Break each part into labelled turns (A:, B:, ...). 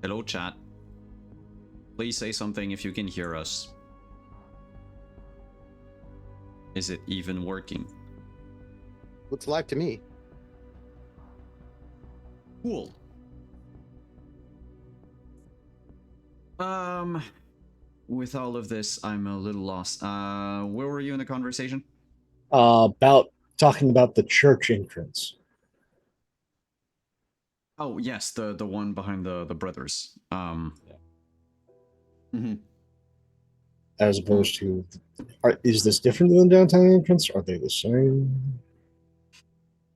A: Hello, chat. Please say something if you can hear us. Is it even working?
B: Looks live to me.
A: Cool. With all of this, I'm a little lost. Where were you in the conversation?
C: About talking about the church entrance.
A: Oh, yes, the one behind the brothers.
C: As opposed to, is this different than the downtown entrance? Are they the same?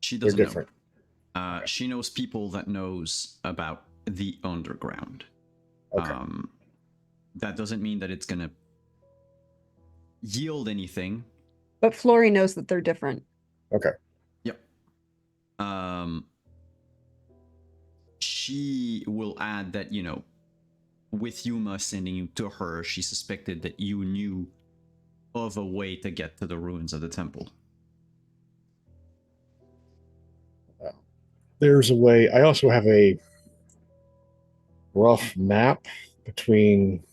A: She doesn't
C: They're different.
A: know. She knows people that knows about the underground.
C: Okay.
A: That doesn't mean that it's gonna yield anything.
D: But Flory knows that they're different.
C: Okay.
A: Yep. She will add that, you know, with Yuma sending you to her, she suspected that you knew of a way to get to the ruins of the temple.
C: There's a way. I also have a rough map between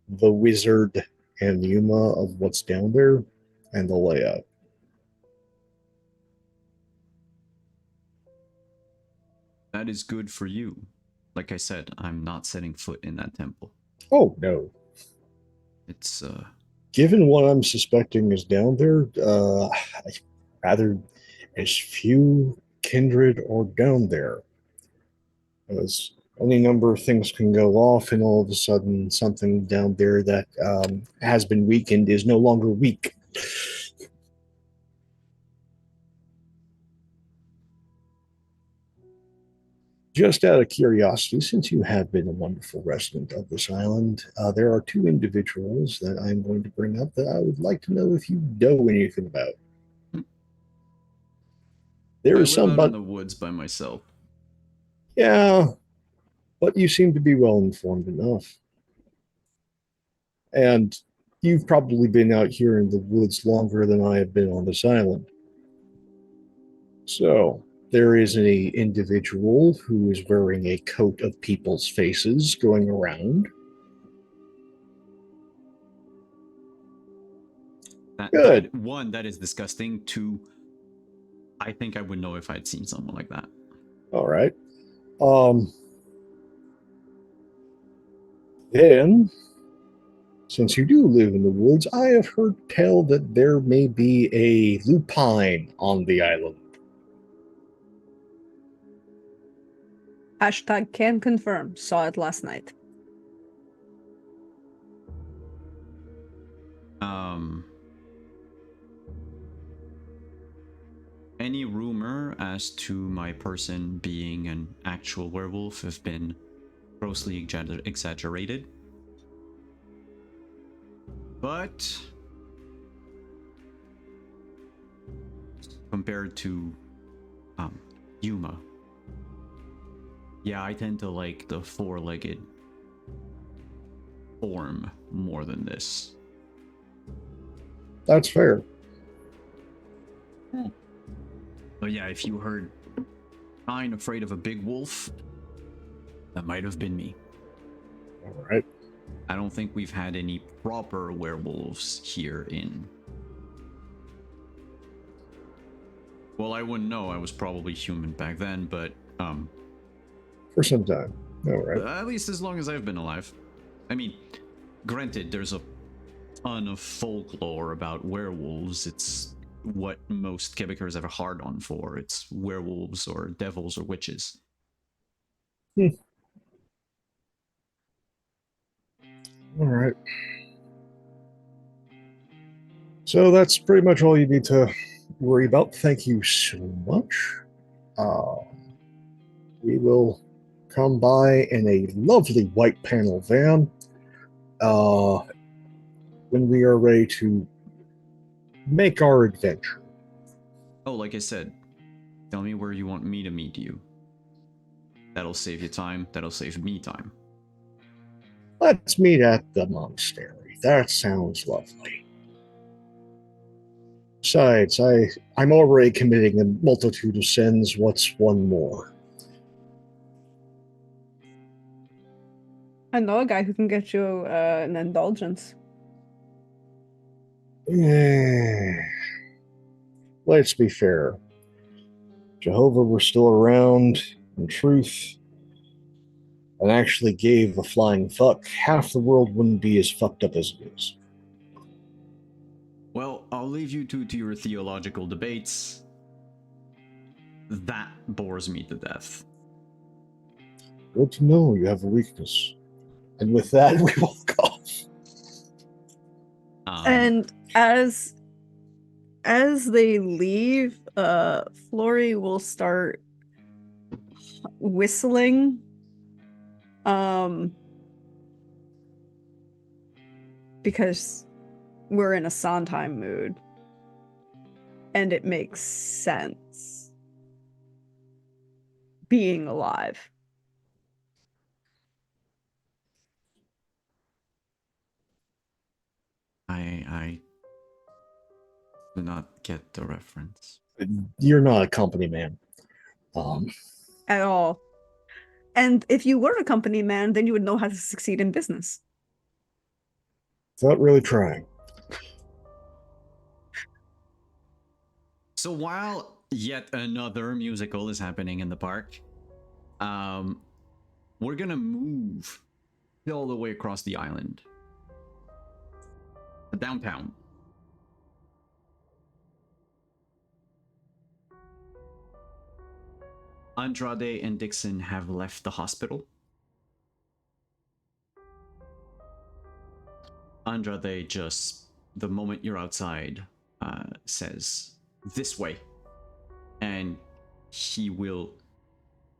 C: the wizard and Yuma of what's down there and the layout.
A: That is good for you. Like I said, I'm not setting foot in that temple.
C: Oh, no.
A: It's,
C: Given what I'm suspecting is down there, I'd rather as few kindred or down there. Because any number of things can go off, and all of a sudden, something down there that has been weakened is no longer weak. Just out of curiosity, since you have been a wonderful resident of this island, there are two individuals that I'm going to bring up that I would like to know if you know anything about. There is
A: I live out
C: somebody
A: in the woods by myself.
C: Yeah, but you seem to be well informed enough. And you've probably been out here in the woods longer than I have been on this island. So, there is an individual who is wearing a coat of people's faces going around. Good.
A: One, that is disgusting. Two, I think I would know if I'd seen someone like that.
C: All right. Then, since you do live in the woods, I have heard tell that there may be a lupine on the island.
D: Hashtag can confirm. Saw it last night.
A: Any rumor as to my person being an actual werewolf have been grossly exaggerated. But compared to Yuma, yeah, I tend to like the four-legged form more than this.
C: That's fair.
A: But yeah, if you heard I'm afraid of a big wolf, that might have been me.
C: All right.
A: I don't think we've had any proper werewolves here in... Well, I wouldn't know. I was probably human back then, but...
C: For some time. All right.
A: At least as long as I've been alive. I mean, granted, there's a ton of folklore about werewolves. It's what most Quebecers have a hard-on for. It's werewolves or devils or witches.
C: All right. So that's pretty much all you need to worry about. Thank you so much. We will come by in a lovely white panel van when we are ready to make our adventure.
A: Oh, like I said, tell me where you want me to meet you. That'll save you time. That'll save me time.
C: Let's meet at the monastery. That sounds lovely. Besides, I'm already committing a multitude of sins. What's one more?
D: I know a guy who can get you an indulgence.
C: Let's be fair. Jehovah were still around in truth and actually gave a flying fuck, half the world wouldn't be as fucked up as it is.
A: Well, I'll leave you to your theological debates. That bores me to death.
C: Good to know you have a weakness. And with that, we walk off.
D: And as they leave, Flory will start whistling. Because we're in a Sondheim mood. And it makes sense. Being alive.
A: I do not get the reference.
C: You're not a company man.
D: At all. And if you were a company man, then you would know how to succeed in business.
C: Without really trying.
A: So while yet another musical is happening in the park, we're gonna move all the way across the island. Downtown. Andrade and Dixon have left the hospital. Andrade just, the moment you're outside, says, "This way." And he will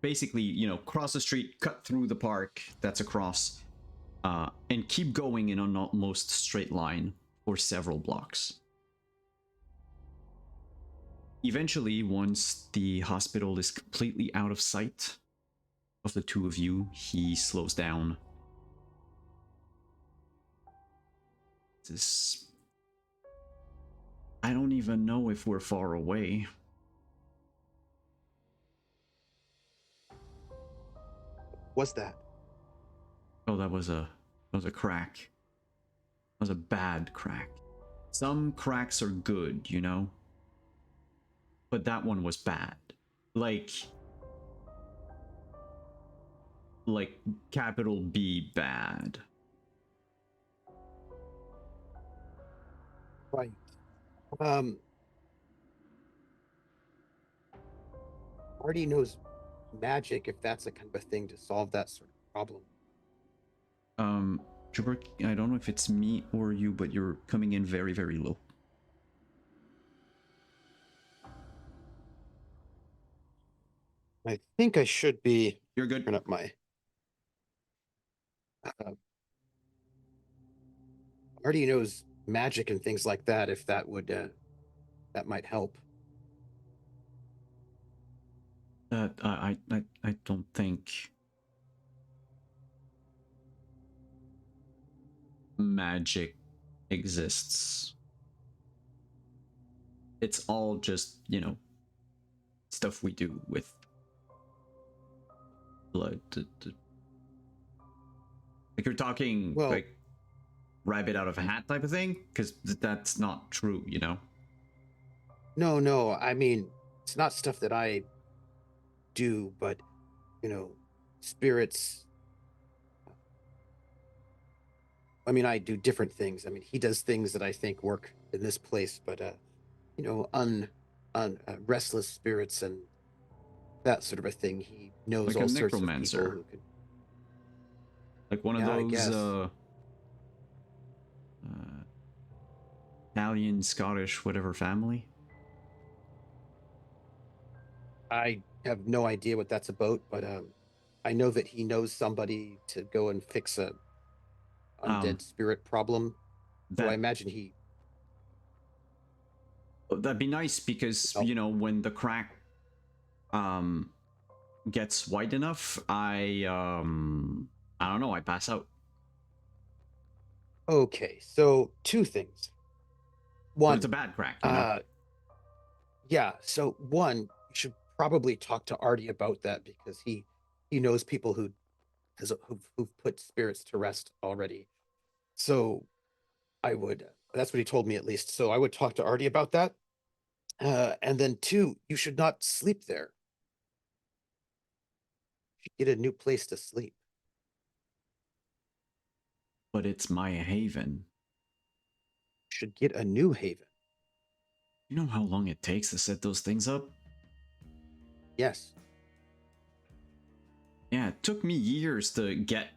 A: basically, cross the street, cut through the park that's across, and keep going in an almost straight line for several blocks. Eventually, once the hospital is completely out of sight of the two of you, he slows down. I don't even know if we're far away.
B: What's that?
A: Oh, that was a crack. That was a bad crack. Some cracks are good, but that one was bad. Like capital B bad.
B: Right. Artie knows magic if that's a kind of a thing to solve that sort of problem.
A: Trooper, I don't know if it's me or you, but you're coming in very, very low.
B: I think I should be.
A: You're good.
B: Turn up my. Artie knows magic and things like that. If that would, that might help.
A: I don't think magic exists. It's all just, stuff we do with blood. Like you're talking like rabbit out of a hat type of thing? Because that's not true,
B: No, I mean, it's not stuff that I do, but, spirits. I mean, I do different things. I mean, he does things that I think work in this place, but, restless spirits and that sort of a thing. He knows
A: like
B: all
A: a
B: sorts of
A: necromancer.
B: people who could.
A: Like one of those Italian, Scottish, whatever family.
B: I have no idea what that's about, but I know that he knows somebody to go and fix a undead spirit problem. So I imagine he.
A: That'd be nice because when the crack gets wide enough, I don't know, I pass out.
B: Okay, so two things. One,
A: it's a bad crack.
B: Yeah. So one, you should probably talk to Artie about that because he knows people who who've put spirits to rest already. So I would, that's what he told me at least. So I would talk to Artie about that. And then two, you should not sleep there. You should get a new place to sleep.
A: But it's my haven.
B: You should get a new haven.
A: You know how long it takes to set those things up?
B: Yes.
A: Yeah, it took me years to get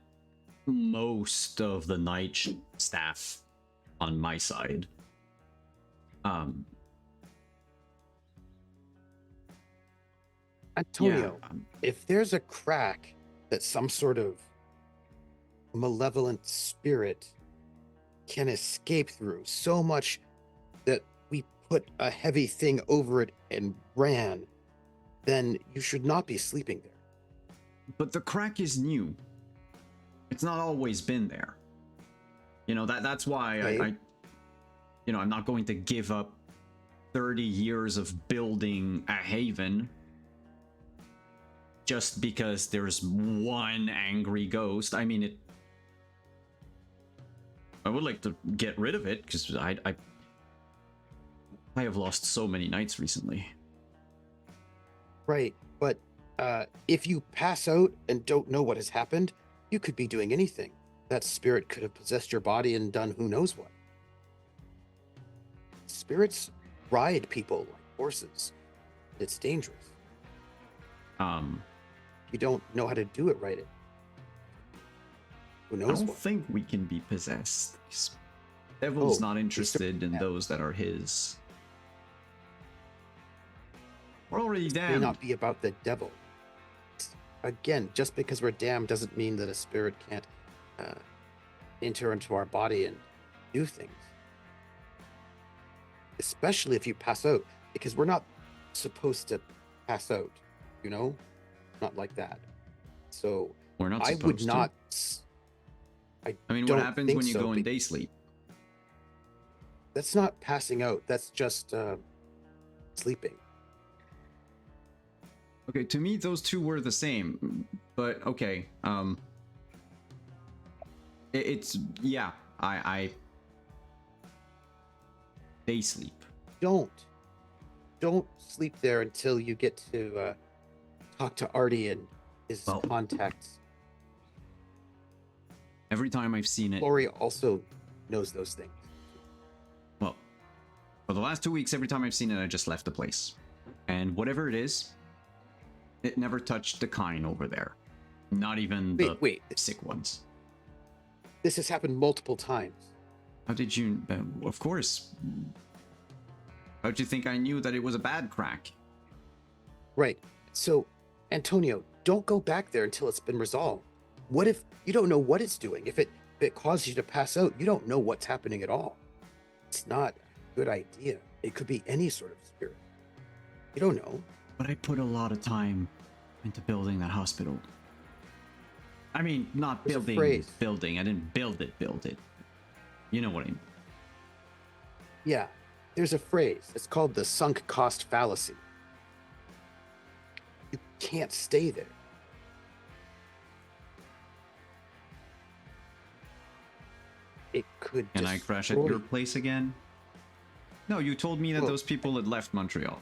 A: most of the night staff on my side.
B: Antonio,
A: yeah,
B: if there's a crack that some sort of malevolent spirit can escape through so much that we put a heavy thing over it and ran, then you should not be sleeping there.
A: but the crack is new. It's not always been there. You know, that's why
B: Okay.
A: I'm not going to give up 30 years of building a haven just because there's one angry ghost. I mean, I would like to get rid of it because I have lost so many nights recently.
B: Right, but if you pass out and don't know what has happened, you could be doing anything. That spirit could have possessed your body and done who knows what. Spirits ride people like horses. It's dangerous. You don't know how to do it right. Who
A: I
B: knows
A: don't
B: what?
A: think we can be possessed. Devil's
B: Oh,
A: not
B: we
A: interested in
B: certainly
A: those that are his. We're already
B: It may
A: damned.
B: not be about the devil. Again, just because we're damned doesn't mean that a spirit can't enter into our body and do things. Especially if you pass out, because we're not supposed to pass out, you know? Not like that. So
A: We're not
B: I
A: supposed
B: would
A: to.
B: not.
A: I mean,
B: don't
A: what happens
B: think
A: when you
B: so,
A: go in
B: be-
A: day sleep?
B: That's not passing out. That's just sleeping.
A: Okay, to me those two were the same, but okay. It's yeah. I day sleep.
B: Don't sleep there until you get to talk to Artie and his
A: Well-
B: contacts.
A: Every time I've seen it,
B: Lori also knows those things.
A: well, for the last 2 weeks, every time I've seen it, I just left the place, and whatever it is, it never touched the kind over there. Not even the
B: Wait.
A: sick ones.
B: This has happened multiple times.
A: How did you? Of course. How'd you think I knew that it was a bad crack?
B: Right. So, Antonio, don't go back there until it's been resolved. What if you don't know what it's doing? If it causes you to pass out, you don't know what's happening at all. It's not a good idea. It could be any sort of spirit. You don't know.
A: But I put a lot of time into building that hospital. I mean, not
B: There's a
A: building.
B: phrase.
A: I didn't build it. You know what I mean?
B: Yeah, there's a phrase. It's called the sunk cost fallacy. You can't stay there. It could.
A: Can I crash at
B: destroy
A: your
B: you.
A: place again? No, you told me that
B: Well-
A: those people had left Montreal.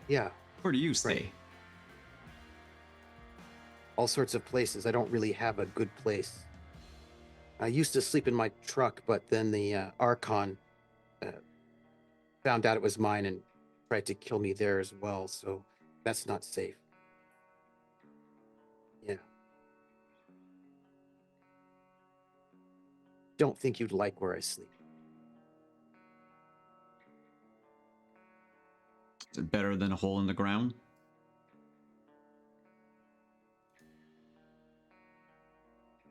B: Yeah,
A: Where do you stay?
B: Right. all sorts of places. I don't really have a good place. I used to sleep in my truck, but then the Archon found out it was mine and tried to kill me there as well. So that's not safe. Yeah. Don't think you'd like where I sleep.
A: Is it better than a hole in the ground?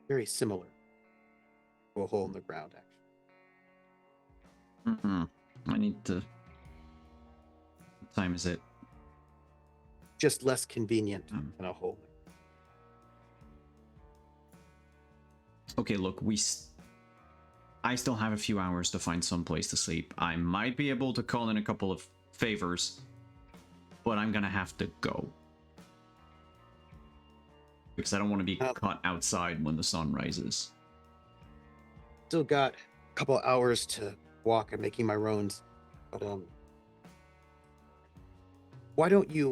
B: Very similar to a hole in the ground, actually.
A: I need to. What time is it?
B: Just less convenient
A: Um.
B: than a hole.
A: Okay, look, I still have a few hours to find some place to sleep. I might be able to call in a couple of favors, but I'm gonna have to go. Because I don't want to be
B: Um,
A: caught outside when the sun rises.
B: Still got a couple hours to walk. I'm making my rounds, but why don't you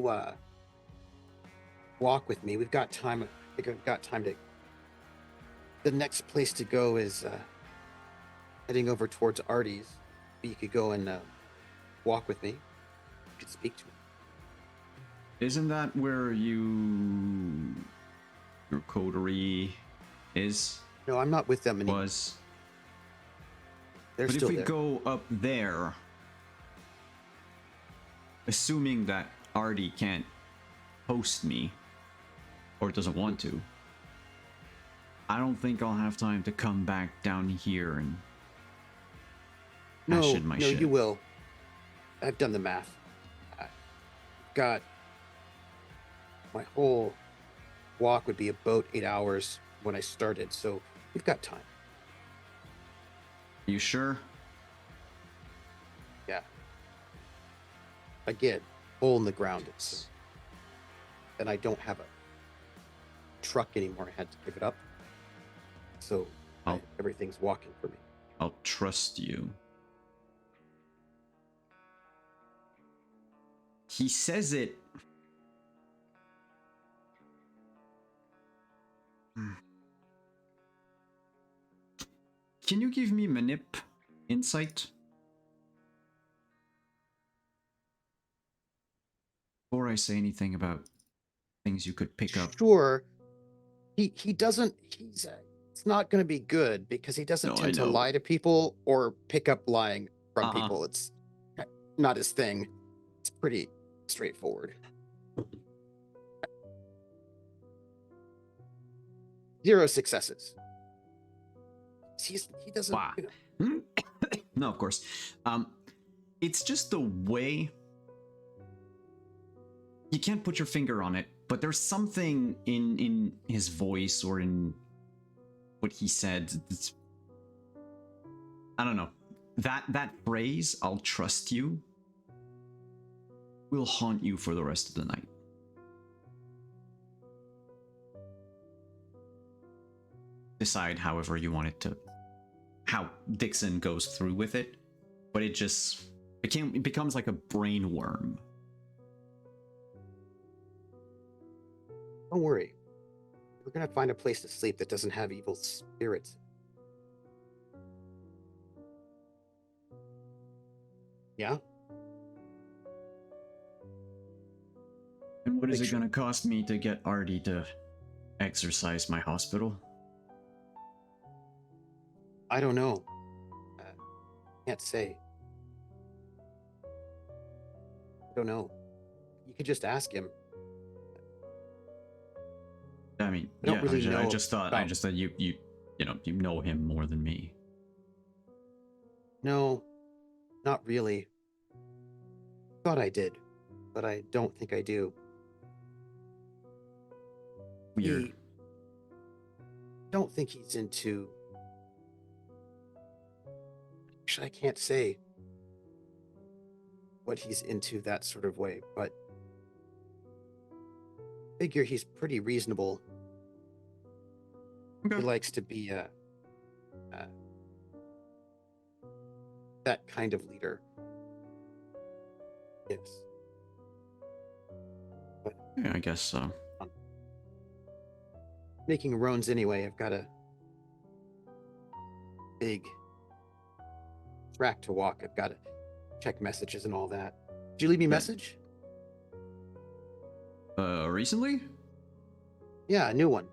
B: walk with me? We've got time. I think I've got time to. The next place to go is heading over towards Artie's. You could go and walk with me. You could speak to him.
A: Isn't that where your coterie is?
B: No, I'm not with them anymore.
A: Was?
B: They're
A: But if
B: still
A: we
B: there.
A: go up there, assuming that Artie can't host me, or doesn't want to, I don't think I'll have time to come back down here and hash in my shit.
B: You will. I've done the math. I've got my whole walk would be about 8 hours when I started, so we've got time.
A: You sure?
B: Yeah. Again, hole in the ground. And I don't have a truck anymore. I had to give it up. So everything's walking for me.
A: I'll trust you. He says it. Can you give me manip insight? Before I say anything about things you could pick up.
B: Sure. He doesn't. It's not going to be good because he doesn't
A: No,
B: tend
A: I
B: to
A: know.
B: lie to people or pick up lying from people. It's not his thing. It's pretty straightforward. 0 successes. He doesn't.
A: Wow. No, of course. It's just the way. You can't put your finger on it, but there's something in his voice or in what he said. I don't know. That phrase, "I'll trust you," will haunt you for the rest of the night. Decide however you want it to, how Dixon goes through with it, but it becomes like a brain worm.
B: Don't worry. We're gonna find a place to sleep that doesn't have evil spirits. Yeah?
A: And what is it gonna cost me to get Artie to exercise my hospital?
B: I don't know. Can't say. I don't know. You could just ask him.
A: I mean,
B: I don't really know
A: I just thought
B: about-
A: you know him more than me.
B: No, not really. Thought I did, but I don't think I do.
A: Weird.
B: Don't think he's into. Actually, I can't say what he's into that sort of way, but figure he's pretty reasonable.
A: Okay.
B: He likes to be that kind of leader. Yes.
A: Yeah, I guess so.
B: Making rounds anyway. I've got a big track to walk. I've got to check messages and all that. Did you leave me a message?
A: Recently?
B: Yeah, a new one.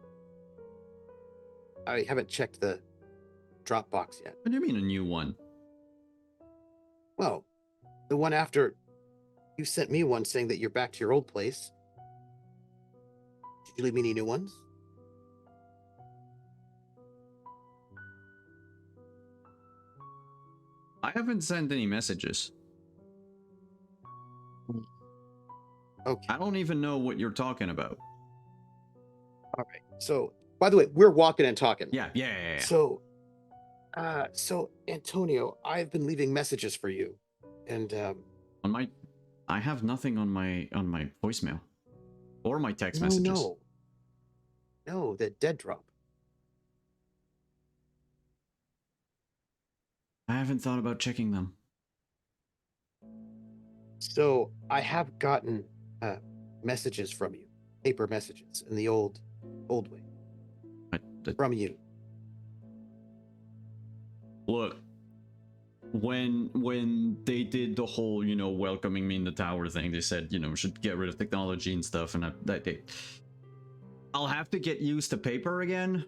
B: I haven't checked the Dropbox yet.
A: What do you mean a new one?
B: Well, the one after you sent me one saying that you're back to your old place. Did you leave me any new ones?
A: I haven't sent any messages.
B: Okay.
A: I don't even know what you're talking about.
B: All right. So, by the way, we're walking and talking.
A: Yeah.
B: So, Antonio, I've been leaving messages for you, and
A: I have nothing on my voicemail or my text messages.
B: No. No, the dead drop.
A: I haven't thought about checking them.
B: So I have gotten messages from you, paper messages in the old way from you.
A: Look, when they did the whole, you know, welcoming me in the tower thing, they said, you know, we should get rid of technology and stuff, and I'll have to get used to paper again.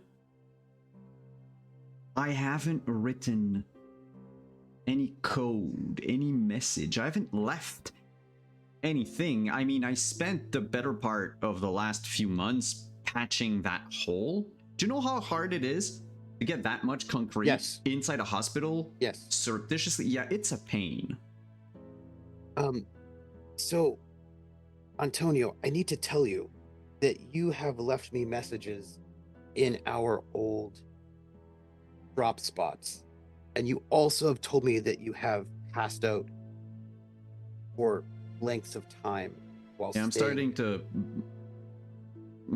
A: I haven't written any code, any message. I haven't left anything. I mean, I spent the better part of the last few months patching that hole. Do you know how hard it is to get that much concrete inside a hospital?
B: Yes.
A: Surreptitiously? Yeah, it's a pain.
B: So, Antonio, I need to tell you that you have left me messages in our old drop spots. And you also have told me that you have passed out for lengths of time while
A: Yeah, I'm
B: staying.
A: starting to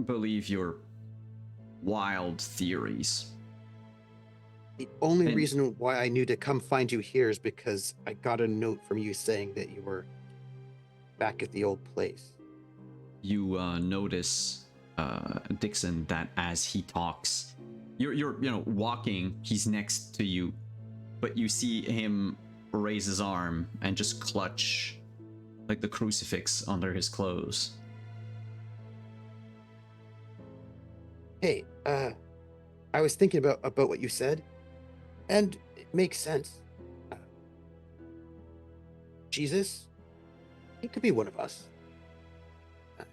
A: believe your wild theories.
B: The only reason why I knew to come find you here is because I got a note from you saying that you were back at the old place.
A: You notice, Dixon, that as he talks, you're you know, walking, he's next to you, but you see him raise his arm and just clutch like the crucifix under his clothes.
B: Hey, I was thinking about what you said, and it makes sense. Jesus, he could be one of us.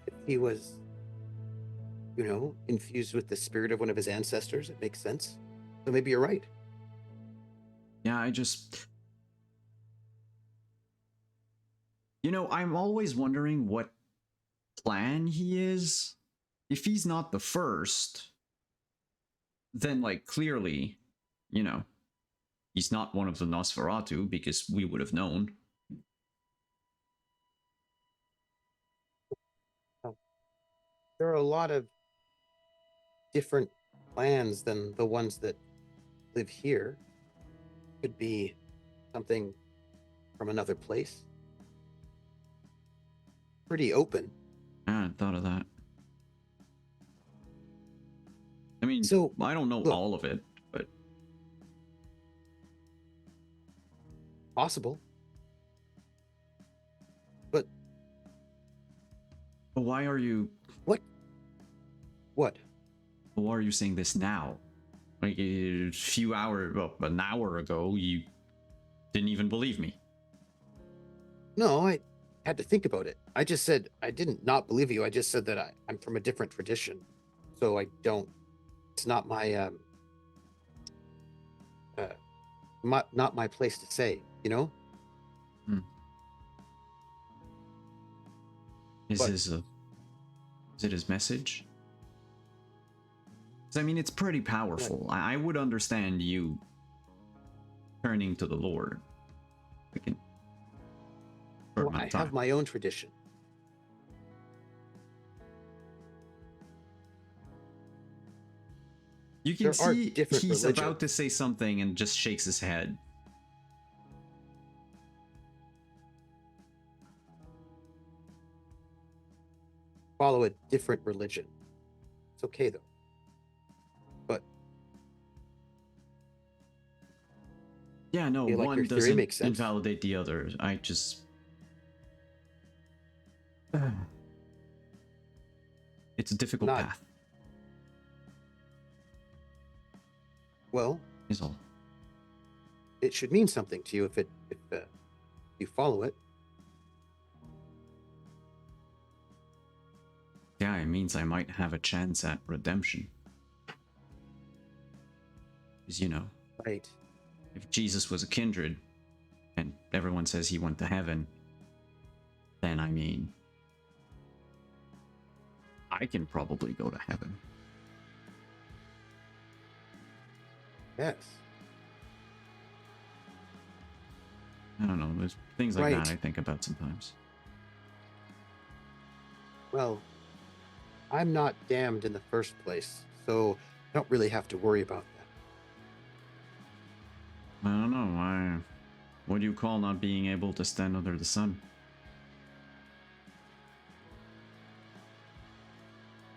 B: If he was, you know, infused with the spirit of one of his ancestors, it makes sense. So maybe you're right.
A: Yeah, you know, I'm always wondering what plan he is. If he's not the first, then, like, clearly, you know, he's not one of the Nosferatu, because we would have known.
B: There are a lot of different plans than the ones that live here. Could be something from another place. Pretty open.
A: I hadn't thought of that. I mean,
B: so
A: I don't know all of it, but
B: possible. But
A: why are you?
B: What?
A: Why are you saying this now? Like a few hours, well, an hour ago, you didn't even believe me.
B: No, I had to think about it. I just said I didn't not believe you. I just said that I'm from a different tradition, so I don't. It's not my not my place to say. You know.
A: Is it his message? I mean, it's pretty powerful. I would understand you turning to the Lord.
B: Well, I have my own tradition.
A: You can see he's about to say something and just shakes his head.
B: Follow a different religion. It's okay though. But
A: yeah, no,
B: like
A: one doesn't invalidate the other. I just it's a difficult path.
B: Well,
A: is all.
B: It should mean something to you if you follow it.
A: Yeah, it means I might have a chance at redemption. Because, you know,
B: right.
A: If Jesus was a kindred, and everyone says he went to heaven, then, I mean, I can probably go to heaven.
B: Yes.
A: I don't know, there's things like that I think about sometimes.
B: Well, I'm not damned in the first place, so I don't really have to worry about that.
A: I don't know. What do you call not being able to stand under the sun?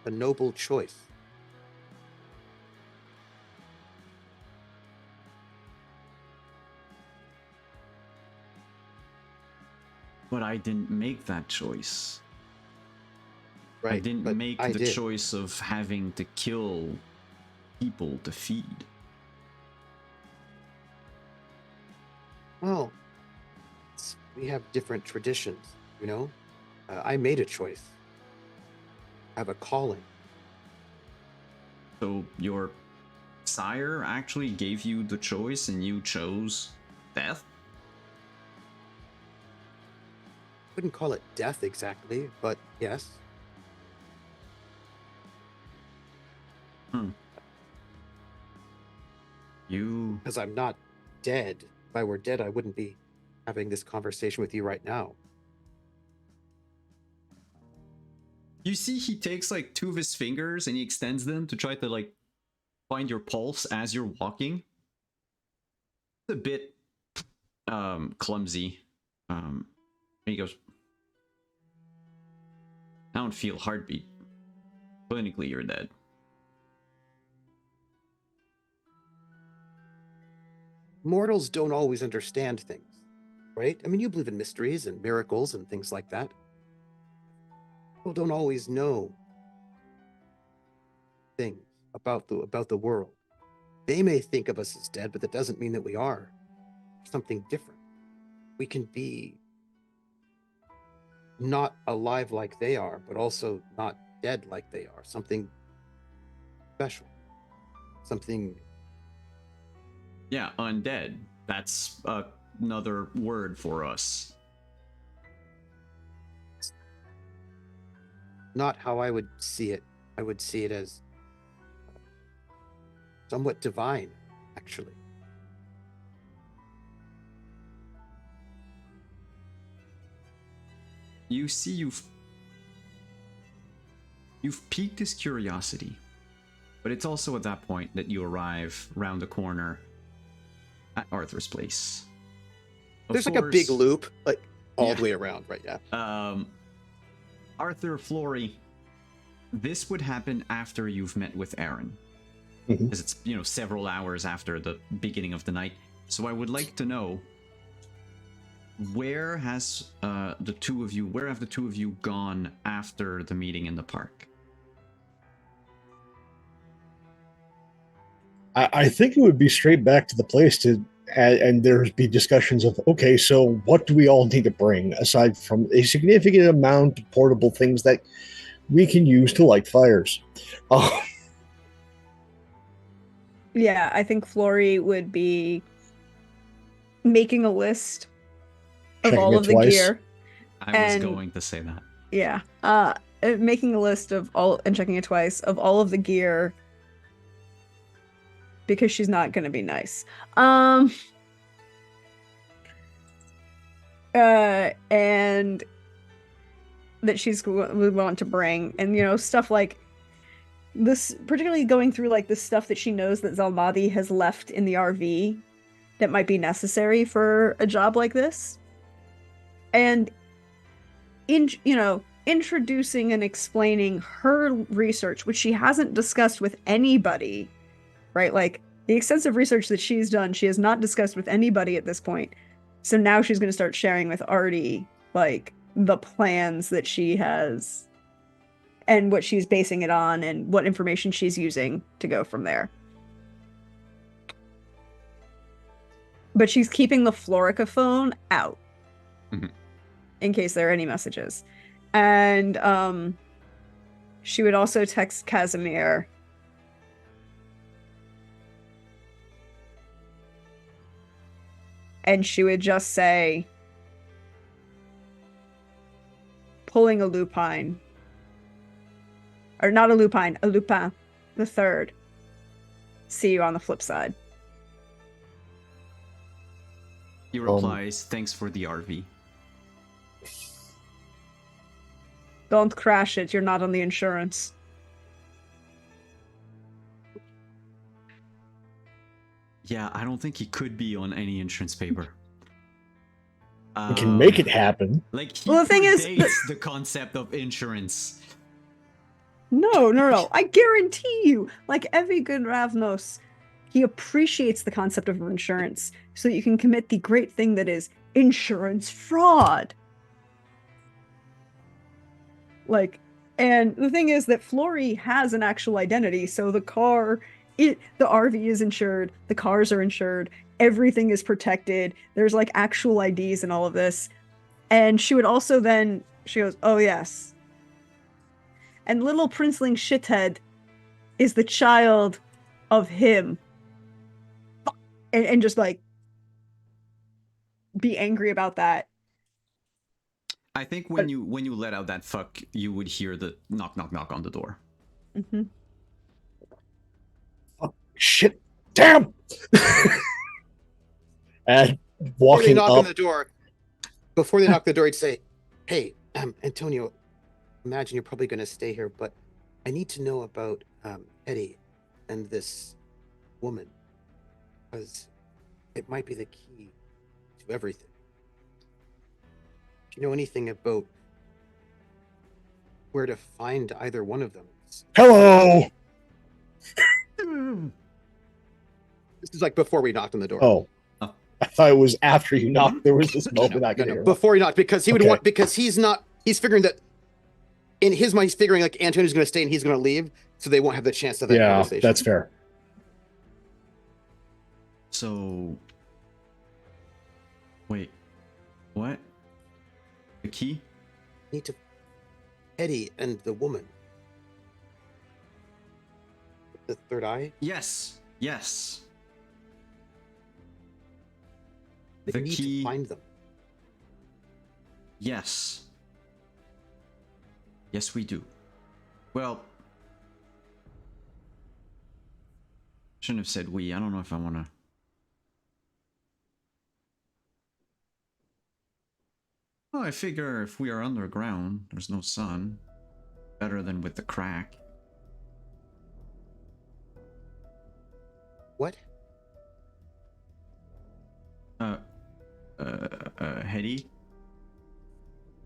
B: A noble choice.
A: But I didn't make that choice.
B: Right.
A: I didn't
B: but
A: make
B: I
A: the
B: did.
A: choice of having to kill people to feed.
B: Well, we have different traditions, you know? I made a choice. I have a calling.
A: So your sire actually gave you the choice and you chose death?
B: Wouldn't call it death exactly, but yes.
A: You...
B: Because I'm not dead. If I were dead, I wouldn't be having this conversation with you right now.
A: You see he takes like two of his fingers and he extends them to try to like find your pulse as you're walking. It's a bit clumsy. And he goes, I don't feel heartbeat. Clinically, you're dead.
B: Mortals don't always understand things, right? I mean, you believe in mysteries and miracles and things like that. People don't always know things about the world. They may think of us as dead, but that doesn't mean that we are. Something different. We can be not alive like they are, but also not dead like they are. Something special. Something.
A: Yeah, undead. That's another word for us.
B: Not how I would see it. I would see it as somewhat divine, actually.
A: You see, you've piqued his curiosity, but it's also at that point that you arrive round the corner at Arthur's place.
B: There's like a big loop, like all the way around, right?
A: Yeah. Arthur, Flory, this would happen after you've met with Aaron, because it's several hours after the beginning of the night. So I would like to know, where have the two of you gone after the meeting in the park?
C: I think it would be straight back to the place and there'd be discussions of, okay, so what do we all need to bring aside from a significant amount of portable things that we can use to light fires?
D: Yeah, I think Flory would be making a list of
C: Checking
D: all
C: it
D: of the
C: twice.
D: gear.
A: I was
D: And-
A: going to say that.
D: Yeah. Making a list of all and checking it twice of all of the gear because she's not going to be nice. And that she's would want to bring, and stuff like this, particularly going through like the stuff that she knows that Zalmadi has left in the RV that might be necessary for a job like this, and introducing and explaining her research, which she hasn't discussed with anybody, right? Like the extensive research that she's done, she has not discussed with anybody at this point. So now she's going to start sharing with Artie, like, the plans that she has and what she's basing it on and what information she's using to go from there. But she's keeping the Florica phone out in case there are any messages. And she would also text Casimir. And she would just say, pulling a lupine. Or not a lupine, a lupin. The third. See you on the flip side.
A: He replies, thanks for the RV.
D: Don't crash it, you're not on the insurance.
A: Yeah, I don't think he could be on any insurance paper.
C: We can make it happen.
A: Like, he
D: Well, the thing is,
A: predates the concept of insurance.
D: No. I guarantee you, like every good Ravnos, he appreciates the concept of insurance so that you can commit the great thing that is insurance fraud. Like, and the thing is that Flory has an actual identity, so the RV is insured, the cars are insured, everything is protected, there's like actual IDs and all of this. And she would also then, she goes, oh yes. And little princeling shithead is the child of him. And just like be angry about that.
A: I think when you let out that fuck, you would hear the knock knock knock on the door.
D: Mm-hmm.
C: Oh, shit. Damn. And
B: Before they
C: walking
B: knock
C: up.
B: on the door, he'd say, "Hey, Antonio, imagine you're probably going to stay here, but I need to know about Eddie and this woman, because it might be the key to everything. Do you know anything about where to find either one of them?"
C: Hello.
B: This is like before we knocked on the door.
C: Oh. I thought it was after you knocked. There was this moment I could hear.
B: Before he knocked, because he would
C: Okay.
B: want, because he's figuring that in his mind, he's figuring like Antonio's going to stay and he's going to leave, so they won't have the chance to have that
C: Yeah,
B: conversation.
C: that's fair.
A: So, wait, what? The key?
B: Need to Eddie and the woman. The third eye?
A: Yes.
B: They
A: The
B: need
A: key.
B: to find them.
A: Yes, we do. Well, shouldn't have said we. I don't know if I want to. Well, I figure if we are underground, there's no sun. Better than with the crack.
B: What?
A: Hetty?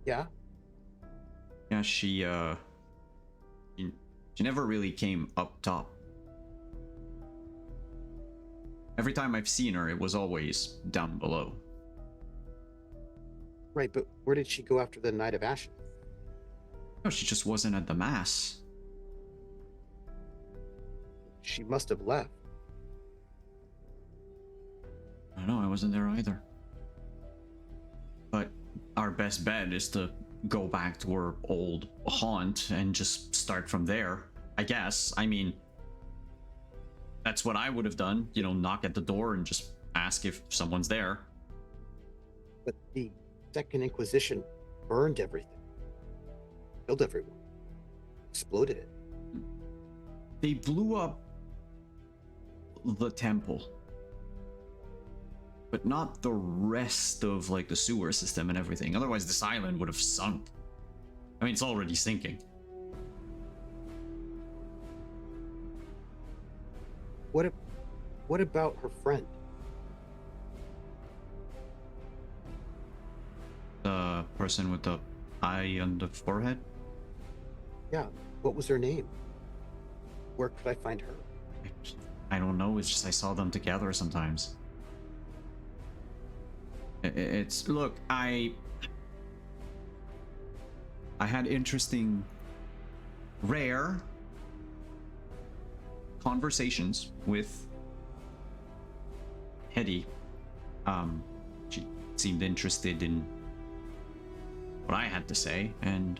B: Yeah?
A: Yeah, she never really came up top. Every time I've seen her, it was always down below.
B: Right, but where did she go after the Night of Ashes?
A: No, she just wasn't at the mass.
B: She must have left.
A: I don't know, I wasn't there either. But our best bet is to go back to her old haunt and just start from there, I guess. I mean, that's what I would have done. You know, knock at the door and just ask if someone's there.
B: But the Second Inquisition burned everything. Killed everyone. Exploded it.
A: They blew up the temple, but not the rest of like the sewer system and everything. Otherwise this island would have sunk. I mean, it's already sinking.
B: What about her friend?
A: The person with the eye on the forehead?
B: Yeah, what was her name? Where could I find her?
A: I don't know, it's just I saw them together sometimes. It's look, I had interesting, rare conversations with Hetty. She seemed interested in what I had to say, and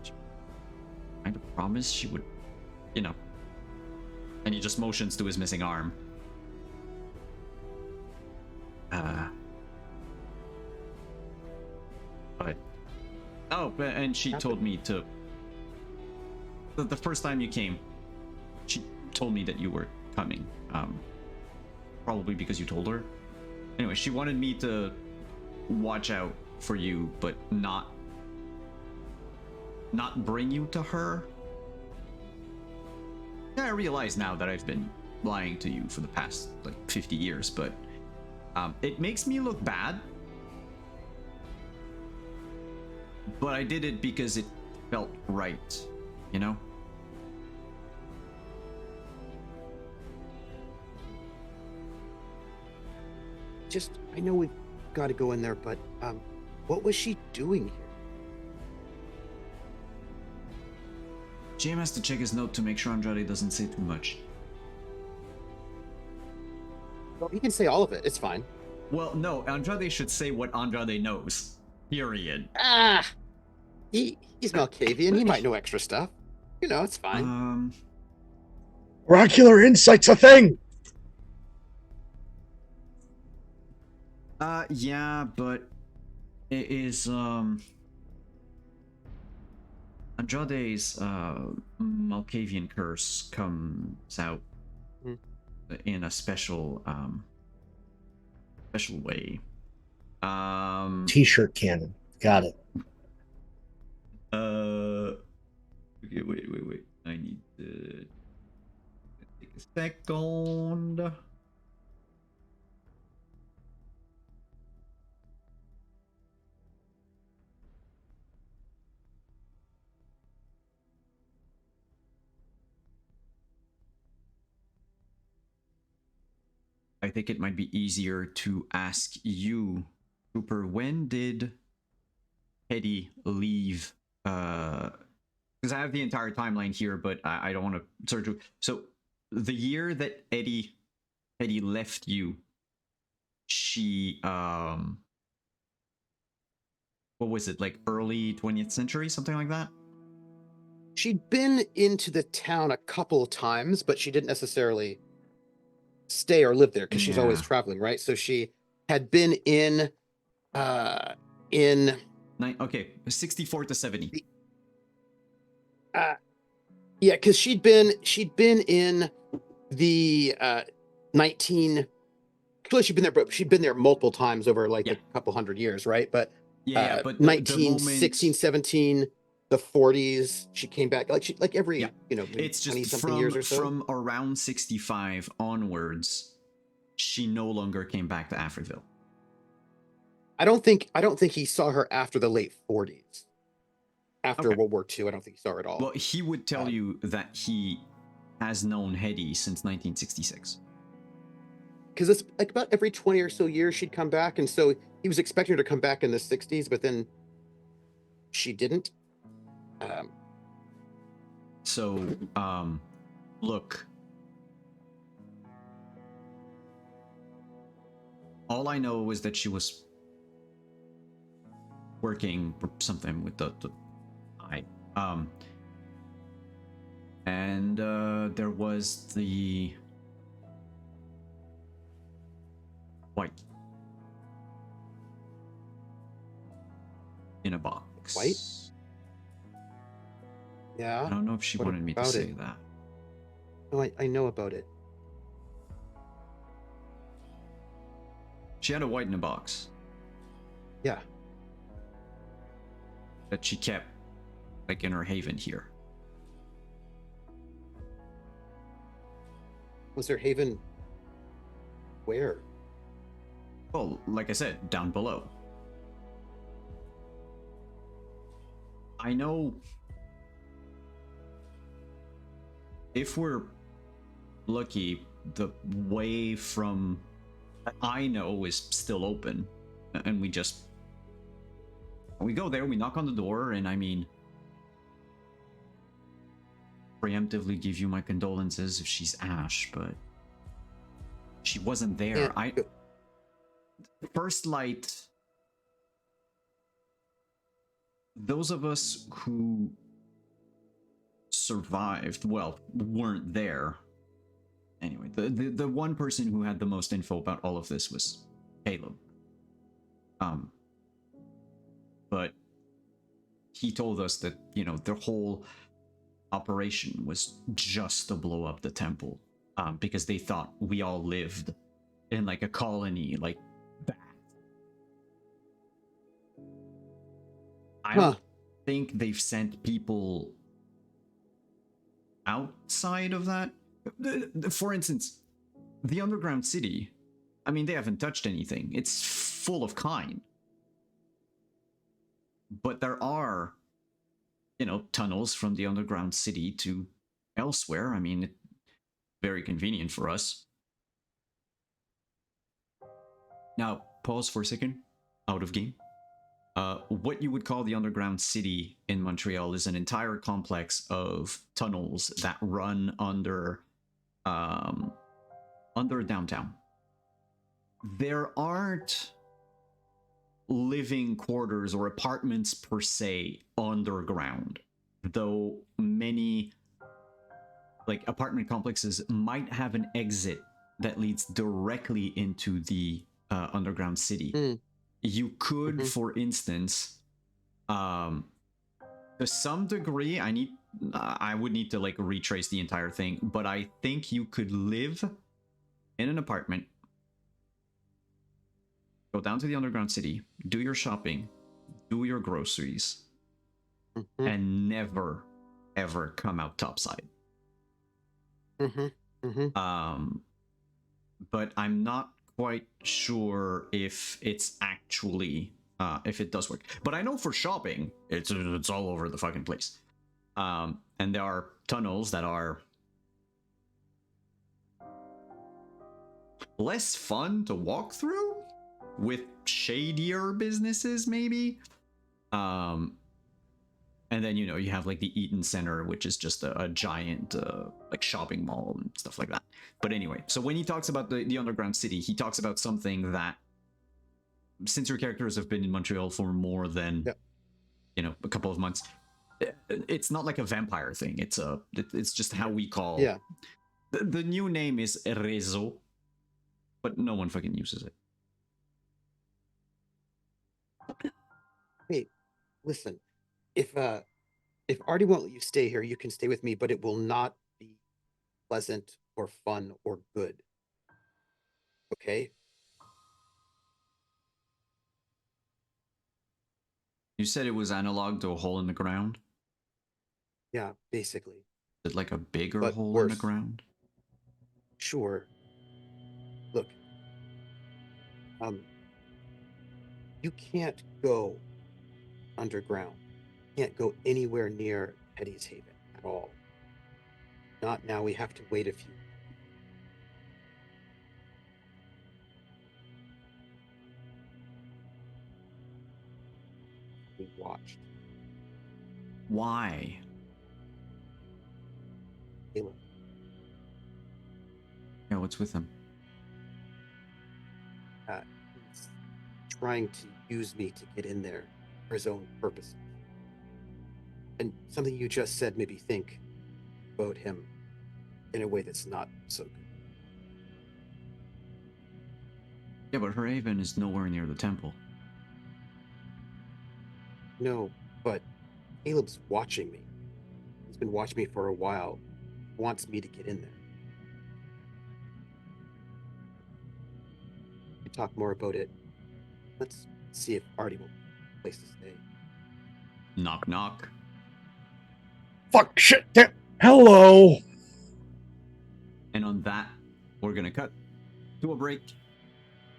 A: she kind of promised she would, you know. And he just motions to his missing arm. But oh, and she told me to. The first time you came, she told me that you were coming. Probably because you told her. Anyway, she wanted me to watch out for you, but not bring you to her. Yeah, I realize now that I've been lying to you for the past like 50 years, but it makes me look bad. But I did it because it felt right, you know?
B: I know we've got to go in there, but what was she doing here?
A: Jim has to check his note to make sure Andrade doesn't say too much.
B: Well, he can say all of it. It's fine.
A: Well, no, Andrade should say what Andrade knows. Period.
B: He's Malkavian. He might know extra stuff. You know, it's fine.
C: Oracular insight's a thing.
A: Yeah, but it is Andrade's Malkavian curse comes out in a special way.
C: T-shirt cannon. Got it.
A: Okay, wait. I need to take a second. I think it might be easier to ask you, Cooper, when did Eddie leave? Because I have the entire timeline here, but I don't want to search. So the year that Eddie left you, she what was it, like early 20th century, something like that?
B: She'd been into the town a couple of times, but she didn't necessarily stay or live there because she's always traveling, right? So she had been in
A: 64 to 70.
B: Yeah, because she'd been in the 19. Clearly, she'd been there, but she'd been there multiple times over like a couple hundred years, right? But
A: but
B: 1916, 17, the 40s, she came back like every
A: it's just
B: 20-something years or so.
A: From around 65 onwards, she no longer came back to Africville.
B: I don't think he saw her after the late 40s. After World War II, I don't think he saw her at all.
A: Well, he would tell you that he has known Hetty since 1966.
B: Because it's like about every 20 or so years she'd come back, and so he was expecting her to come back in the 60s, but then she didn't.
A: Look, all I know is that she was working or something with the eye. And there was the white in a box.
B: White? Yeah.
A: I don't know if she wanted me to say that.
B: No, I know about it.
A: She had a white in a box.
B: Yeah.
A: That she kept like in her haven here.
B: Was her haven where?
A: Well, like I said, down below. I know if we're lucky, the way from I know is still open, and we go there, we knock on the door, and I mean, preemptively give you my condolences if she's Ash, but she wasn't there. First Light, those of us who survived, well, weren't there. Anyway, the one person who had the most info about all of this was Caleb. But he told us that, the whole operation was just to blow up the temple, because they thought we all lived in like a colony like that. I don't think they've sent people outside of that. For instance, the underground city, I mean, they haven't touched anything. It's full of kind. But there are, tunnels from the underground city to elsewhere. I mean, very convenient for us. Now, pause for a second. Out of game. What you would call the underground city in Montreal is an entire complex of tunnels that run under downtown. There aren't living quarters or apartments per se underground, though many apartment complexes might have an exit that leads directly into the underground city. You could, for instance, to some degree, I would need to retrace the entire thing, but I think you could live in an apartment, go down to the underground city, do your shopping, do your groceries, and never ever come out topside. But I'm not quite sure if it's actually if it does work. But I know for shopping, it's all over the fucking place. And there are tunnels that are less fun to walk through, with shadier businesses maybe. And then, you have the Eaton Center, which is just a giant shopping mall and stuff like that. But anyway, so when he talks about the underground city, he talks about something that, since your characters have been in Montreal for more than, a couple of months, it's not like a vampire thing. It's just how we call.
B: Yeah.
A: The new name is Réseau, but no one fucking uses it.
B: Hey, listen. If Artie won't let you stay here, you can stay with me, but it will not be pleasant or fun or good. Okay?
A: You said it was analog to a hole in the ground?
B: Yeah, basically.
A: Is it like a bigger
B: But
A: hole
B: worse.
A: in the ground?
B: Sure. Look. You can't go underground. Can't go anywhere near Hetty's Haven at all. Not now. We have to wait a few. We watched.
A: Why?
B: Caleb.
A: Yeah, what's with him?
B: He's trying to use me to get in there for his own purposes. And something you just said made me think about him in a way that's not so good.
A: Yeah, but her haven is nowhere near the temple.
B: No, but Caleb's watching me. He's been watching me for a while. Wants me to get in there. We talk more about it. Let's see if Artie will have a place to stay.
A: Knock, knock.
C: Fuck, shit, damn. Hello.
A: And on that, we're gonna cut to a break.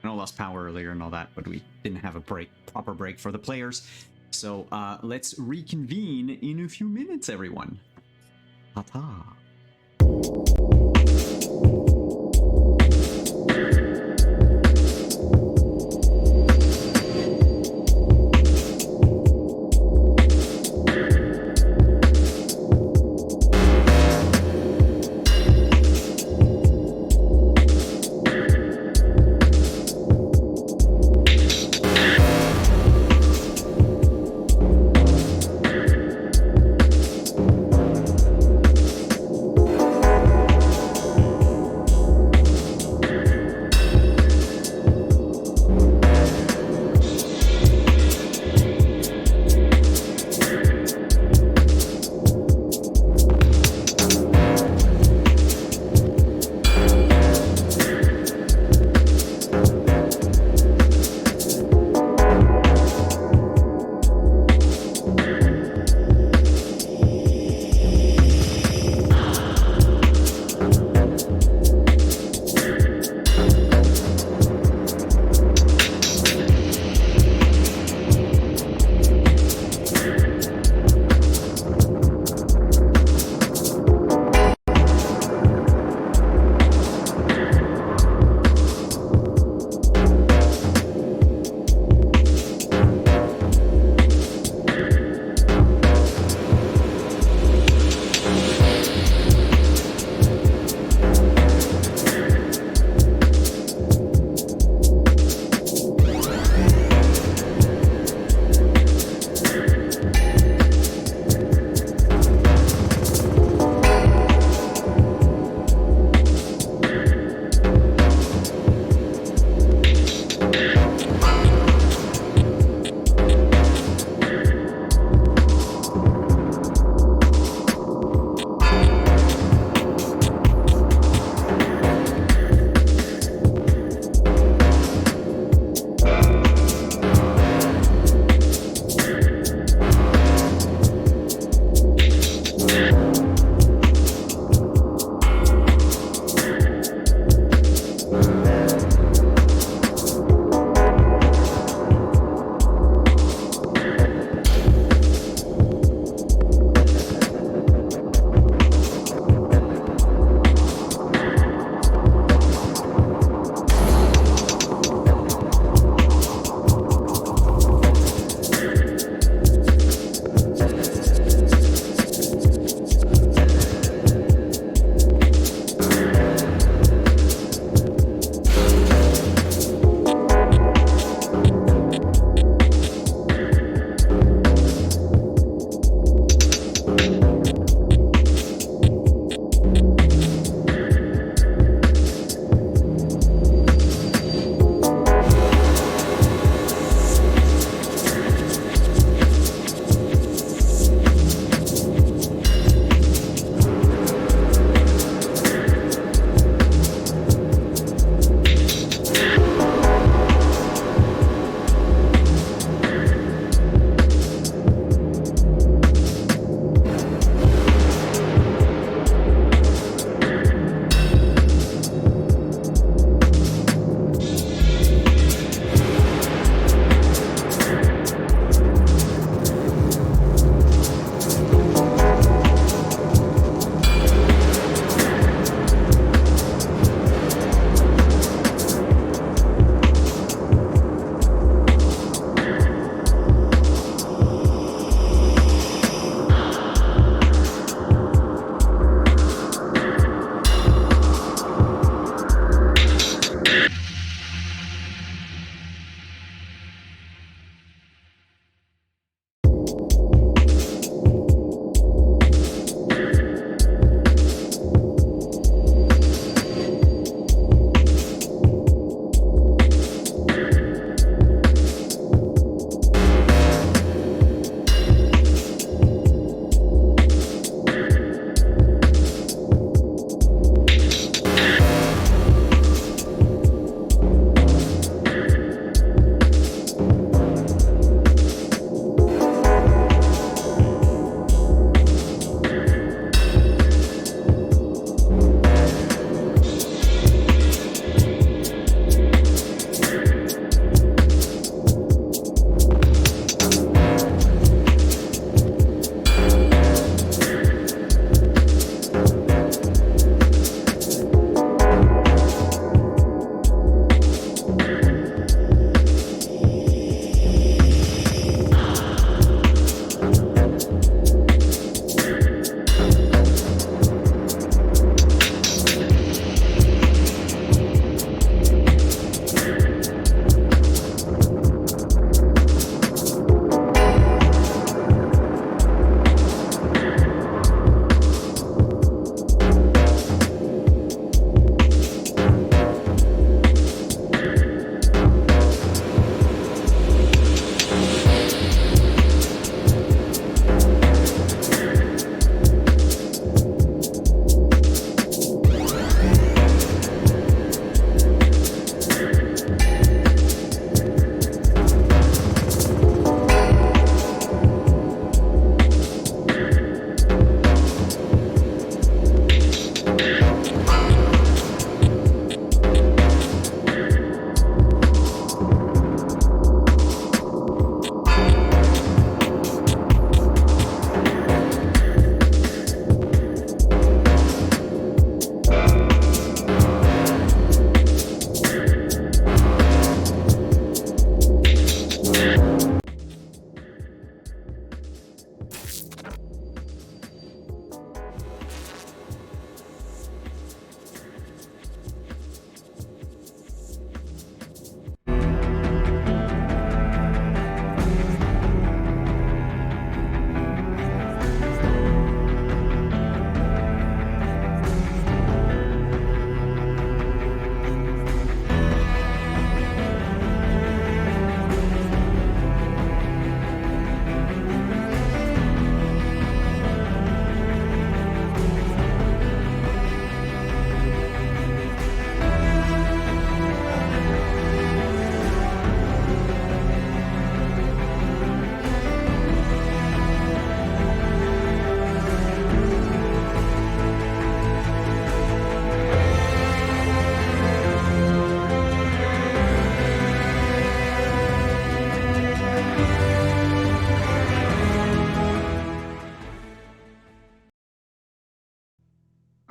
A: I know I lost power earlier and all that, but we didn't have a proper break for the players. So let's reconvene in a few minutes, everyone. Ta-ta.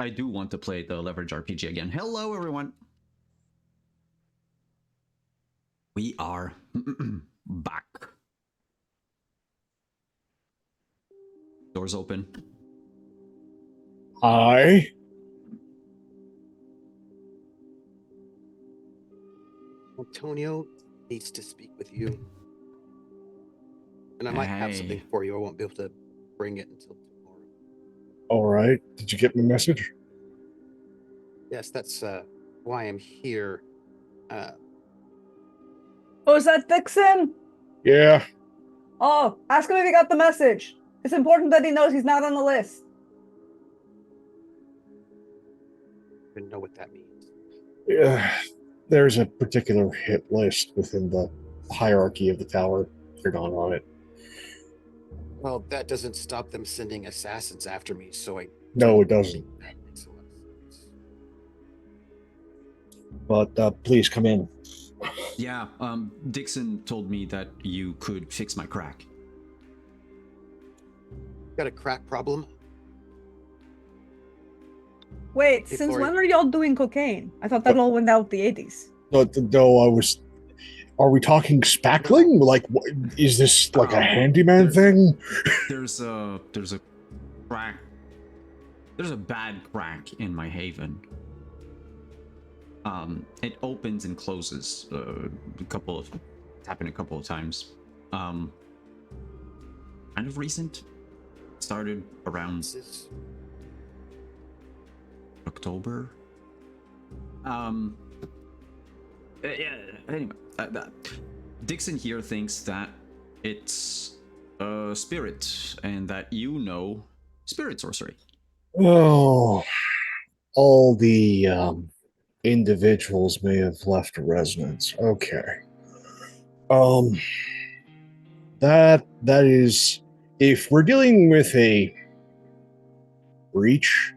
A: I do want to play the Leverage RPG again. Hello, everyone. We are back. Doors open.
C: Hi.
B: Antonio needs to speak with you. And I might have something
A: Hey.
B: for you. I won't be able to bring it until tomorrow.
C: All right. Did you get my message?
B: Yes, that's why I'm here.
D: Oh, is that Dixon?
C: Yeah.
D: Oh, ask him if he got the message. It's important that he knows he's not on the list.
B: I don't know what that means.
C: Yeah. There's a particular hit list within the hierarchy of the tower. You're not on it.
B: Well, that doesn't stop them sending assassins after me, so I
C: No, it
B: don't
C: doesn't.
B: think that makes a lot of sense.
C: But please come in.
A: Yeah, Dixon told me that you could fix my crack.
B: Got a crack problem?
D: Wait,
B: Hey,
D: since
B: Flori.
D: when are y'all doing cocaine? I thought that all went out the 80s.
C: No, I was. Are we talking spackling? Like, is this like a handyman thing?
A: There's a crack. There's a bad crack in my haven. It opens and closes. It's happened a couple of times. Kind of recent. Started around
B: This is
A: October. Yeah. Anyway, Dixon here thinks that it's a spirit, and that you know spirit sorcery.
C: Oh, all the individuals may have left a resonance. Okay. That is, if we're dealing with a breach,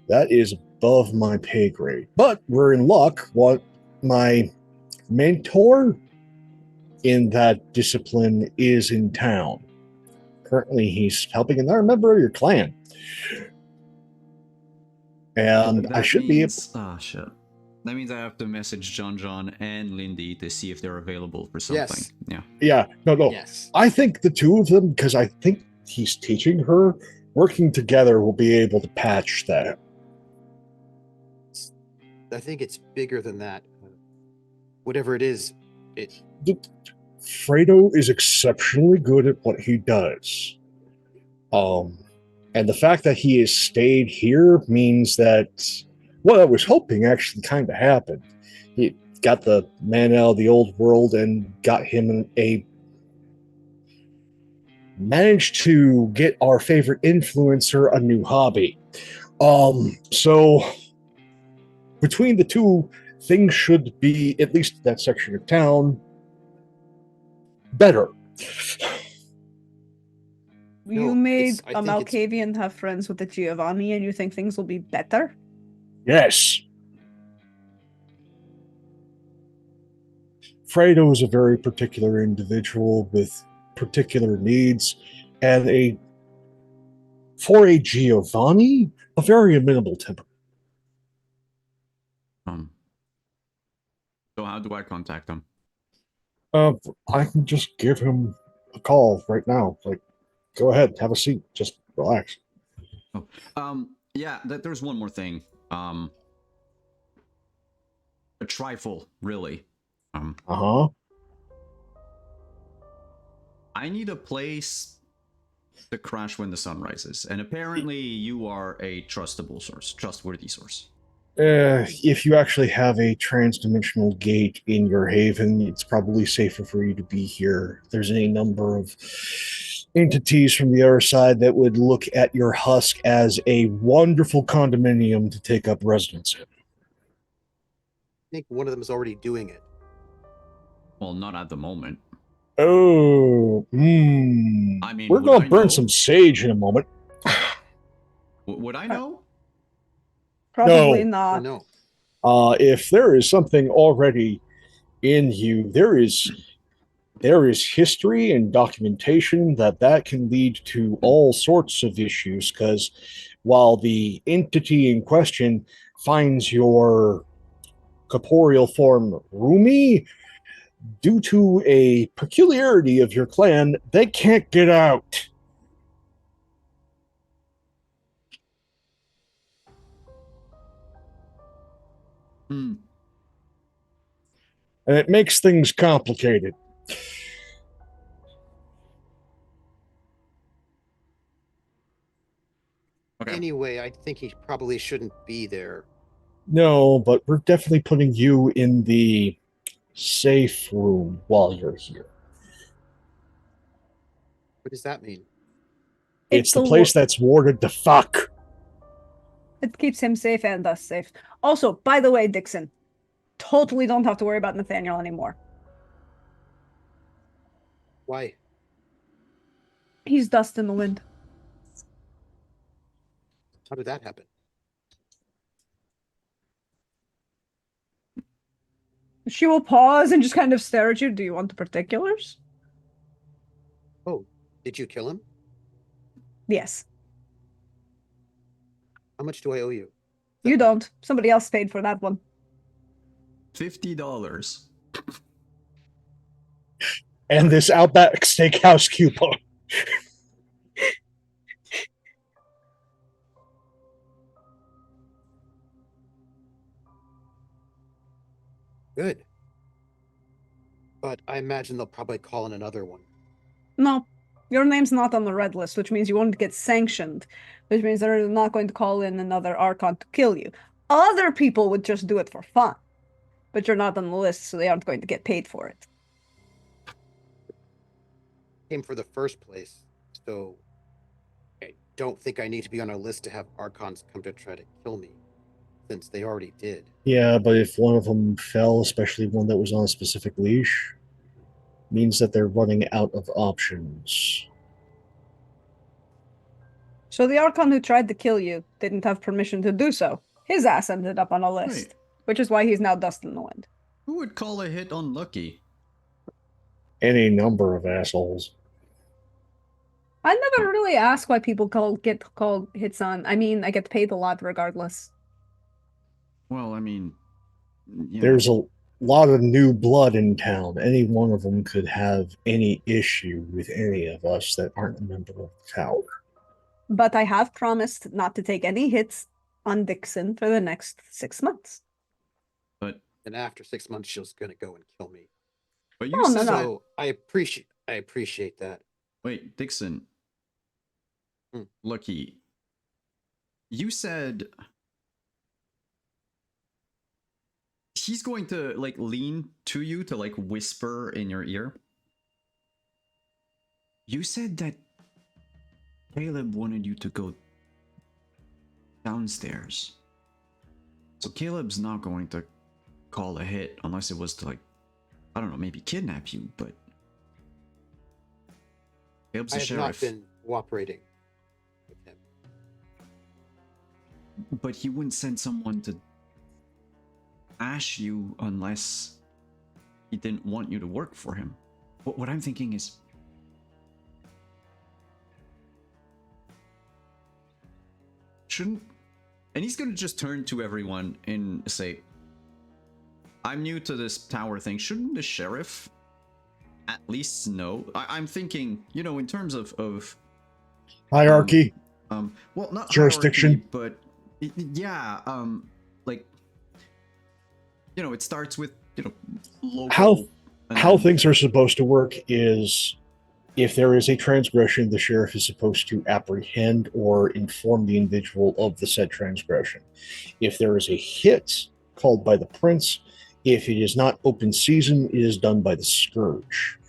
C: that is above my pay grade. But we're in luck. What my mentor in that discipline is in town. Currently, he's helping another member of your clan. And I should be able.
A: Oh shit. That means I have to message John and Lindy to see if they're available for something.
B: Yes.
A: Yeah.
C: Yeah, no.
B: Yes.
C: I think the two of them, because I think he's teaching her, working together will be able to patch that.
B: I think it's bigger than that. Whatever it is,
C: Fredo is exceptionally good at what he does. And the fact that he has stayed here means that what I was hoping actually kind of happened. He got the man out of the old world and got him managed to get our favorite influencer a new hobby. So between the two, things should be, at least that section of town, better.
D: You
B: No,
D: made
B: I
D: a
B: think it's-
D: Malkavian have friends with the Giovanni, and you think things will be better?
C: Yes. Fredo is a very particular individual with particular needs, and for a Giovanni, a very amenable temper.
A: So how do I contact them?
C: I can just give him a call right now. Like, go ahead, have a seat, just relax.
A: Yeah, there's one more thing. A trifle, really.
C: Uh-huh.
A: I need a place to crash when the sun rises, and apparently you are a trustworthy source.
C: If you actually have a trans-dimensional gate in your haven, it's probably safer for you to be here. There's any number of entities from the other side that would look at your husk as a wonderful condominium to take up residence in.
B: I think one of them is already doing it.
A: Well, not at the moment.
C: Oh,
A: I mean,
C: we're
A: would
C: gonna
A: I
C: burn
A: know?
C: some sage in a moment.
A: Would I know?
D: Probably
C: No.
B: I
D: not.
B: know.
C: If there is something already in you, there is history and documentation that can lead to all sorts of issues, because while the entity in question finds your corporeal form roomy. Due to a peculiarity of your clan, they can't get out.
A: Hmm.
C: And it makes things complicated.
A: Okay.
B: Anyway, I think he probably shouldn't be there.
C: No, but we're definitely putting you in the safe room while you're here.
B: What does that mean?
C: It's the
D: a
C: place that's warded the fuck.
D: It keeps him safe and us safe. Also, by the way, Dixon, totally don't have to worry about Nathaniel anymore.
B: Why?
D: He's dust in the wind.
B: How did that happen?
D: She will pause and just kind of stare at you. Do you want the particulars?
B: Oh, did you kill him?
D: Yes.
B: How much do I owe you?
D: You don't. Somebody else paid for that one.
A: $50.
C: And this Outback Steakhouse coupon.
B: Good. But I imagine they'll probably call in another one.
D: No, your name's not on the red list, which means you won't get sanctioned, which means they're not going to call in another Archon to kill you. Other people would just do it for fun, but you're not on the list, so they aren't going to get paid for it.
B: Came for the first place, so I don't think I need to be on a list to have Archons come to try to kill me, since they already did.
C: Yeah, but if one of them fell, especially one that was on a specific leash, means that they're running out of options.
D: So the Archon who tried to kill you didn't have permission to do so. His ass ended up on a list,
A: Right.
D: which is why he's now dust in the wind.
A: Who would call a hit unlucky?
C: Any number of assholes.
D: I never really ask why people get called hits on. I mean, I get paid a lot regardless.
A: Well, I mean,
C: There's a lot of new blood in town. Any one of them could have any issue with any of us that aren't a member of the tower.
D: But I have promised not to take any hits on Dixon for the next 6 months.
A: But
B: And after 6 months, she's gonna go and kill me.
A: you
D: Oh, no,
A: said
D: no.
B: So I appreciate that.
A: Wait, Dixon.
B: Hmm.
A: Lucky. You said he's going to like lean to you to like whisper in your ear. You said that Caleb wanted you to go downstairs. So Caleb's not going to call a hit unless it was to like, I don't know, maybe kidnap you, but Caleb's
B: I
A: a
B: have
A: sheriff.
B: not been cooperating with him.
A: But he wouldn't send someone to ash you unless he didn't want you to work for him. What I'm thinking is, shouldn't, and he's gonna just turn to everyone and say, I'm new to this tower thing, shouldn't the sheriff at least know? I'm thinking, you know, in terms of
C: Hierarchy,
A: well, not
C: jurisdiction,
A: hierarchy, but yeah, like, you know, it starts with, you know, local.
C: how things are supposed to work is if there is a transgression, the sheriff is supposed to apprehend or inform the individual of the said transgression. If there is a hit called by the prince, if it is not open season, it is done by the scourge.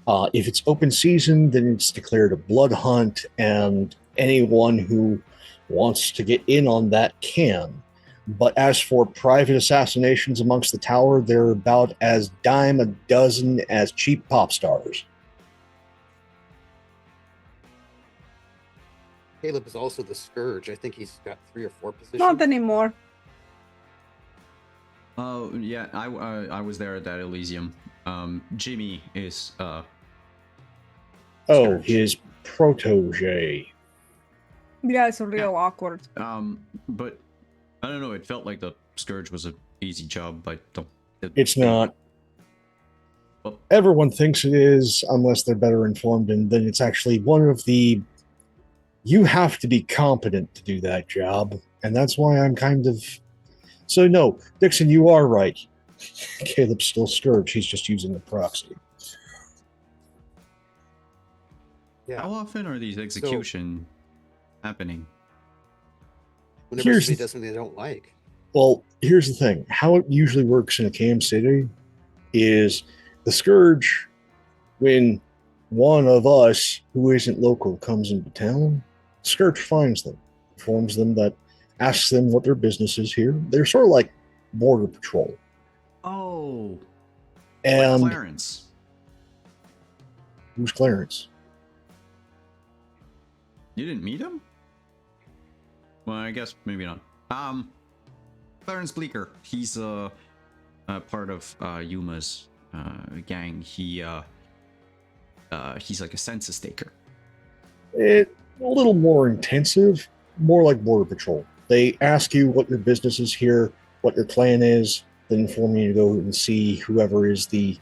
C: If it's open season, then it's declared a blood hunt, and anyone who wants to get in on that can. But as for private assassinations amongst the tower, they're about as dime a dozen as cheap pop stars.
B: Caleb is also the Scourge. I think he's got 3 or 4 positions.
D: Not anymore.
A: Oh yeah, I was there at that Elysium. Jimmy is
C: Oh, his protege.
D: Yeah, it's real awkward.
A: But I don't know. It felt like the Scourge was an easy job. I don't.
C: It's not.
A: Well,
C: Everyone thinks it is, unless they're better informed, and then it's actually one of the. You have to be competent to do that job, and that's why I'm kind of. So no, Dixon, you are right. Caleb's still Scourge. He's just using the proxy.
B: Yeah.
A: how often are these execution happening?
B: Whenever
C: Here's
B: somebody
C: the-
B: does something they don't like.
C: Well, here's the thing. How it usually works in a KM city is the Scourge, when one of us who isn't local comes into town, Scourge finds them, informs them that, asks them what their business is here. They're sort of like border patrol.
A: Oh, like
C: And
A: Clarence.
C: who's Clarence?
A: You didn't meet him? Well, I guess maybe not. Clarence Bleecker. He's a part of Yuma's gang. He's like a census taker.
C: A little more intensive, more like border patrol. They ask you what your business is here, what your clan is, then inform you to go and see whoever is the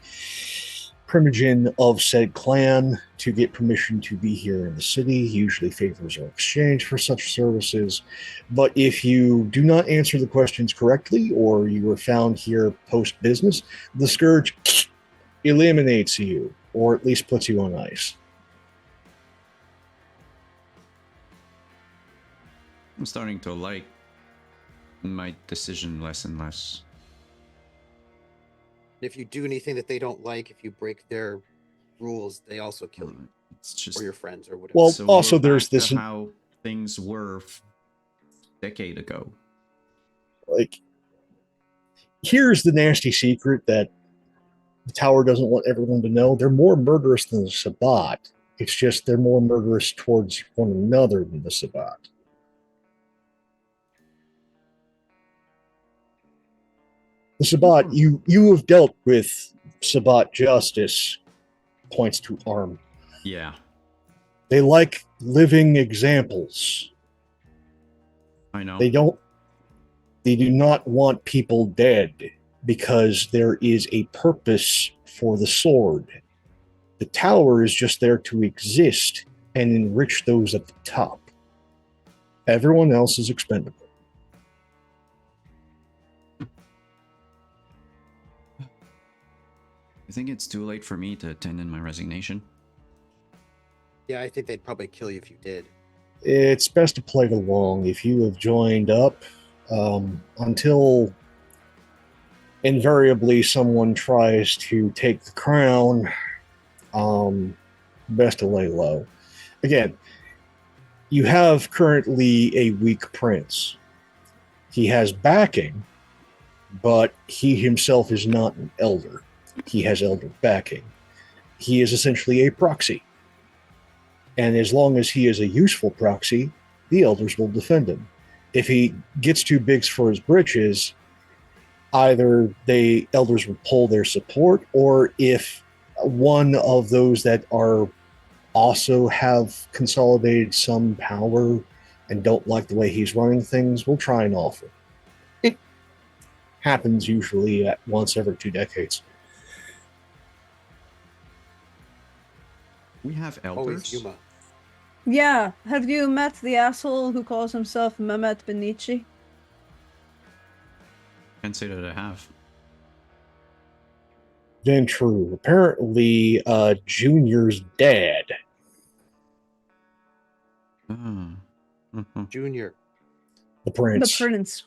C: primogen of said clan to get permission to be here in the city. Usually favors are exchanged for such services. But if you do not answer the questions correctly, or you were found here post business, the Scourge eliminates you, or at least puts you on ice.
A: I'm starting to like my decision less and less.
B: If you do anything that they don't like, if you break their rules, they also kill you
A: It's just
B: or your friends or whatever.
C: Well,
A: so
C: also
A: we're
C: there's
A: back to
C: this
A: how things were a decade ago.
C: like here's the nasty secret that the tower doesn't want everyone to know. They're more murderous than the Sabbat. It's just they're more murderous towards one another than the Sabbat. The Sabbat, you have dealt with Sabbat justice, points to arm.
A: Yeah,
C: They like living examples.
A: I know.
C: They do not want people dead because there is a purpose for the sword. The tower is just there to exist and enrich those at the top. Everyone else is expendable.
A: I think it's too late for me to attend in my resignation.
B: Yeah, I think they'd probably kill you if you did.
C: It's best to play along if you have joined up until invariably someone tries to take the crown. Best to lay low. Again, you have currently a weak prince. He has backing, but he himself is not an elder. He has elder backing. He is essentially a proxy. And as long as he is a useful proxy, the elders will defend him. If he gets too big for his britches, either the elders will pull their support, or if one of those that are also have consolidated some power and don't like the way he's running things will try and offer. It happens usually at once every 2 decades.
A: We have
B: Always
A: elders.
B: Yuma.
D: Yeah, have you met the asshole who calls himself Mehmet Benici?
A: Can't say that I have.
C: Then true. Apparently, Junior's dad.
A: Ah. Mhm.
B: Junior.
C: The prince.
D: The prince.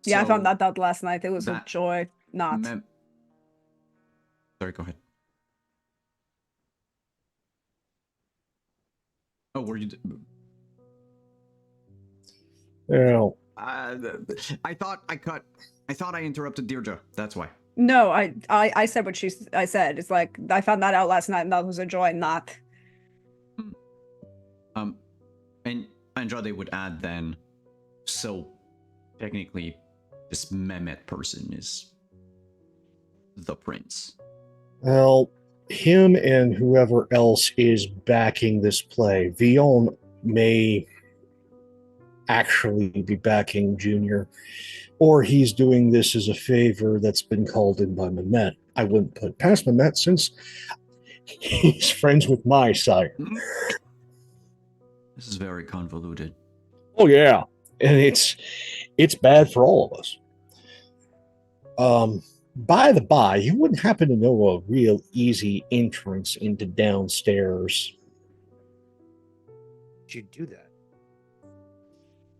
D: Yeah, I found that out last night. It was a
A: that
D: joy. Not.
A: Sorry, go ahead. Oh, were you?
C: Well,
A: I thought I interrupted Deirdre. That's why.
D: No, I said what I said. It's like I found that out last night, and that was a joy. Not.
A: And Andrade would add then, so technically, this Mehmet person is the prince.
C: well, him and whoever else is backing this play, Vion may actually be backing Junior, or he's doing this as a favor that's been called in by Mehmet. I wouldn't put past Mehmet since he's friends with my sire.
A: This is very convoluted.
C: Oh yeah, and it's bad for all of us. By the by, you wouldn't happen to know a real easy entrance into downstairs?
B: Did you do that?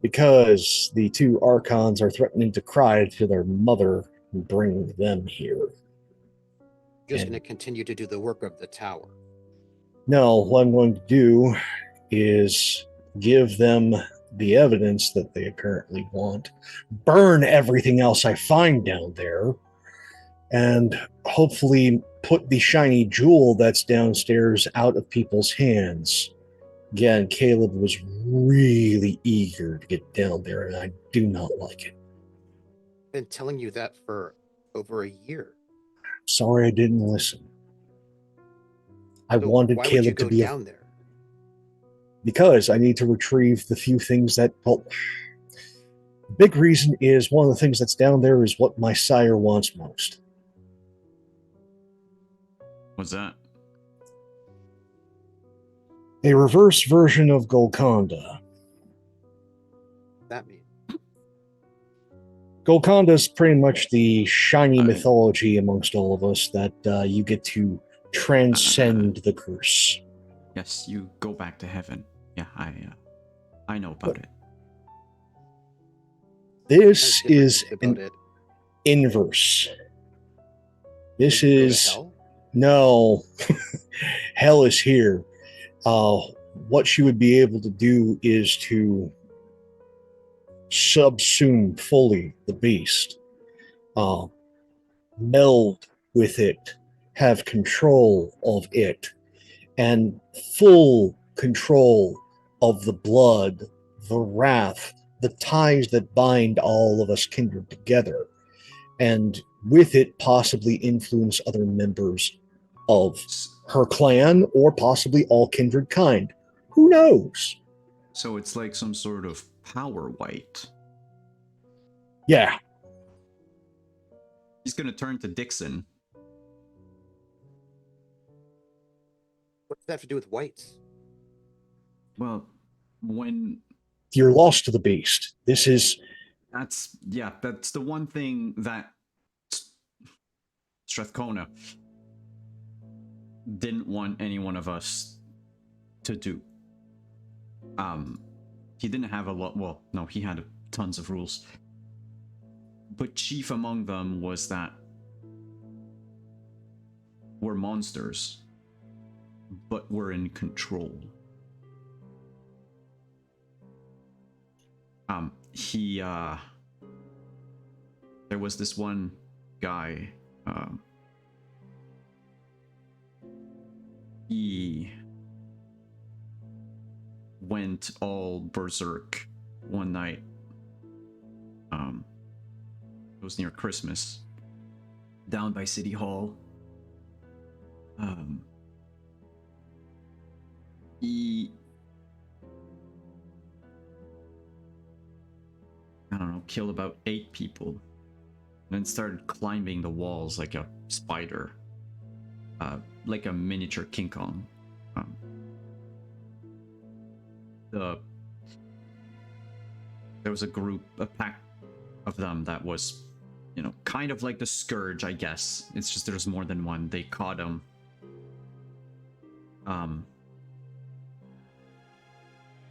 C: Because the two archons are threatening to cry to their mother and bring them here.
B: Just
C: And-
B: going to continue to do the work of the tower.
C: No, what I'm going to do is give them the evidence that they apparently want, burn everything else I find down there, and hopefully put the shiny jewel that's downstairs out of people's hands. Again, Caleb was really eager to get down there, and I do not like it.
B: Been telling you that for over a year.
C: Sorry I didn't listen. I
B: So
C: wanted
B: why would you
C: Caleb
B: go
C: to be
B: down there?
C: because I need to retrieve the few things that, well, the big reason is one of the things that's down there is what my sire wants most.
A: What's that?
C: A reverse version of Golconda.
B: That means
C: Golconda is pretty much the shiny
A: I-
C: mythology amongst all of us that you get to transcend the curse.
A: Yes, you go back to heaven. Yeah, I know about it.
C: This
B: different
C: is
B: things about
C: an
B: it.
C: inverse. This
B: Did you go to
C: is
B: hell?
C: no hell is here. What she would be able to do is to subsume fully the beast, meld with it, have control of it, and full control of the blood, the wrath, the ties that bind all of us kindred together, and with it possibly influence other members of her clan or possibly all kindred kind. Who knows?
A: So it's like some sort of power white.
C: Yeah,
A: He's gonna turn to Dixon.
B: What does that have to do with whites?
A: Well, when
C: you're lost to the beast. This is
A: that's the one thing that Strathcona didn't want any one of us to do. He didn't have a lot. Well, no, he had tons of rules, but chief among them was that we're monsters, but we're in control. There was this one guy, he went all berserk one night. It was near Christmas, down by City Hall. He, I don't know, killed about 8 people, and then started climbing the walls like a spider, like a miniature King Kong. There was a pack of them that was, kind of like the Scourge, I guess. It's just there's more than one. They caught him.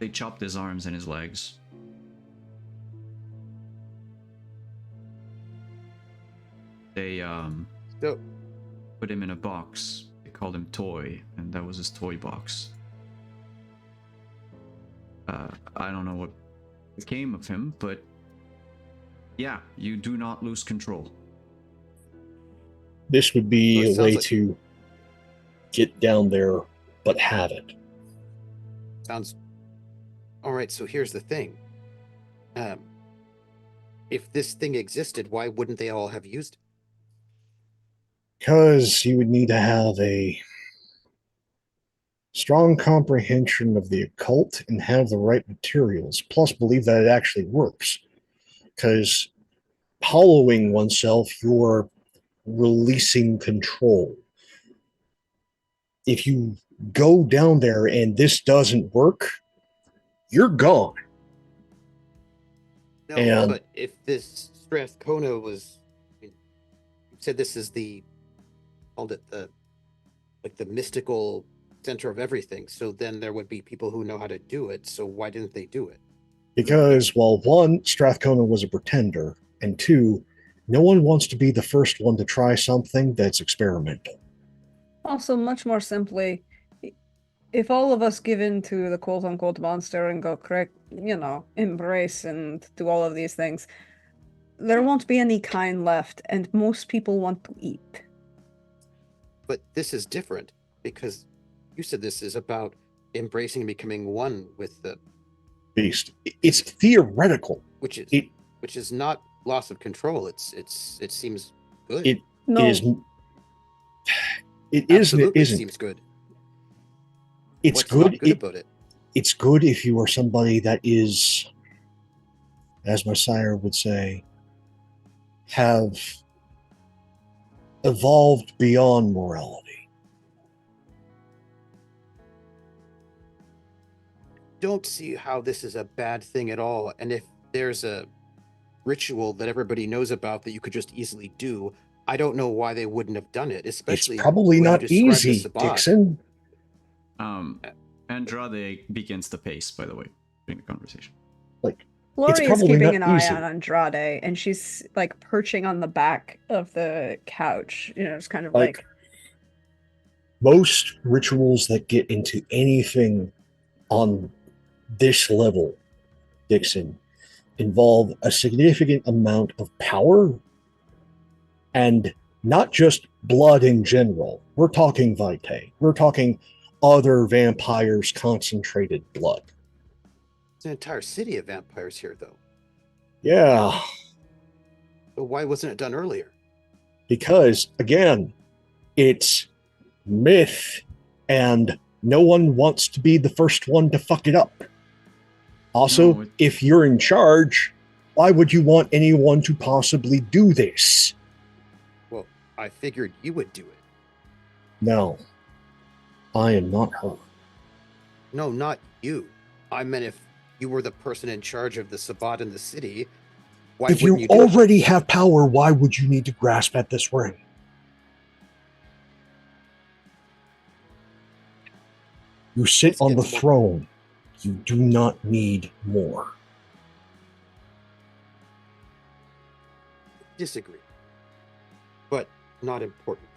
A: They chopped his arms and his legs. They
B: So
A: put him in a box. They called him Toy, and that was his toy box. I don't know what became of him, but yeah, you do not lose control.
C: this would be
B: Well, it
C: a
B: sounds
C: way
B: like-
C: to get down there, but have it.
B: sounds all right. So here's the thing. If this thing existed, why wouldn't they all have used it?
C: Because you would need to have a strong comprehension of the occult and have the right materials, plus believe that it actually works. Because hollowing oneself, you're releasing control. If you go down there and this doesn't work, you're gone.
B: No,
C: And
B: but if this Strathcona was, I mean, you said this is called it the mystical center of everything. So then there would be people who know how to do it. So why didn't they do it?
C: because, well, one, Strathcona was a pretender, and two, no one wants to be the first one to try something that's experimental.
D: Also, much more simply, if all of us give in to the quote-unquote monster and go correct, embrace and do all of these things, there won't be any kind left, and most people want to eat.
B: But this is different because you said this is about embracing and becoming one with the
C: Beast. It's theoretical.
B: which is
C: It
B: which is not loss of control. It seems good.
C: it
D: No,
C: is it is and it
B: Absolutely
C: isn't.
B: seems good.
C: It's
B: What's
C: good.
B: not good about it?
C: It's good if you are somebody that is, as my sire would say, have evolved beyond morality.
B: Don't see how this is a bad thing at all. And if there's a ritual that everybody knows about that you could just easily do, I don't know why they wouldn't have done it. Especially
C: It's probably
B: the way you
C: not
B: described the
C: easy,
B: Sabbat.
C: Dixon.
A: Andrade begins the pace, by the way, during the conversation.
D: Lori is
C: probably
D: keeping
C: not
D: an eye
C: easy.
D: on Andrade, and she's like perching on the back of the couch, just kind of like
C: Most rituals that get into anything on this level, Dixon, involve a significant amount of power and not just blood in general. We're talking vitae. We're talking other vampires' concentrated blood.
B: It's an entire city of vampires here, though.
C: Yeah,
B: So why wasn't it done earlier?
C: because again, it's myth and no one wants to be the first one to fuck it up. Also,
A: No,
C: if you're in charge, why would you want anyone to possibly do this?
B: Well, I figured you would do it.
C: No, I am not her.
B: No, not you. I meant if you were the person in charge of the Sabbat in the city, why
C: If
B: wouldn't
C: you
B: you do it?
C: already have power, why would you need to grasp at this ring? You sit
B: Let's
C: on
B: get
C: the
B: to more-
C: throne. You do not need more.
B: Disagree, but not important.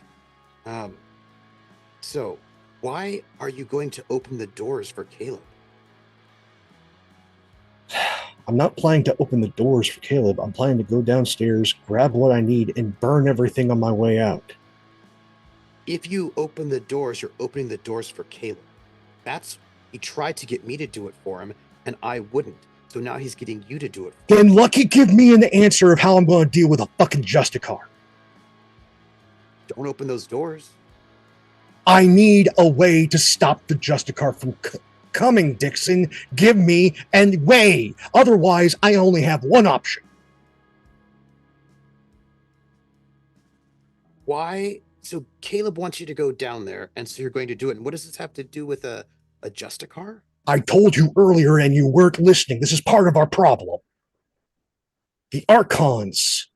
B: So why are you going to open the doors for Caleb?
C: I'm not planning to open the doors for Caleb. I'm planning to go downstairs, grab what I need, and burn everything on my way out.
B: If you open the doors, you're opening the doors for Caleb. He tried to get me to do it for him, and I wouldn't. So now he's getting you to do it for him.
C: Then Lucky, give me an answer of how I'm going to deal with a fucking Justicar.
B: Don't open those doors.
C: I need a way to stop the Justicar from coming, Dixon. Give me a way. Otherwise, I only have one option.
B: Why? So Caleb wants you to go down there, and so you're going to do it. And what does this have to do with a Justicar?
C: I told you earlier and you weren't listening. This is part of our problem. The Archons,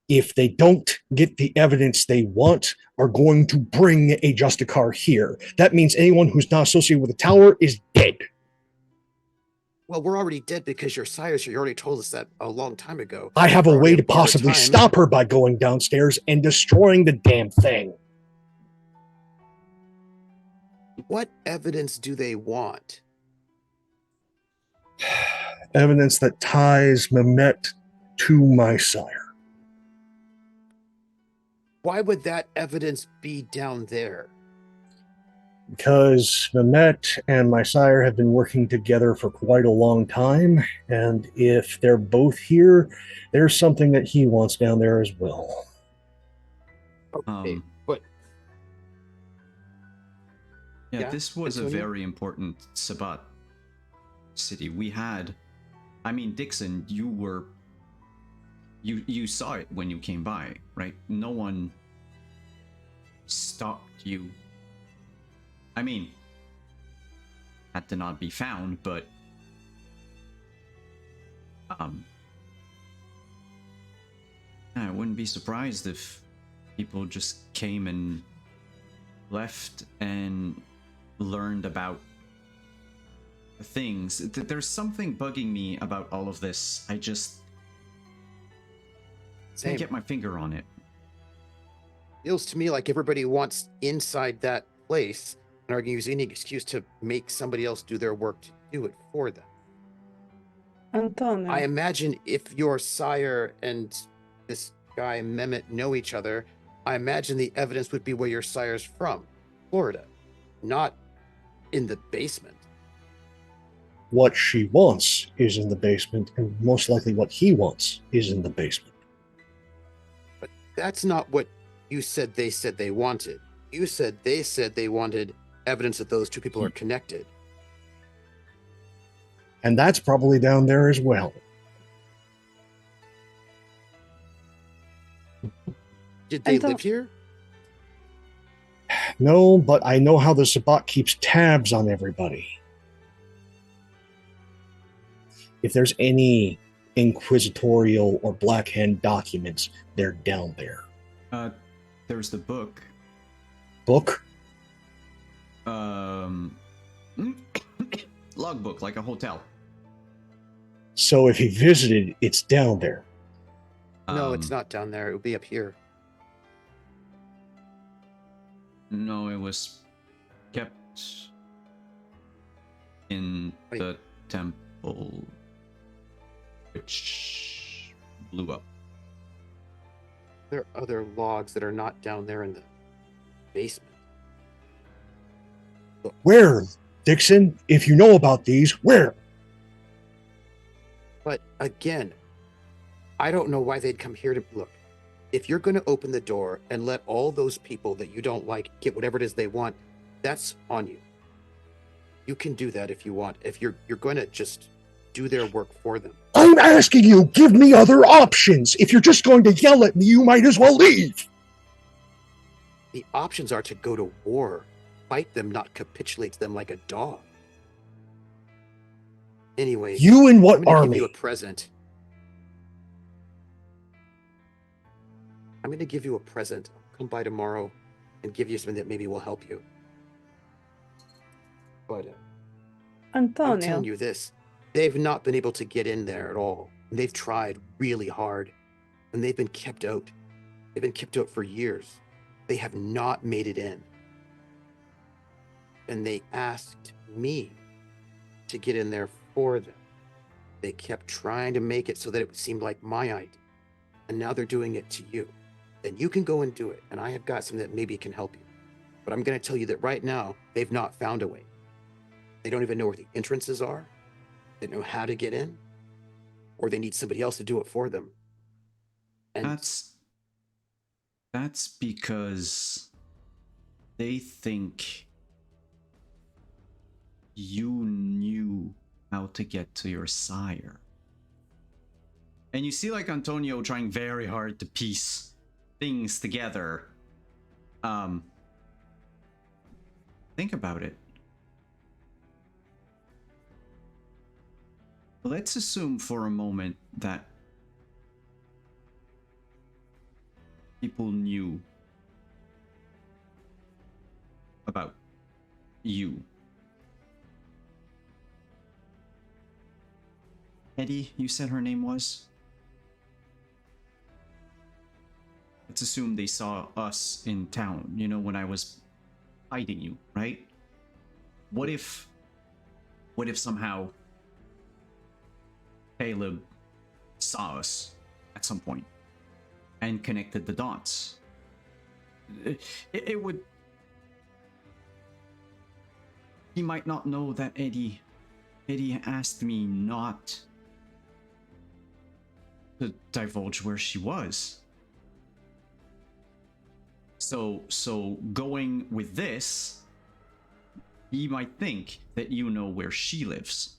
C: if they don't get the evidence they want, are going to bring a Justicar here. That means anyone who's not associated with the tower is dead.
B: Well, we're already dead because your sires. You already told us that a long time ago.
C: I have a
B: We're
C: way
B: already
C: to possibly
B: out of time.
C: stop her by going downstairs and destroying the damn thing.
B: What evidence do they want?
C: Evidence that ties Mehmet to my sire.
B: Why would that evidence be down there?
C: Because Mehmet and my sire have been working together for quite a long time, and if they're both here, there's something that he wants down there as well.
B: Okay,
A: Um,
B: but
A: yeah,
B: yeah,
A: this was a
B: Antonio?
A: very important Sabbat city. We had, I mean, Dixon, you saw it when you came by, right? No one stopped you. I mean, had to not be found, but I wouldn't be surprised if people just came and left and learned about things. There's something bugging me about all of this. I just can't
B: Same.
A: get my finger on it.
B: Feels to me like everybody wants inside that place and are going to use any excuse to make somebody else do their work to do it for them.
D: Antonio.
B: I imagine if your sire and this guy Mehmet know each other, I imagine the evidence would be where your sire's from, Florida, not in the basement.
C: What she wants is in the basement, and most likely what he wants is in the basement.
B: But that's not what you said they wanted. You said they wanted evidence that those two people are connected.
C: And that's probably down there as well.
B: Did they
D: Anto-
B: live here?
C: No, but I know how the Sabbat keeps tabs on everybody. If there's any inquisitorial or Black Hand documents, they're down there.
A: There's the book.
C: Book?
A: Logbook, like a hotel.
C: So if he visited, it's down there.
B: No, it's not down there. It would be up here.
A: No, it was kept in
B: Wait.
A: the temple, which blew up.
B: There are other logs that are not down there in the basement.
C: Where, Dixon? If you know about these, where?
B: But again, I don't know why they'd come here to look. If you're going to open the door and let all those people that you don't like get whatever it is they want, that's on you. You can do that if you want. If you're going to just do their work for them.
C: I'm asking you, give me other options. If you're just going to yell at me, you might as well leave.
B: The options are to go to war, fight them, not capitulate to them like a dog. Anyway,
C: You and
B: I'm
C: what
B: going to give you a
C: army?
B: present. I'm going to give you a present. I'll come by tomorrow and give you something that maybe will help you. But I'm telling
D: Antonio.
B: you this. They've not been able to get in there at all. And they've tried really hard. And they've been kept out. They've been kept out for years. They have not made it in. And they asked me to get in there for them. They kept trying to make it so that it seemed like my idea. And now they're doing it to you. Then you can go and do it. And I have got something that maybe can help you. But I'm going to tell you that right now, they've not found a way. They don't even know where the entrances are. They don't know how to get in. Or they need somebody else to do it for them. And
A: That's because they think you knew how to get to your sire. And you see like Antonio trying very hard to piece things together. Think about it. Let's assume for a moment that people knew about you. Eddie, you said her name was? Let's assume they saw us in town, you know, when I was hiding you, right? What if somehow Caleb saw us at some point and connected the dots? It would... He might not know that Eddie asked me not to divulge where she was. So going with this, he might think that you know where she lives.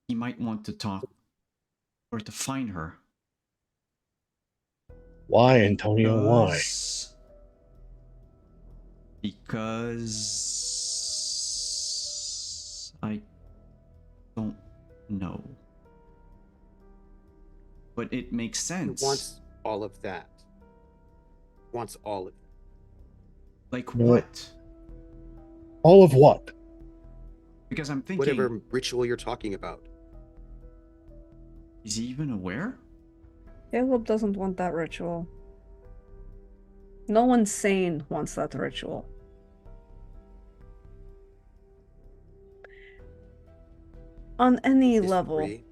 A: He might want to talk or to find her.
C: Why, Antonio? Why?
A: Because I don't know. But it makes sense.
B: He wants all of that. He wants all of it.
A: Like
C: No.
A: what?
C: All of what?
A: Because I'm thinking,
B: Whatever ritual you're talking about.
A: is he even aware?
D: Caleb doesn't want that ritual. No one sane wants that ritual. On any level.
B: Disagree.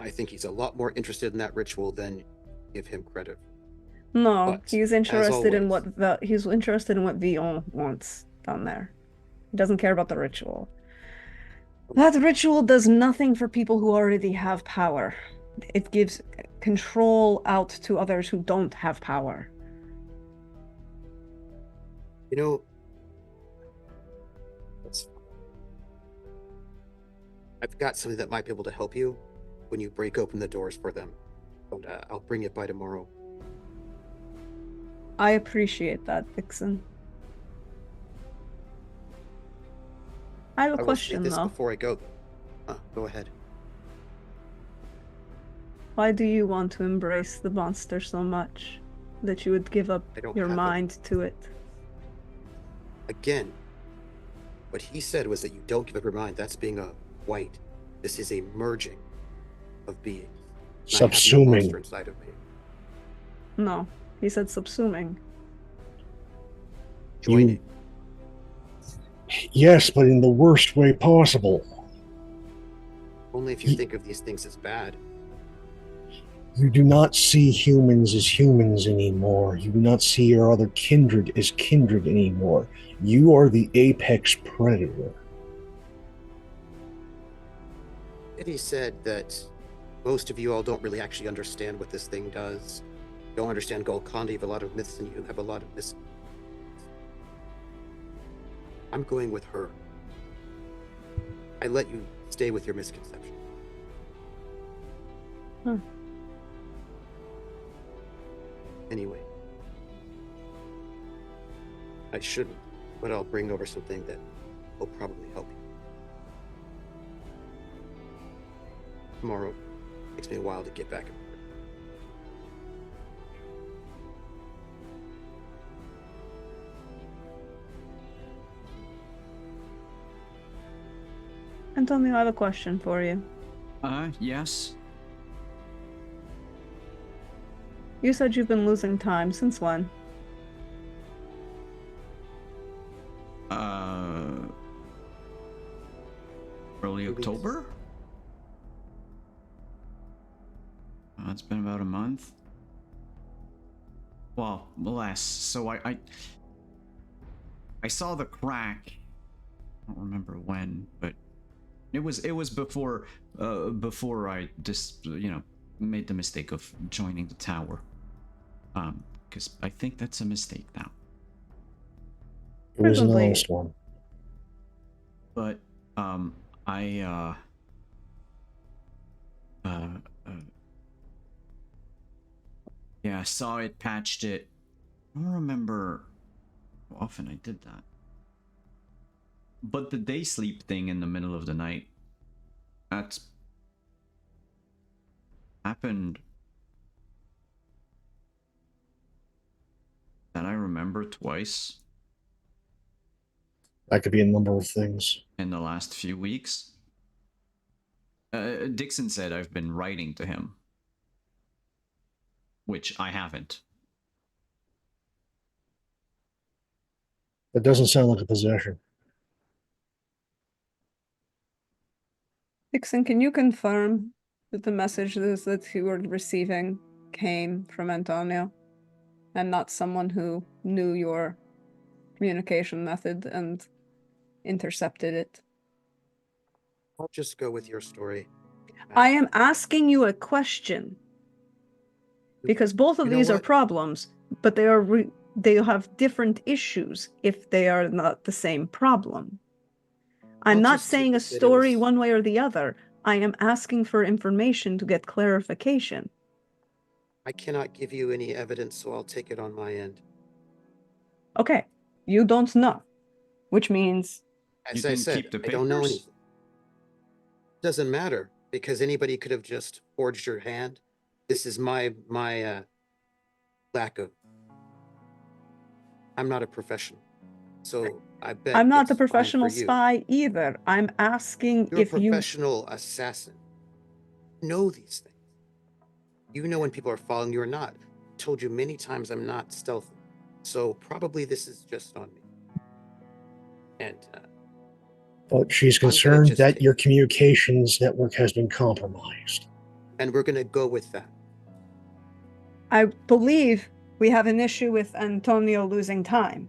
B: I think he's a lot more interested in that ritual than you give him credit.
D: No,
B: But,
D: he's
B: as
D: interested in
B: always-
D: he's interested in what VtM wants down there. He doesn't care about the ritual. That ritual does nothing for people who already have power. It gives control out to others who don't have power.
B: You know, that's fine. I've got something that might be able to help you when you break open the doors for them. But, I'll bring it by tomorrow.
D: I appreciate that, Dixon. I have a
B: I will say
D: question,
B: this
D: though.
B: before I go. Go ahead.
D: Why do you want to embrace the monster so much that you would give up
B: I don't
D: your
B: have a-
D: mind to it?
B: Again, what he said was that you don't give up your mind. That's being a white. This is a merging of beings. And I have no
C: Subsuming.
B: monster inside of me.
D: No, he said subsuming.
B: Joining.
C: Yes, but in the worst way possible.
B: Only if you think of these things as bad.
C: You do not see humans as humans anymore. You do not see your other kindred as kindred anymore. You are the apex predator.
B: And he said that most of you all don't really actually understand what this thing does. You don't understand Golconda. You have a lot of myths and you have a lot of mis. I'm going with her. I let you stay with your misconception.
D: Huh.
B: Anyway. I shouldn't, but I'll bring over something that will probably help you. Tomorrow takes me a while to get back.
D: Antonio, I have a question for you.
A: Yes.
D: You said you've been losing time. Since when?
A: Early
B: 2 weeks.
A: October? It's been about a month. Well, less. So I saw the crack. I don't remember when, but it was before I just made the mistake of joining the tower. Because I think that's a mistake now.
C: It was an
D: Presently.
C: honest one.
A: But yeah, I saw it, patched it. I don't remember how often I did that. But the day sleep thing in the middle of the night, that's happened that I remember twice
C: That could be a number of things.
A: in the last few weeks. Dixon said I've been writing to him, which I haven't.
C: That doesn't sound like a possession.
D: Dixon, can you confirm that the messages that you were receiving came from Antonio and not someone who knew your communication method and intercepted it?
B: I'll just go with your story.
D: I am asking you a question. because both of
B: You know
D: these are
B: what?
D: problems, but they have different issues if they are not the same problem. I'm
B: I'll
D: not
B: just take
D: saying a
B: it that it
D: story
B: was-
D: one way or the other. I am asking for information to get clarification.
B: I cannot give you any evidence, so I'll take it on my end.
D: Okay, you don't know, which means
A: You
B: As I
A: can
B: said,
A: keep the
B: I don't know
A: papers?
B: anything. Doesn't matter because anybody could have just forged your hand. This is my lack of. I'm not a professional, so I bet
D: I'm not
B: it's
D: a
B: fine
D: professional
B: for you.
D: spy either. I'm asking
B: You're a
D: if you
B: professional assassin. You know these things. You know when people are following you or not. I told you many times I'm not stealthy, so probably this is just on me. And
C: But she's
B: gonna
C: concerned
B: just
C: that
B: take-
C: your communications network has been compromised.
B: we're gonna go with that.
D: I believe we have an issue with Antonio losing time.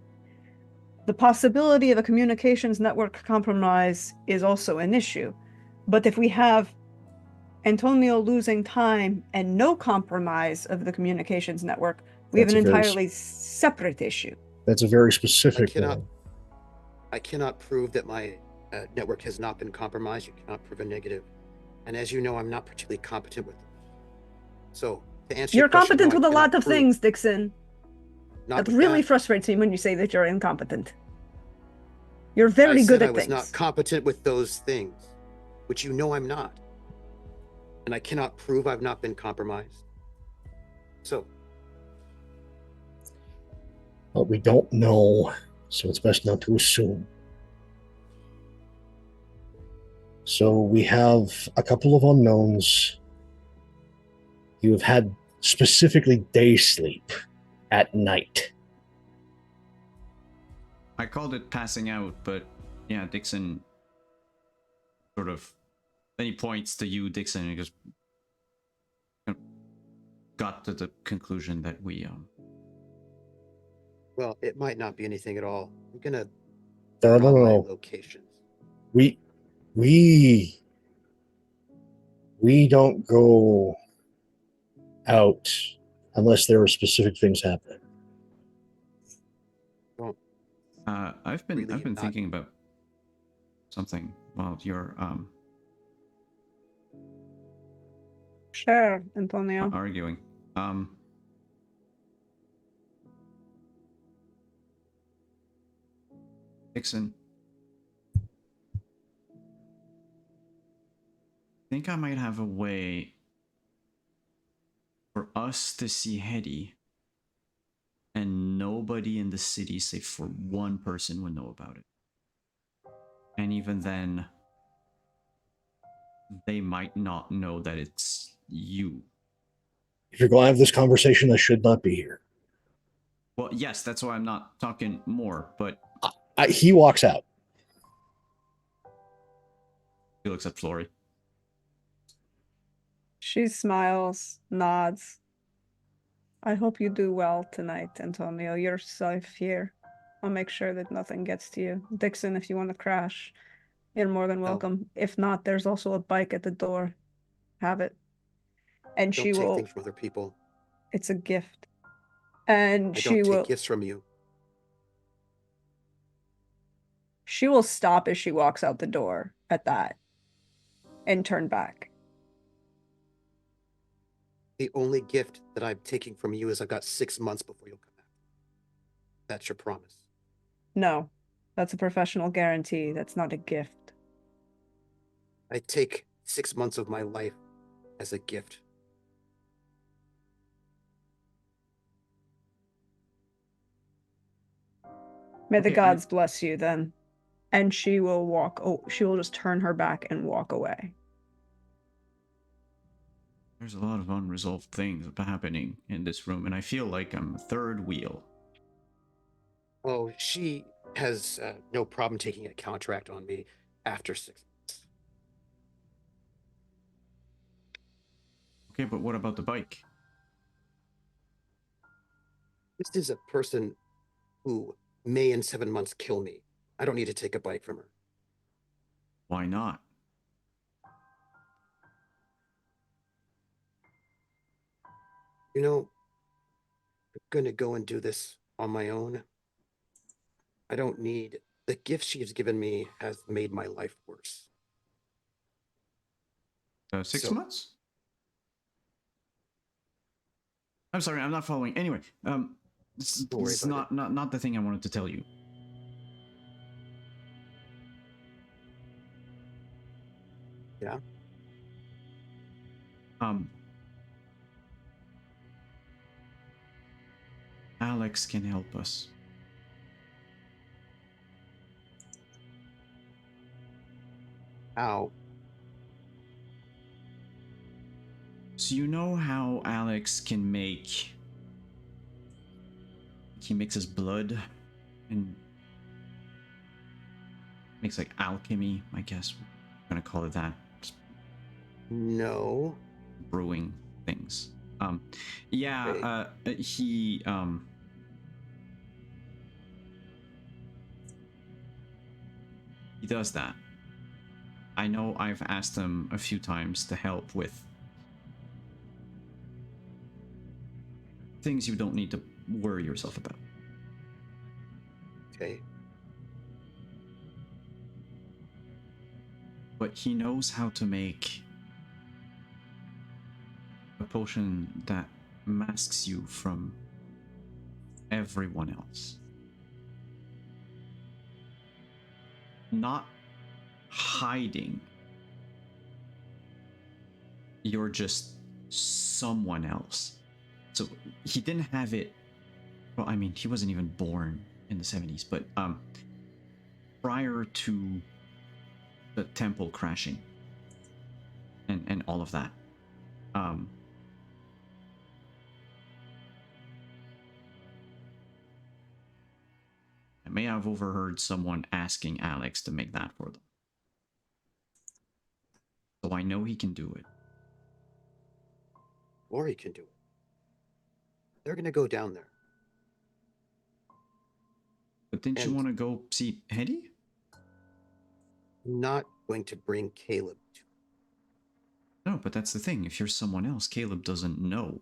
D: The possibility of a communications network compromise is also an issue. But if we have Antonio losing time and no compromise of the communications network, we have
C: That's
D: an
C: a very
D: entirely separate issue.
C: That's a very specific
B: cannot-
C: one.
B: I cannot prove that my network has not been compromised. You cannot prove a negative. And as you know, I'm not particularly competent with them. So to answer
D: You're
B: your question,
D: competent
B: no, I
D: with a lot
B: cannot
D: of
B: prove.
D: things, Dixon.
B: Not
D: That
B: with
D: really
B: that.
D: frustrates me when you say that you're incompetent. You're
B: I
D: very
B: said
D: good
B: I
D: at
B: was
D: things.
B: not competent with those things, which you know I'm not. And I cannot prove I've not been compromised. So
C: But we don't know, so it's best not to assume. So we have a couple of unknowns. You have had specifically day sleep at night.
A: I called it passing out, but yeah, Dixon sort of. Then he points to you, Dixon, and he goes, got to the conclusion that we
B: well, it might not be anything at all. I'm gonna
C: No,
B: turn on my
C: no.
B: locations.
C: We don't go out unless there are specific things happening.
B: Well,
A: I've been
B: Really not.
A: thinking about something while you're
D: Sure, Antonio.
A: arguing. Dixon, I think I might have a way for us to see Hetty, and nobody in the city, save for one person, would know about it. And even then, they might not know that it's you.
C: If you're going to have this conversation, I should not be here.
A: Well, yes, that's why I'm not talking more, but
C: He walks out.
A: he looks at Flory.
D: She smiles, nods. I hope you do well tonight, Antonio. You're safe here. I'll make sure that nothing gets to you. Dixon, if you want to crash, you're more than welcome. If not, there's also a bike at the door. Have it. And
B: don't
D: she
B: take
D: will.
B: things from other people.
D: It's a gift. And
B: I
D: she
B: don't take
D: will.
B: gifts from you.
D: She will stop as she walks out the door at that and turn back.
B: The only gift that I'm taking from you is I've got 6 months before you'll come back. That's your promise.
D: No, that's a professional guarantee. That's not a gift.
B: I take 6 months of my life as a gift.
D: May the
A: Okay,
D: gods bless you then. And she will walk. Oh, she will just turn her back and walk away.
A: There's a lot of unresolved things happening in this room, and I feel like I'm a third wheel.
B: Oh, she has no problem taking a contract on me after 6 months.
A: Okay, but what about the bike?
B: This is a person who may in 7 months kill me. I don't need to take a bite from her.
A: Why not?
B: You know, I'm gonna go and do this on my own. I don't need the gift she's given me has made my life worse.
A: 6
B: So
A: months? I'm sorry, I'm not following. Anyway, this
B: don't worry
A: is
B: about it.
A: not the thing I wanted to tell you.
B: Yeah.
A: Alex can help us.
B: How?
A: So you know how Alex can make... He mixes blood and makes like alchemy, I guess. We're gonna call it that. Just
B: No.
A: brewing things. Yeah,
B: Okay.
A: he does that. I know I've asked him a few times to help with things you don't need to worry yourself about.
B: Okay.
A: But he knows how to make a potion that masks you from everyone else. Not hiding. You're just someone else. So he didn't have it. Well, I mean, he wasn't even born in the 70s, but prior to the temple crashing and all of that, I may have overheard someone asking Alex to make that for them. So I know he can do it.
B: Lori can do it. They're gonna go down there.
A: But didn't you
B: And
A: want to go see Hetty?
B: I'm not going to bring Caleb to.
A: No, but that's the thing. If you're someone else, Caleb doesn't know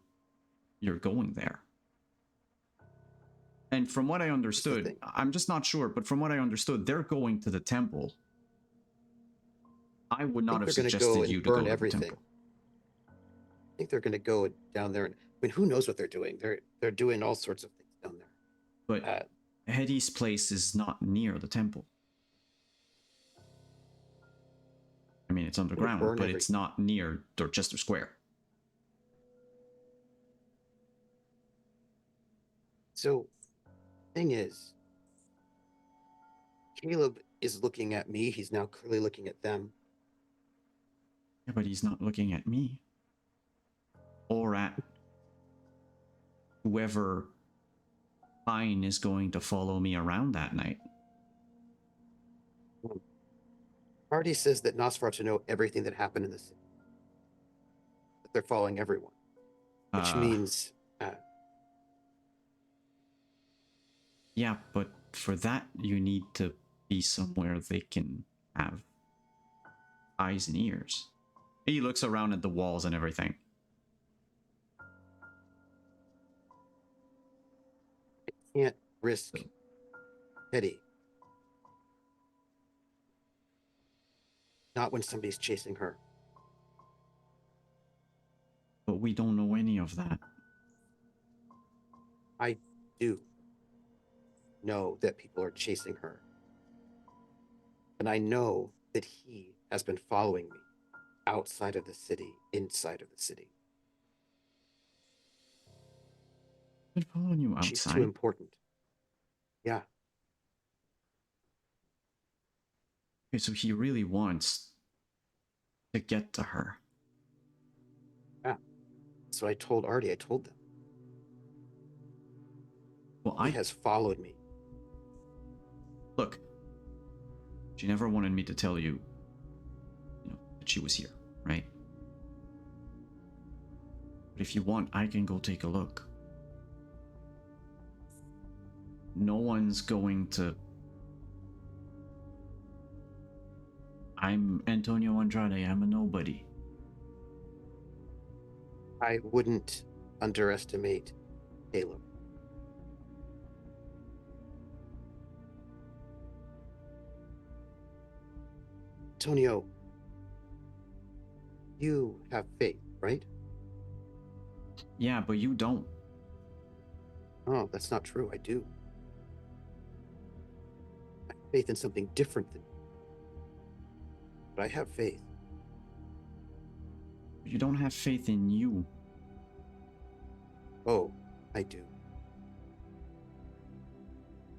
A: you're going there. And from what I understood,
B: thing.
A: I'm just not sure, but from what I understood, they're going to the temple. I would
B: I
A: not
B: think
A: have
B: they're gonna go
A: suggested
B: and
A: you to go
B: burn
A: to the
B: everything.
A: temple.
B: I think they're gonna go down there and I mean who knows what they're doing. They're doing all sorts of things down there.
A: But Hetty's place is not near the temple. I mean, it's underground,
B: burn
A: but it's not near Dorchester Square.
B: So, thing is, Caleb is looking at me. He's now clearly looking at them.
A: Yeah, but he's not looking at me. Or at whoever Pine is going to follow me around that night.
B: Hardy says that Nosferatu know everything that happened in the city. That they're following everyone. Which means...
A: yeah, but for that, you need to be somewhere they can have eyes and ears. He looks around at the walls and everything.
B: I can't risk Hetty. Not when somebody's chasing her.
A: But we don't know any of that.
B: I do know that people are chasing her. And I know that he has been following me outside of the city, inside of the city.
A: Been following you outside?
B: She's too important. Yeah.
A: Okay, so he really wants to get to her.
B: Yeah. So I told Artie, I told them.
A: Well,
B: he has followed me.
A: Look, she never wanted me to tell you, that she was here, right? But if you want, I can go take a look. No one's going to... I'm Antonio Andrade, I'm a nobody.
B: I wouldn't underestimate Caleb. Antonio, you have faith, right?
A: Yeah, but you don't.
B: Oh, that's not true. I do. I have faith in something different than you. But I have faith.
A: You don't have faith in you.
B: Oh, I do.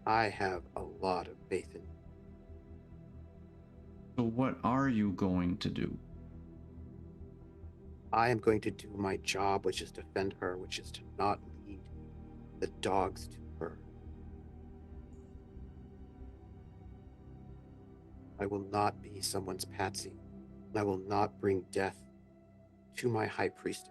B: I have a lot of faith in you.
A: So what are you going to do?
B: I am going to do my job, which is defend her, which is to not lead the dogs to her. I will not be someone's patsy, and I will not bring death to my high priestess.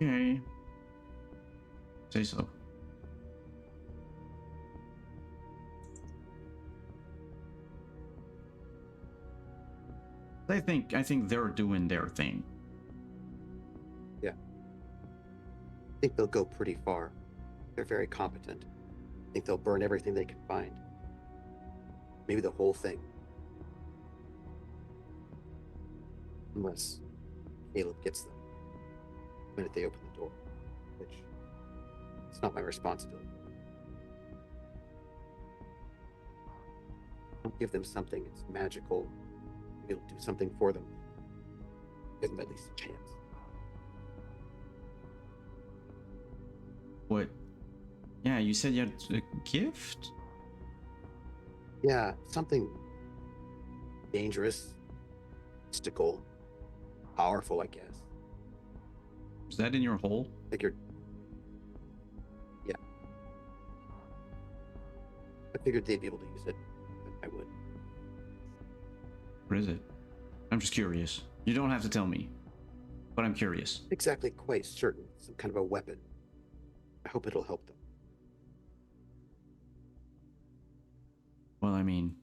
A: Okay. Say so. I think they're doing their thing.
B: Yeah. I think they'll go pretty far. They're very competent. I think they'll burn everything they can find. Maybe the whole thing. Unless Caleb gets them the minute they open the door, which it's not my responsibility. I'll give them something that's magical. It'll do something for them. Give them at least a chance.
A: What? Yeah, you said you had a gift?
B: Yeah, something dangerous, mystical, powerful, I guess.
A: Is that in your hole?
B: Figured. Yeah. I figured they'd be able to use it. But I would.
A: What is it? I'm just curious. You don't have to tell me, but I'm curious.
B: Not exactly quite certain. Some kind of a weapon. I hope it'll help them.
A: Well, I mean,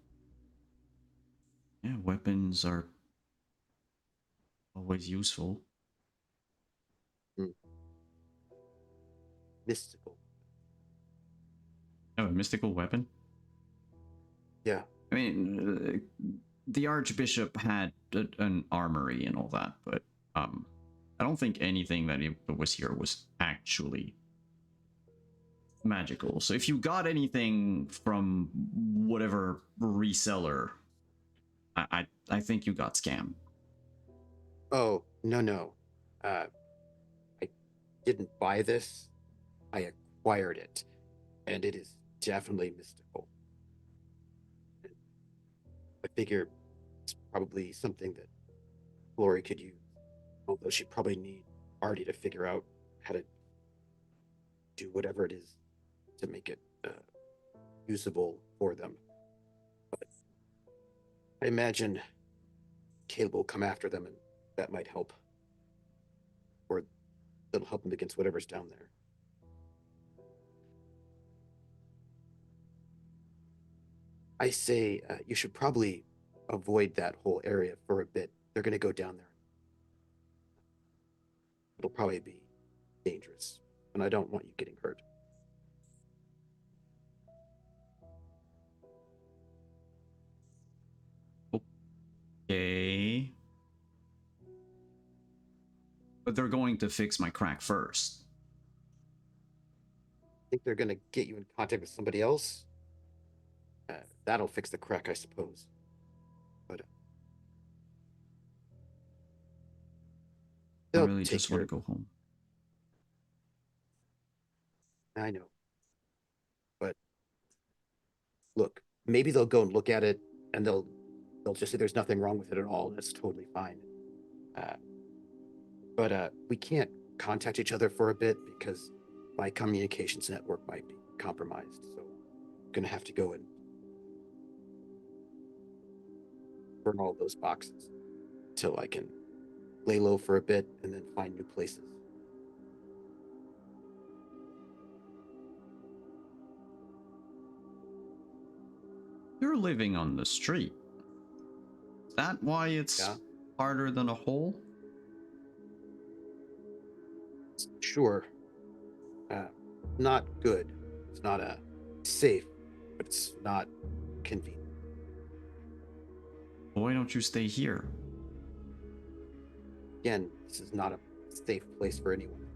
A: yeah, weapons are always useful.
B: Mystical.
A: Oh, a mystical weapon?
B: Yeah.
A: I mean, the Archbishop had an armory and all that, but I don't think anything that was here was actually magical. So if you got anything from whatever reseller, I think you got scammed.
B: Oh, no. I didn't buy this. I acquired it. And it is definitely mystical. I figure it's probably something that Lori could use. Although she'd probably need Artie to figure out how to do whatever it is to make it usable for them. But I imagine Caleb will come after them, and that might help. Or that'll help them against whatever's down there. I say you should probably avoid that whole area for a bit. They're going to go down there. It'll probably be dangerous, and I don't want you getting hurt.
A: Okay. But they're going to fix my crack first.
B: I think they're going to get you in contact with somebody else. That'll fix the crack, I suppose. But
A: I
B: they'll
A: really
B: take
A: just want
B: care.
A: to go home.
B: I know. But look, maybe they'll go and look at it, and they'll just say there's nothing wrong with it at all. That's totally fine. But we can't contact each other for a bit because my communications network might be compromised. So I'm gonna have to go and burn all those boxes till I can lay low for a bit and then find new places.
A: You're living on the street. that why it's
B: Yeah.
A: harder than a hole?
B: Sure. Not good. It's not safe, but it's not convenient.
A: Why don't you stay here?
B: Again, this is not a safe place for anyone.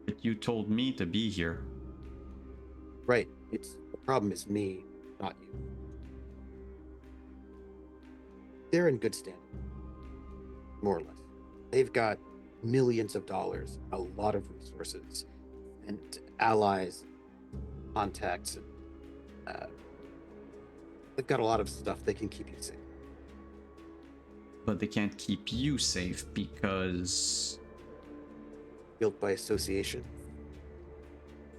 A: But you told me to be here.
B: Right. The problem is me, not you. They're in good standing, more or less. They've got millions of dollars, a lot of resources, and allies, contacts, and they've got a lot of stuff they can keep you safe.
A: But they can't keep you safe because...
B: Guilt by association.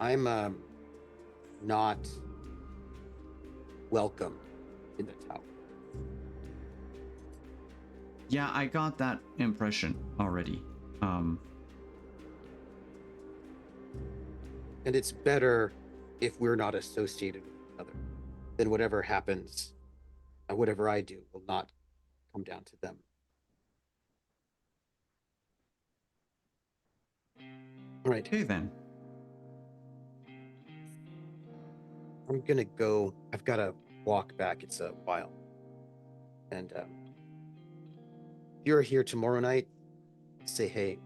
B: I'm not welcome in the tower.
A: Yeah, I got that impression already.
B: And it's better if we're not associated with each other. Then whatever happens, whatever I do will not come down to them. All right.
A: Okay then.
B: I'm gonna go. I've got to walk back. It's a while. And if you're here tomorrow night, say hey.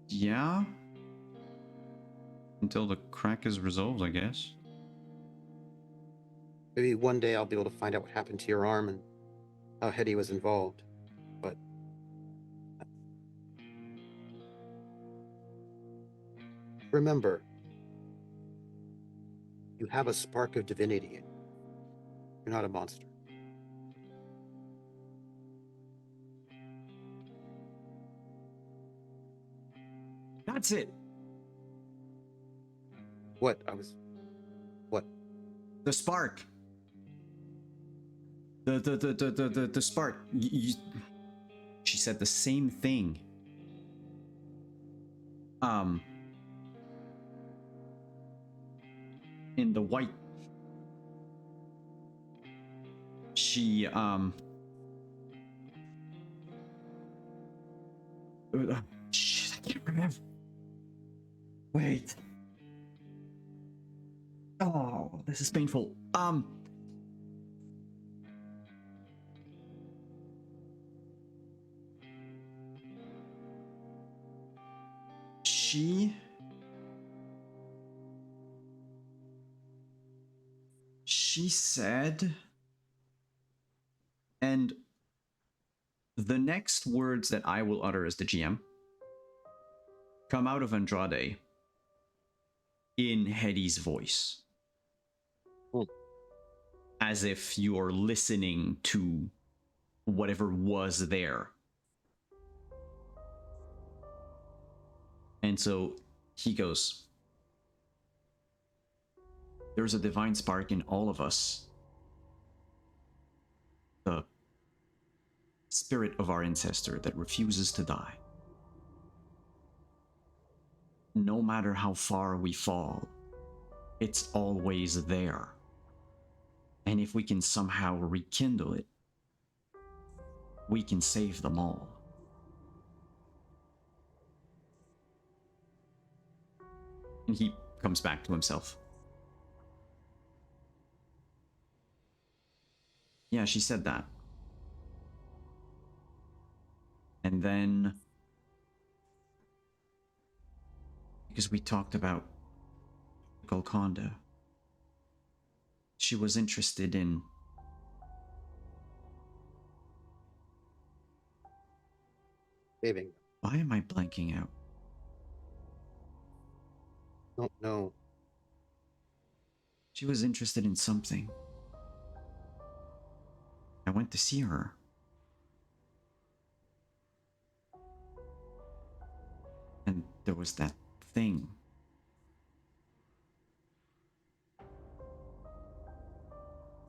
A: Yeah? Until the crack is resolved, I guess.
B: Maybe one day I'll be able to find out what happened to your arm and how Hetty was involved. But remember, you have a spark of divinity in you. You're not a monster.
A: That's it.
B: What? What?
A: The spark. The spark. She said the same thing. In the white. She shit, I can't remember. Wait. Oh, this is painful. She said, and the next words that I will utter as the GM come out of Andrade in Hetty's voice. As if you're listening to whatever was there. And so he goes, there's a divine spark in all of us. The spirit of our ancestor that refuses to die. No matter how far we fall, it's always there. And if we can somehow rekindle it, we can save them all. And he comes back to himself. Yeah, she said that. And then, because we talked about Golconda, she was interested in
B: Saving.
A: why am I blanking out?
B: Don't know.
A: She was interested in something. I went to see her. And there was that thing.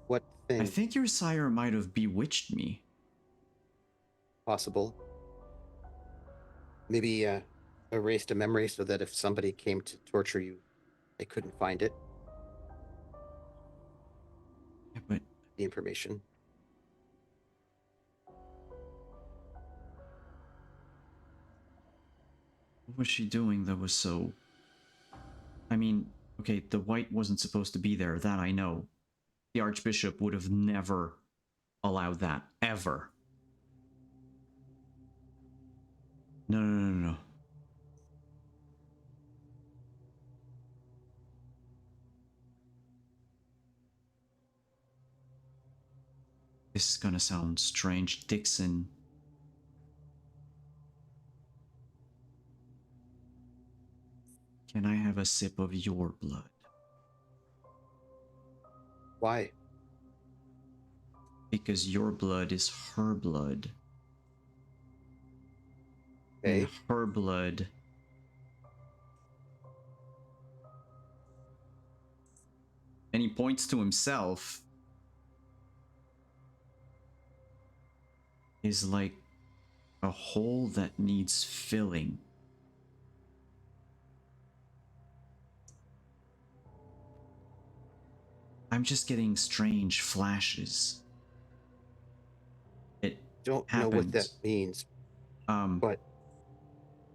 B: What thing?
A: I think your sire might have bewitched me.
B: Possible. Maybe erased a memory so that if somebody came to torture you, they couldn't find it. the information.
A: What was she doing that was so... I mean, okay, the white wasn't supposed to be there, that I know. The Archbishop would have never allowed that, ever. No, no, no, no, no. This is gonna sound strange, Dixon. Can I have a sip of your blood?
B: Why?
A: Because your blood is her blood.
B: Okay.
A: And her blood... And he points to himself. Is like a hole that needs filling. I'm just getting strange flashes. It
B: Don't
A: happens.
B: know what that means, but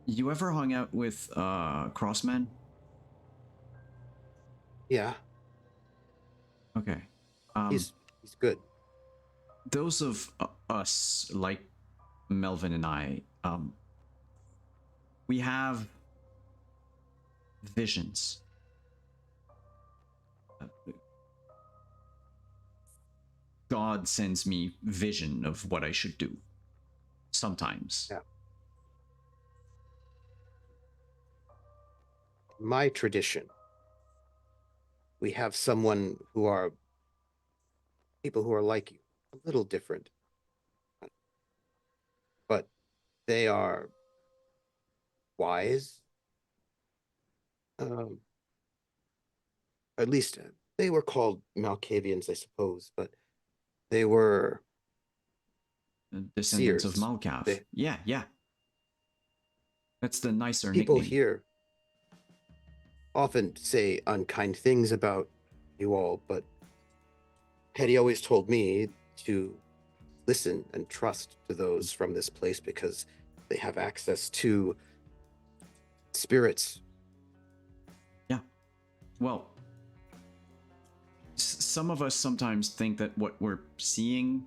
A: You ever hung out with Crossman?
B: yeah,
A: Okay.
B: he's good.
A: Those of us, like Melvin and I, we have visions. God sends me vision of what I should do. Sometimes.
B: Yeah. My tradition, we have someone who are people who are like you, a little different, but they are wise. At least they were called Malkavians, I suppose, but they were
A: Descendants of
B: seers.
A: Malkav. Yeah, yeah. That's the nicer
B: People
A: nickname.
B: here often say unkind things about you all, but Hetty always told me to listen and trust to those from this place because they have access to spirits.
A: Yeah. Well, some of us sometimes think that what we're seeing,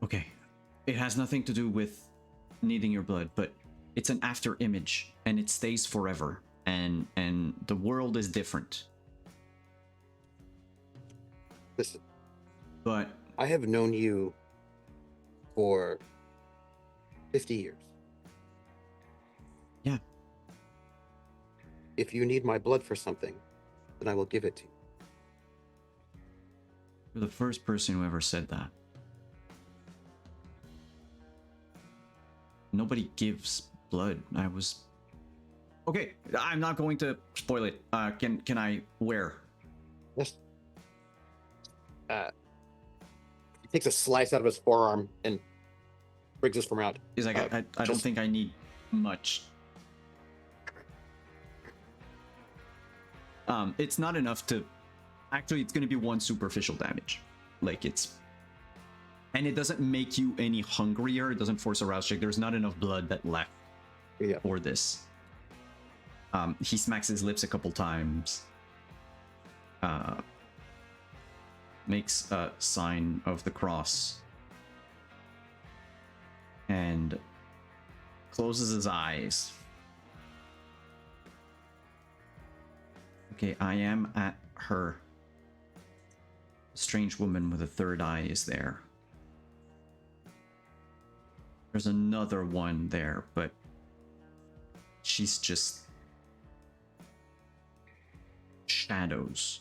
A: okay, it has nothing to do with needing your blood, but it's an after image and it stays forever, and the world is different.
B: Listen,
A: But
B: I have known you for 50 years.
A: yeah,
B: If you need my blood for something, then I will give it to you.
A: you're the first person who ever said that. Nobody gives blood. I was... Okay, I'm not going to spoil it. Can I where?
B: Yes. He takes a slice out of his forearm and brings his forearm out.
A: He's like, I don't
B: just-
A: think I need much. It's not enough to... Actually, it's going to be one superficial damage. Like, it's... And it doesn't make you any hungrier. It doesn't force a rouse check. There's not enough blood that left for this. He smacks his lips a couple times. Makes a sign of the cross. And closes his eyes. Okay, I am at her. A strange woman with a third eye is there. There's another one there, but she's just shadows.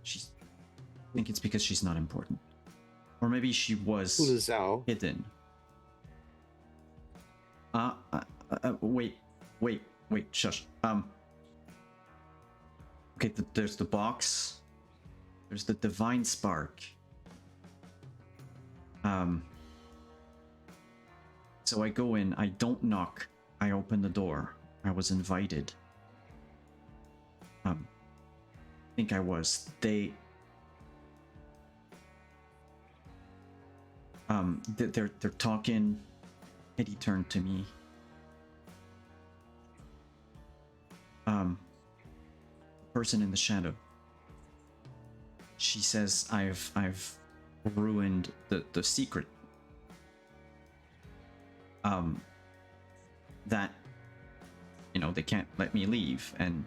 A: I think it's because she's not important. Or maybe she was
B: Hulazao.
A: hidden. Wait, shush. Okay, there's the box. There's the divine spark. So I go in, I don't knock, I open the door. I was invited. I think I was. They They're talking. Eddie turned to me. Person in the shadow. She says I've ruined the secret. That, you know, they can't let me leave, and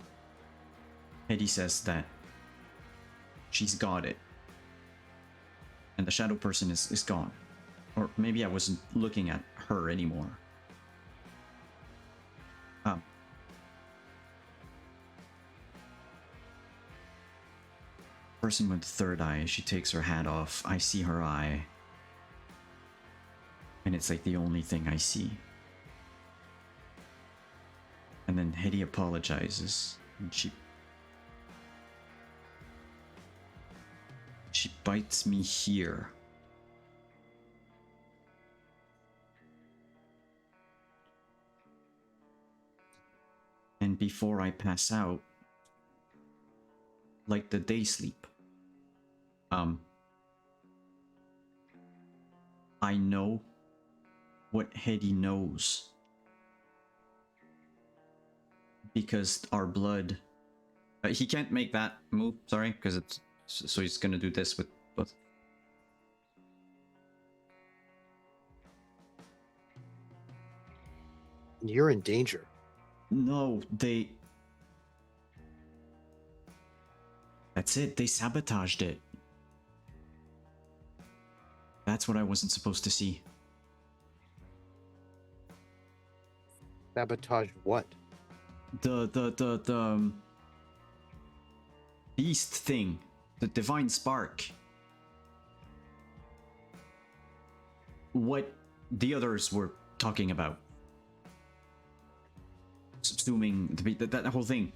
A: Eddie says that she's got it. And the shadow person is gone. Or maybe I wasn't looking at her anymore. Person with the third eye, she takes her hat off. I see her eye. And it's like the only thing I see. And then Hetty apologizes. And she bites me here. And before I pass out, like the day sleep, I know what Hetty knows. Because our blood... he can't make that move, sorry, because it's... So he's gonna do this with both.
B: You're in danger.
A: No, they... That's it, they sabotaged it. That's what I wasn't supposed to see.
B: Sabotage what?
A: The beast thing. The divine spark. What the others were talking about. Subsuming that whole thing.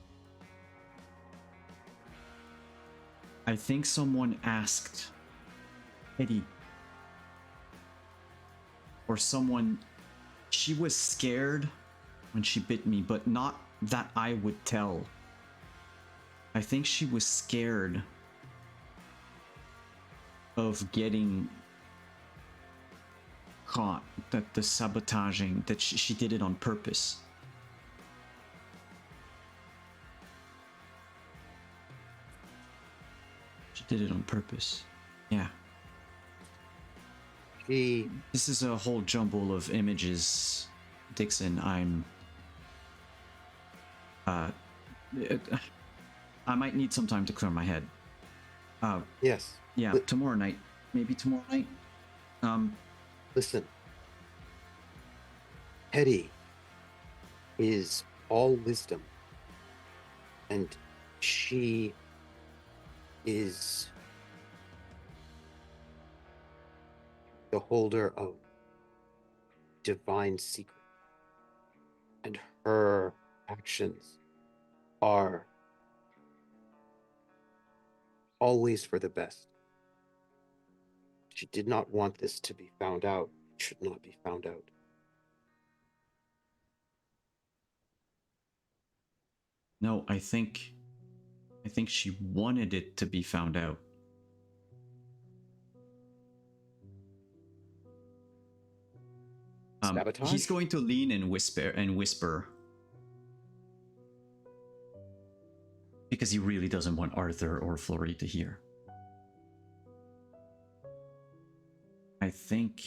A: I think someone asked Eddie, or someone, she was scared when she bit me, but not that I would tell. I think she was scared of getting caught, that the sabotaging, that she did it on purpose. She did it on purpose. Yeah. This is a whole jumble of images, Dixon. I might need some time to clear my head.
B: Yes.
A: Yeah, tomorrow night. Maybe tomorrow night.
B: Listen. Hetty is all wisdom. And she is the holder of divine secret. And her actions are always for the best. She did not want this to be found out. It should not be found out.
A: No, I think she wanted it to be found out.
B: Sabotage?
A: He's going to lean and whisper. Because he really doesn't want Arthur or Florrie to hear. I think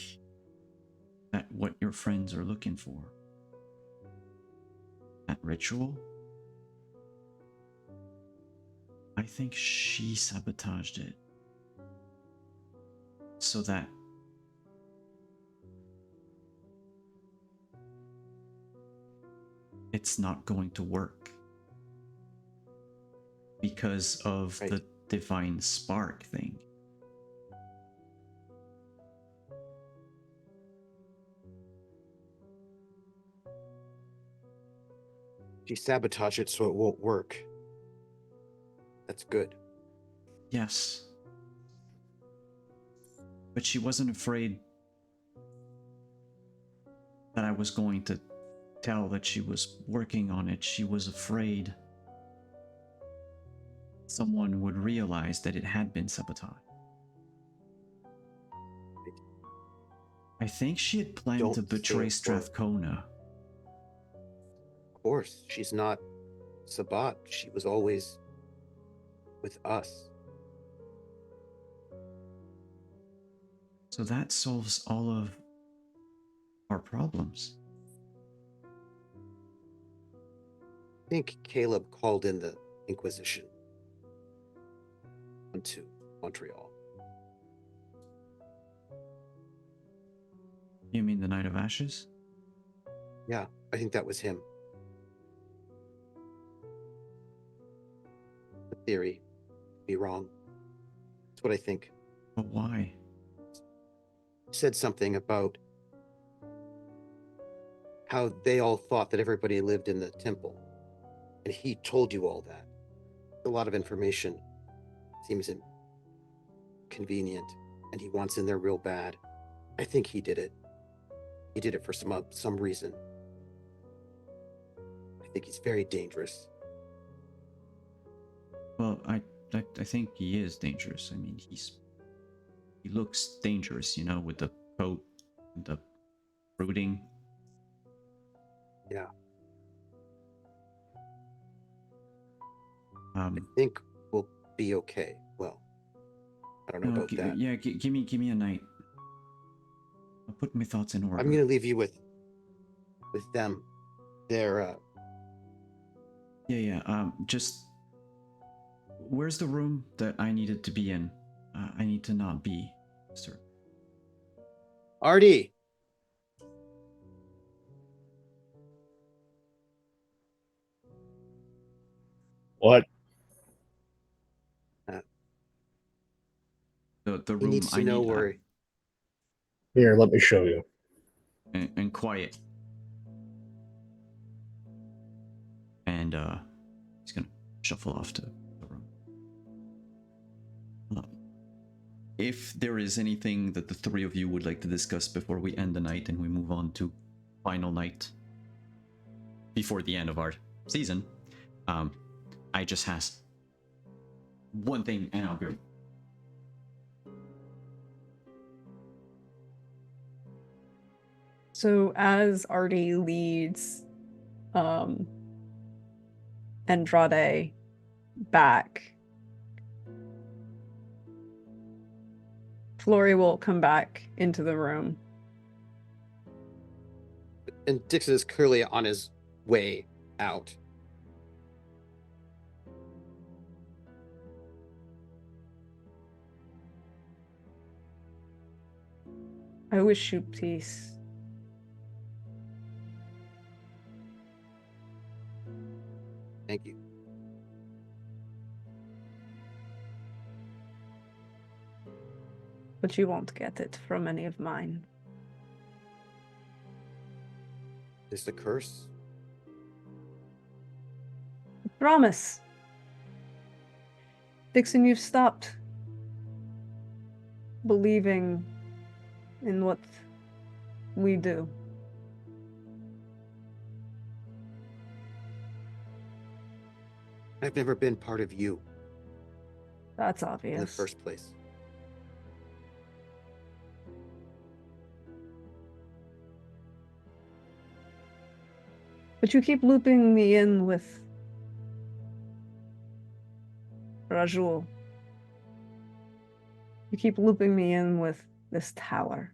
A: that what your friends are looking for, that ritual, I think she sabotaged it so that it's not going to work because of the divine spark thing.
B: She sabotaged it so it won't work. That's good.
A: Yes. But she wasn't afraid that I was going to tell that she was working on it. She was afraid someone would realize that it had been sabotaged. I think she had planned
B: Don't
A: to betray
B: say a word.
A: Strathcona.
B: Of course, she's not Sabat. She was always with us.
A: So that solves all of our problems.
B: I think Caleb called in the Inquisition onto Montreal.
A: You mean the Night of Ashes?
B: Yeah, I think that was him. The theory could be wrong. That's what I think.
A: But why?
B: He said something about how they all thought that everybody lived in the temple. And he told you all that. A lot of information seems inconvenient, and he wants in there real bad. I think he did it. He did it for some reason. I think he's very dangerous.
A: Well, I think he is dangerous. I mean, he looks dangerous, you know, with the coat, the brooding.
B: Yeah.
A: Um,
B: I think we'll be okay. Well, I don't know about that.
A: Yeah, give me a night. I'll put my thoughts in order.
B: I'm gonna leave you with them. They're
A: just where's the room that I needed to be in? I need to not be, sir.
B: Artie.
C: What?
A: The
B: He
A: room
B: needs to
A: I
B: know
A: need
B: where.
C: Here, let me show you.
A: and quiet. And he's gonna shuffle off to the room. If there is anything that the three of you would like to discuss before we end the night and we move on to final night before the end of our season, I just has one thing and I'll go.
D: So as Artie leads Andrade back, Flory will come back into the room.
B: And Dixon is clearly on his way out.
D: I wish you peace.
B: Thank you.
D: But you won't get it from any of mine.
B: Is the curse?
D: Promise. Dixon, you've stopped believing in what we do.
B: I've never been part of you
D: That's
B: in
D: obvious.
B: the first place.
D: But you keep looping me in with Rajul. You keep looping me in with this tower,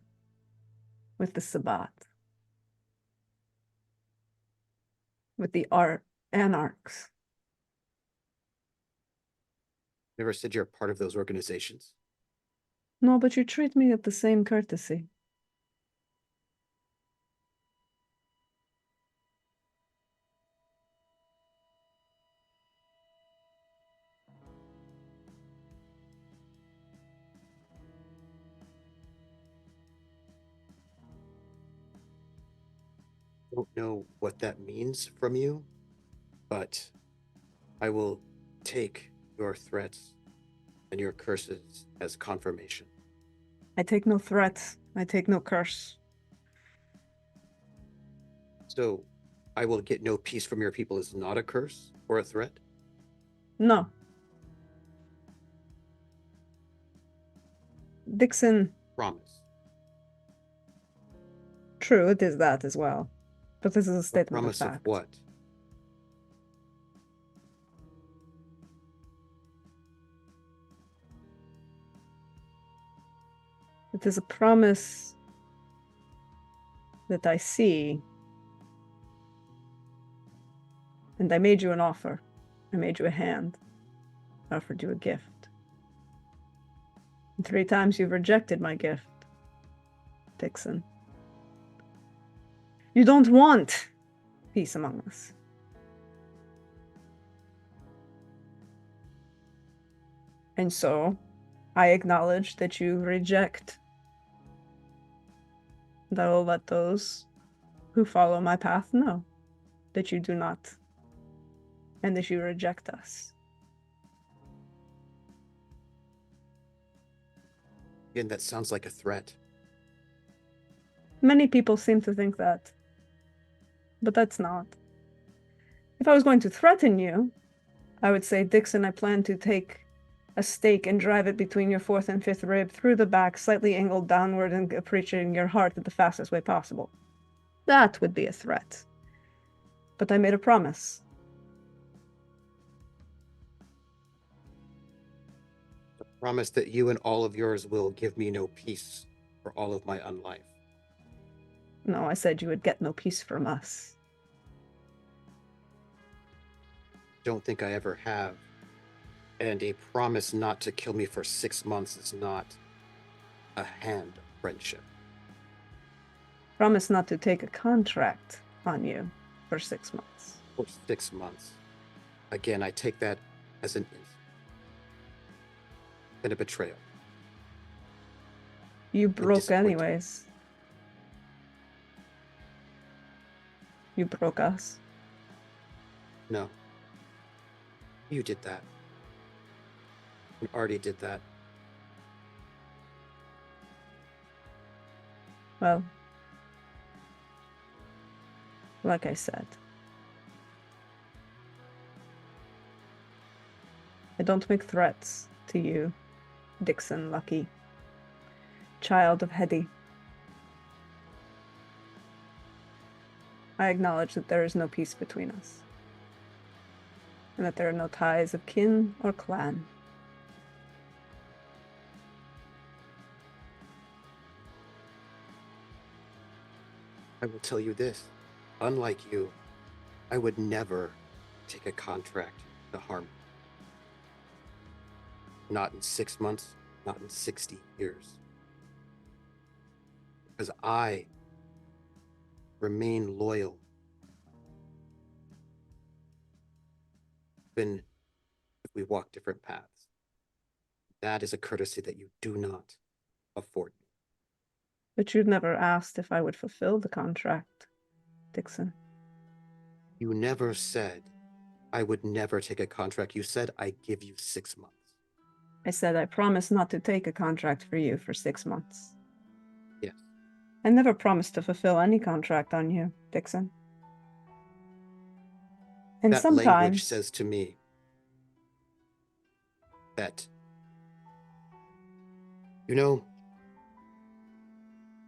D: with the Sabbat, with the Anarchs.
B: Never said you're a part of those organizations.
D: No, but you treat me with the same courtesy.
B: I don't know what that means from you, but I will take your threats and your curses as confirmation.
D: I take no threats. I take no curse.
B: So I will get no peace from your people is not a curse or a threat?
D: No. Dixon,
B: Promise.
D: True, it is that as well. But this is a
B: A
D: statement of
B: promise of
D: fact.
B: what?
D: It is a promise that I see. And I made you an offer. I made you a hand. I offered you a gift. And 3 times you've rejected my gift, Dixon. You don't want peace among us. And so, I acknowledge that you reject. And I will let those who follow my path know that you do not, and that you reject us.
B: Again, that sounds like a threat.
D: Many people seem to think that, but that's not. If I was going to threaten you, I would say, Dixon, I plan to take a stake and drive it between your 4th and 5th rib, through the back, slightly angled downward, and approaching your heart in the fastest way possible. That would be a threat. But I made a promise.
B: A promise that you and all of yours will give me no peace for all of my unlife.
D: No, I said you would get no peace from us.
B: Don't think I ever have. And a promise not to kill me for 6 months is not a hand of friendship.
D: Promise not to take a contract on you for 6 months.
B: For 6 months. Again, I take that as an insult and a betrayal.
D: You broke
B: disappointed.
D: anyways. You broke us.
B: No. You did that. And Artie did that.
D: Well, like I said, I don't make threats to you, Dixon Lucky, child of Hedy. I acknowledge that there is no peace between us, and that there are no ties of kin or clan.
B: I will tell you this. Unlike you, I would never take a contract to harm you. Not in 6 months, not in 60 years. Because I remain loyal. Even if we walk different paths. That is a courtesy that you do not afford me.
D: But you'd never asked if I would fulfill the contract, Dixon.
B: You never said I would never take a contract. You said I give you 6 months.
D: I said I promise not to take a contract for you for 6 months.
B: Yes.
D: I never promised to fulfill any contract on you, Dixon. And
B: That language
D: sometimes
B: says to me that, you know,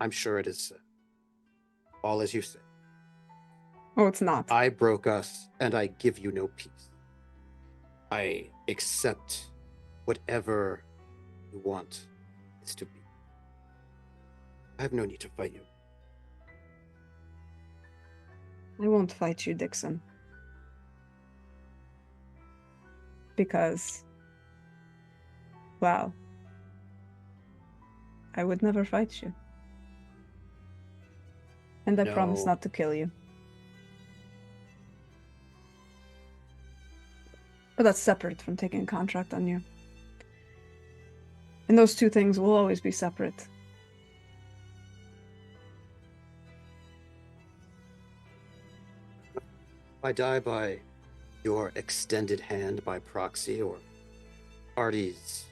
B: I'm sure it is all as you say.
D: Oh, it's not.
B: I broke us, and I give you no peace. I accept whatever you want this to be. I have no need to fight you.
D: I won't fight you, Dixon. Because, well, I would never fight you. And I promise
B: No.
D: not to kill you. But that's separate from taking a contract on you. And those two things will always be separate.
B: If I die by your extended hand by proxy, or Artie's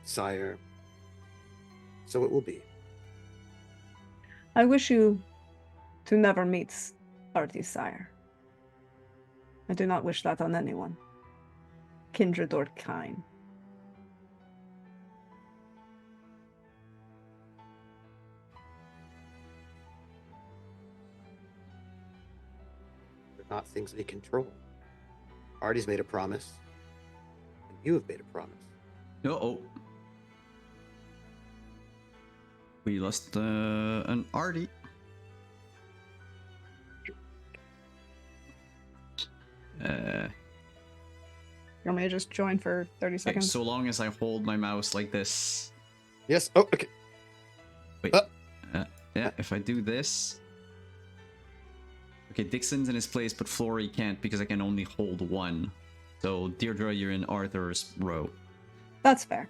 B: sire, so it will be.
D: I wish you to never meet Artie's sire. I do not wish that on anyone, kindred or kin.
B: not things we control. Artie's made a promise, and you have made a promise.
A: Oh. We lost an Artie.
D: You want me to just join for 30
A: Okay,
D: seconds?
A: so long as I hold my mouse like this.
B: Yes. Oh, okay.
A: Wait. Yeah, if I do this. Okay, Dixon's in his place, but Flory can't because I can only hold one. So, Deirdre, you're in Arthur's row.
D: That's fair.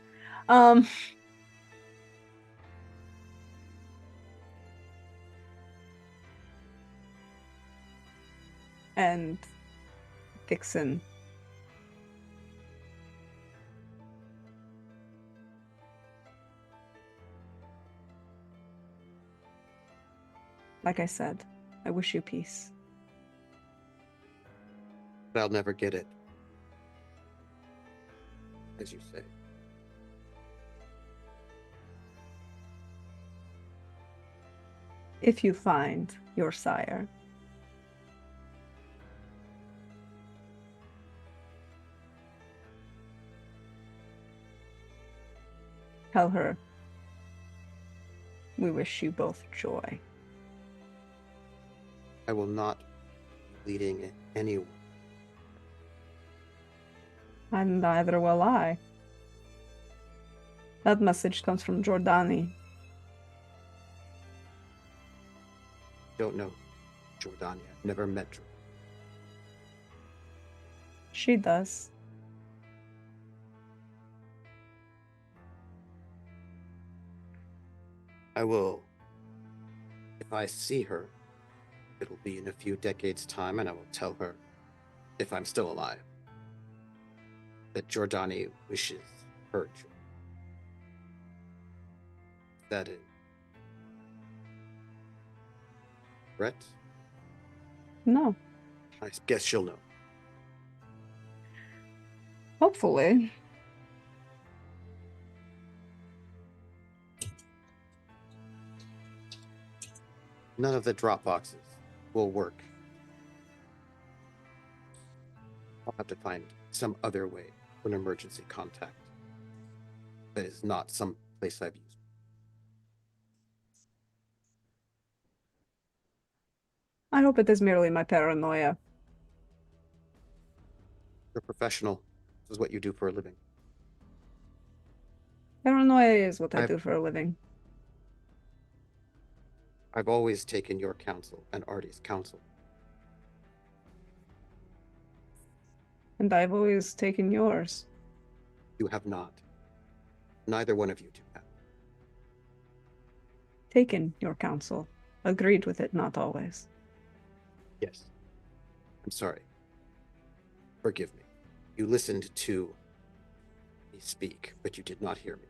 D: And Dixon. Like I said, I wish you peace.
B: But I'll never get it. As you say.
D: If you find your sire. Tell her we wish you both joy.
B: I will not be leading anyone.
D: And neither will I. That message comes from Giordani.
B: Don't know Jordania. Never met her.
D: She does.
B: I will. If I see her, it'll be in a few decades' time, and I will tell her, if I'm still alive, that Jordani wishes her joy. That is. Brett?
D: No.
B: I guess she'll know.
D: Hopefully.
B: None of the drop boxes will work. I'll have to find some other way for an emergency contact. That is not some place I've used.
D: I hope it is merely my paranoia.
B: You're a professional. This is what you do for a living.
D: Paranoia is what I
B: I've-
D: do for a living.
B: I've always taken your counsel and Artie's counsel.
D: And I've always taken yours.
B: You have not. Neither one of you two have.
D: Taken your counsel. Agreed with it, not always.
B: Yes. I'm sorry. Forgive me. You listened to me speak, but you did not hear me.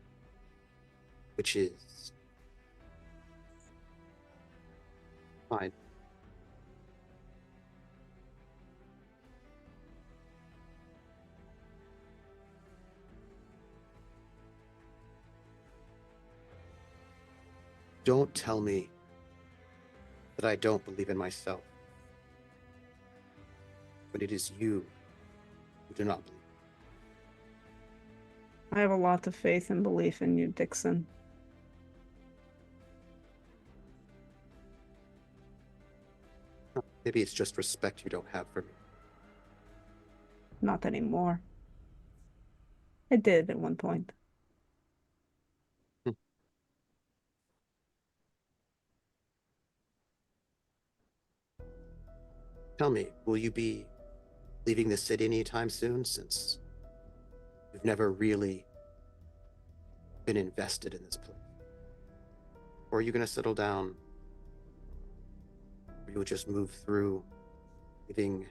B: Which is fine. Don't tell me that I don't believe in myself. But it is you who do not believe.
D: I have a lot of faith and belief in you, Dixon.
B: Maybe it's just respect you don't have for me.
D: Not anymore. I did at one point.
B: Tell me, will you be leaving the city anytime soon, since you've never really been invested in this place? Or are you going to settle down? Or you'll just move through, leaving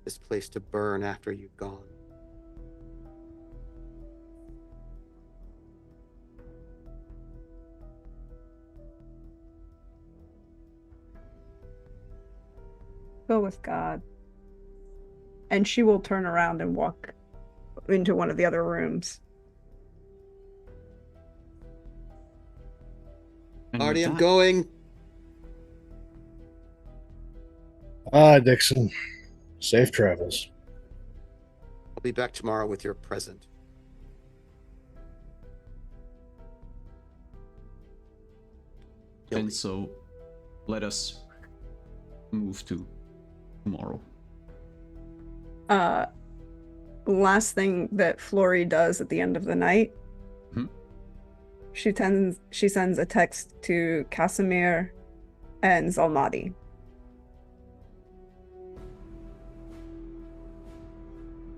B: this place to burn after you've gone?
D: Go with God. And she will turn around and walk into one of the other rooms.
A: And with
B: Artie, I'm
A: that-
B: going.
C: Dixon. Safe travels.
B: I'll be back tomorrow with your present.
A: And so, let us move to tomorrow.
D: Last thing that Flory does at the end of the night, she sends a text to Casimir and Zalmati.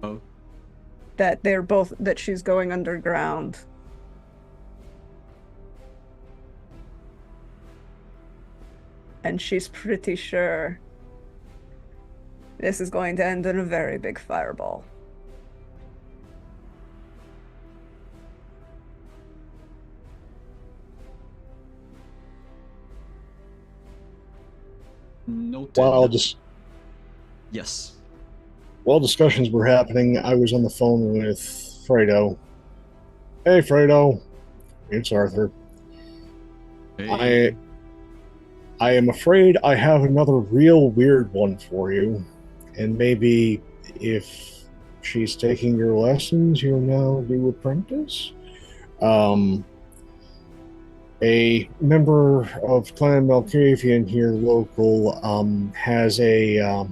A: Oh.
D: That she's going underground. And she's pretty sure this is going to end in a very big fireball.
A: Noted. Yes.
C: While discussions were happening, I was on the phone with Fredo. Hey, Fredo. It's Arthur.
A: Hey.
C: I am afraid I have another real weird one for you. And maybe if she's taking your lessons, you'll now do apprentice? A member of Clan Malkavian here local has a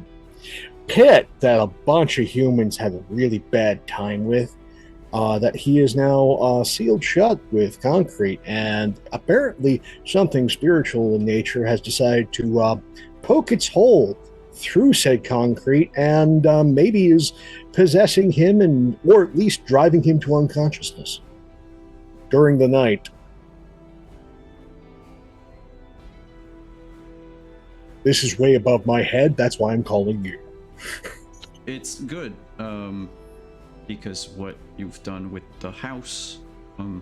C: pit that a bunch of humans had a really bad time with, that he is now sealed shut with concrete, and apparently something spiritual in nature has decided to poke its hole through said concrete and maybe is possessing him, or at least driving him to unconsciousness during the night. This is way above my head, that's why I'm calling you.
A: It's good, because what you've done with the house, I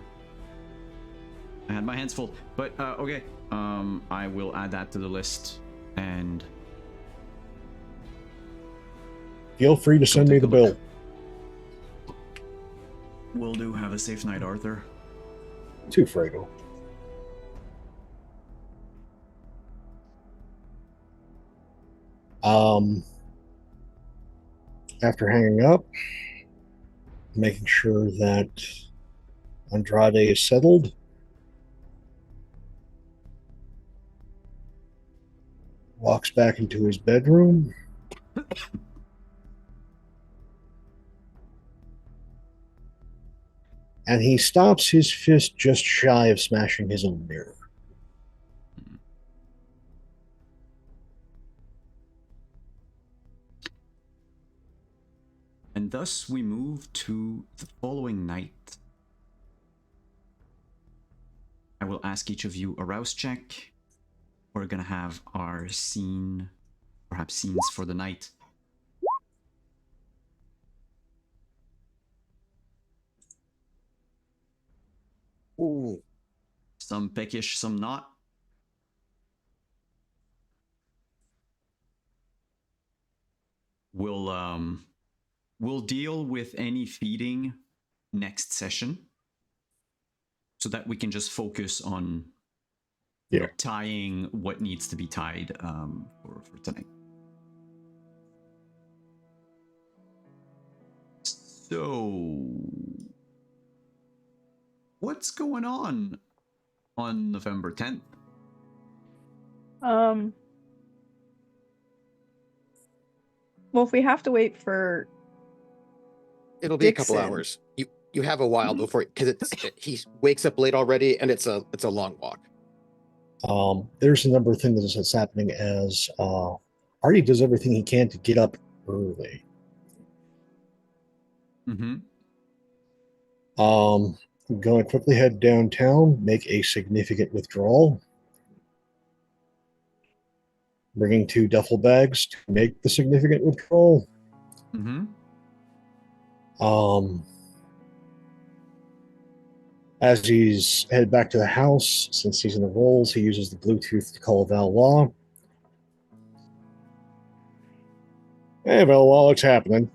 A: had my hands full. But, okay, I will add that to the list, and...
C: Feel free to send me the bill.
A: Will do. Have a safe night, Arthur.
C: To Fredo. After hanging up, making sure that Andrade is settled, walks back into his bedroom, and he stops his fist just shy of smashing his own mirror.
A: And thus we move to the following night. I will ask each of you a rouse check. We're gonna have our scene, perhaps scenes for the night.
B: Ooh.
A: Some peckish, some not. We'll deal with any feeding next session, so that we can just focus on tying what needs to be tied for tonight. So, what's going on November 10th?
D: Well, if we have to wait for...
B: It'll be
D: Dixon.
B: a couple hours. You have a while before, because he wakes up late already, and it's a long walk.
C: There's a number of things that's happening as Artie does everything he can to get up early. Going to quickly head downtown, make a significant withdrawal, bringing 2 duffel bags to make the significant withdrawal. As he's headed back to the house, since he's in the rolls, he uses the Bluetooth to call Valois. Hey, Valois, what's happening?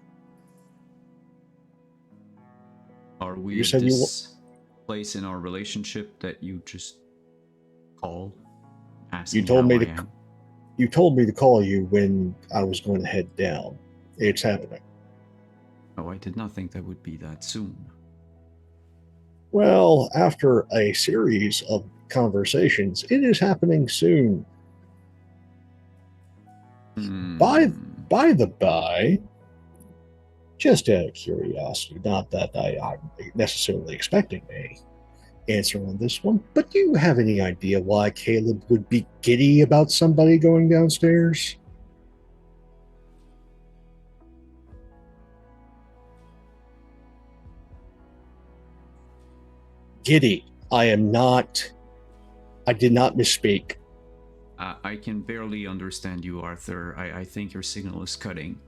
A: Are we at this place in our relationship that you just call?
C: You told me to call you when I was going to head down. It's happening.
A: Oh, I did not think that would be that soon.
C: Well, after a series of conversations, it is happening soon. By the by, just out of curiosity, not that I'm necessarily expecting a answer on this one, but do you have any idea why Caleb would be giddy about somebody going downstairs? Giddy. I did not misspeak.
A: I can barely understand you, Arthur. I think your signal is cutting.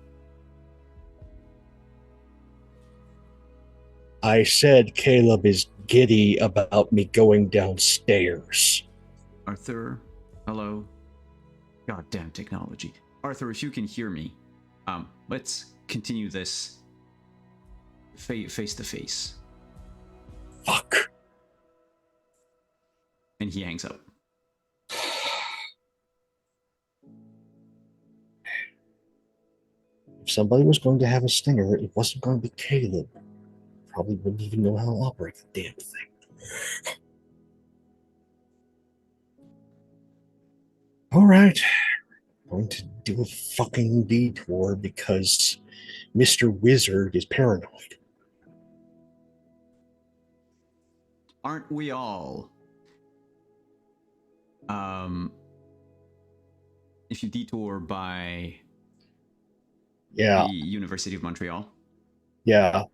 C: I said Caleb is giddy about me going downstairs.
A: Arthur, hello? Goddamn technology. Arthur, if you can hear me, let's continue this face to face.
C: Fuck.
A: And he hangs up.
C: If somebody was going to have a stinger, it wasn't going to be Caleb. Probably wouldn't even know how to operate the damn thing. All right. Going to do a fucking detour because Mr. Wizard is paranoid.
A: Aren't we all? If you detour by
C: Yeah.
A: the University of Montreal.
C: Yeah.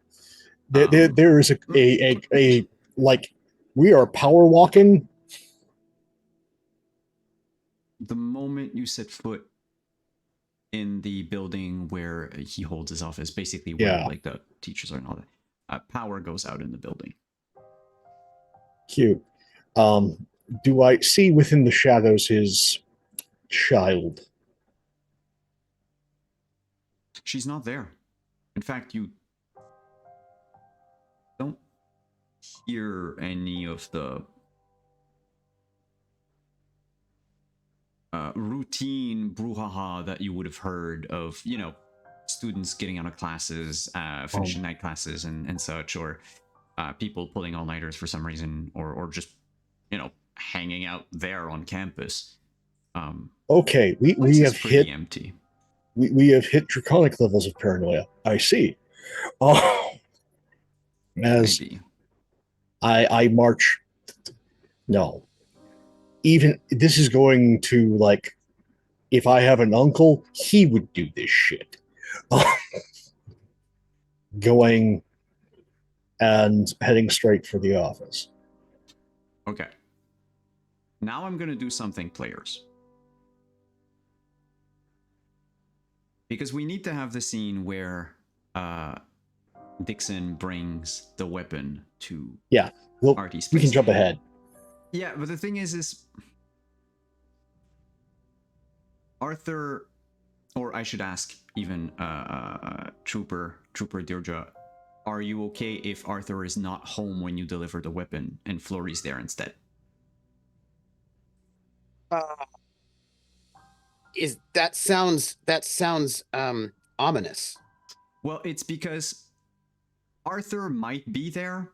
C: There is a like, we are power walking.
A: The moment you set foot in the building where he holds his office, basically where like the teachers are and all that, power goes out in the building.
C: Cute. Do I see within the shadows his child?
A: She's not there. In fact, you don't hear any of the routine brouhaha that you would have heard of, you know, students getting out of classes, finishing night classes and such, or people pulling all-nighters for some reason, or just, you know, hanging out there on campus.
C: Okay, we have hit
A: empty.
C: We have hit draconic levels of paranoia. I see. Oh, as
A: Maybe.
C: I march. No, even this is going to, like, if I have an uncle, he would do this shit. Going and heading straight for the office.
A: Okay. Now I'm going to do something, players. Because we need to have the scene where Dixon brings the weapon to
C: Artie's place. We can jump ahead.
A: Yeah, but the thing is Arthur, or I should ask even Trooper Deirdre, are you okay if Arthur is not home when you deliver the weapon and Florrie's there instead?
B: That sounds ominous.
A: Well, it's because Arthur might be there.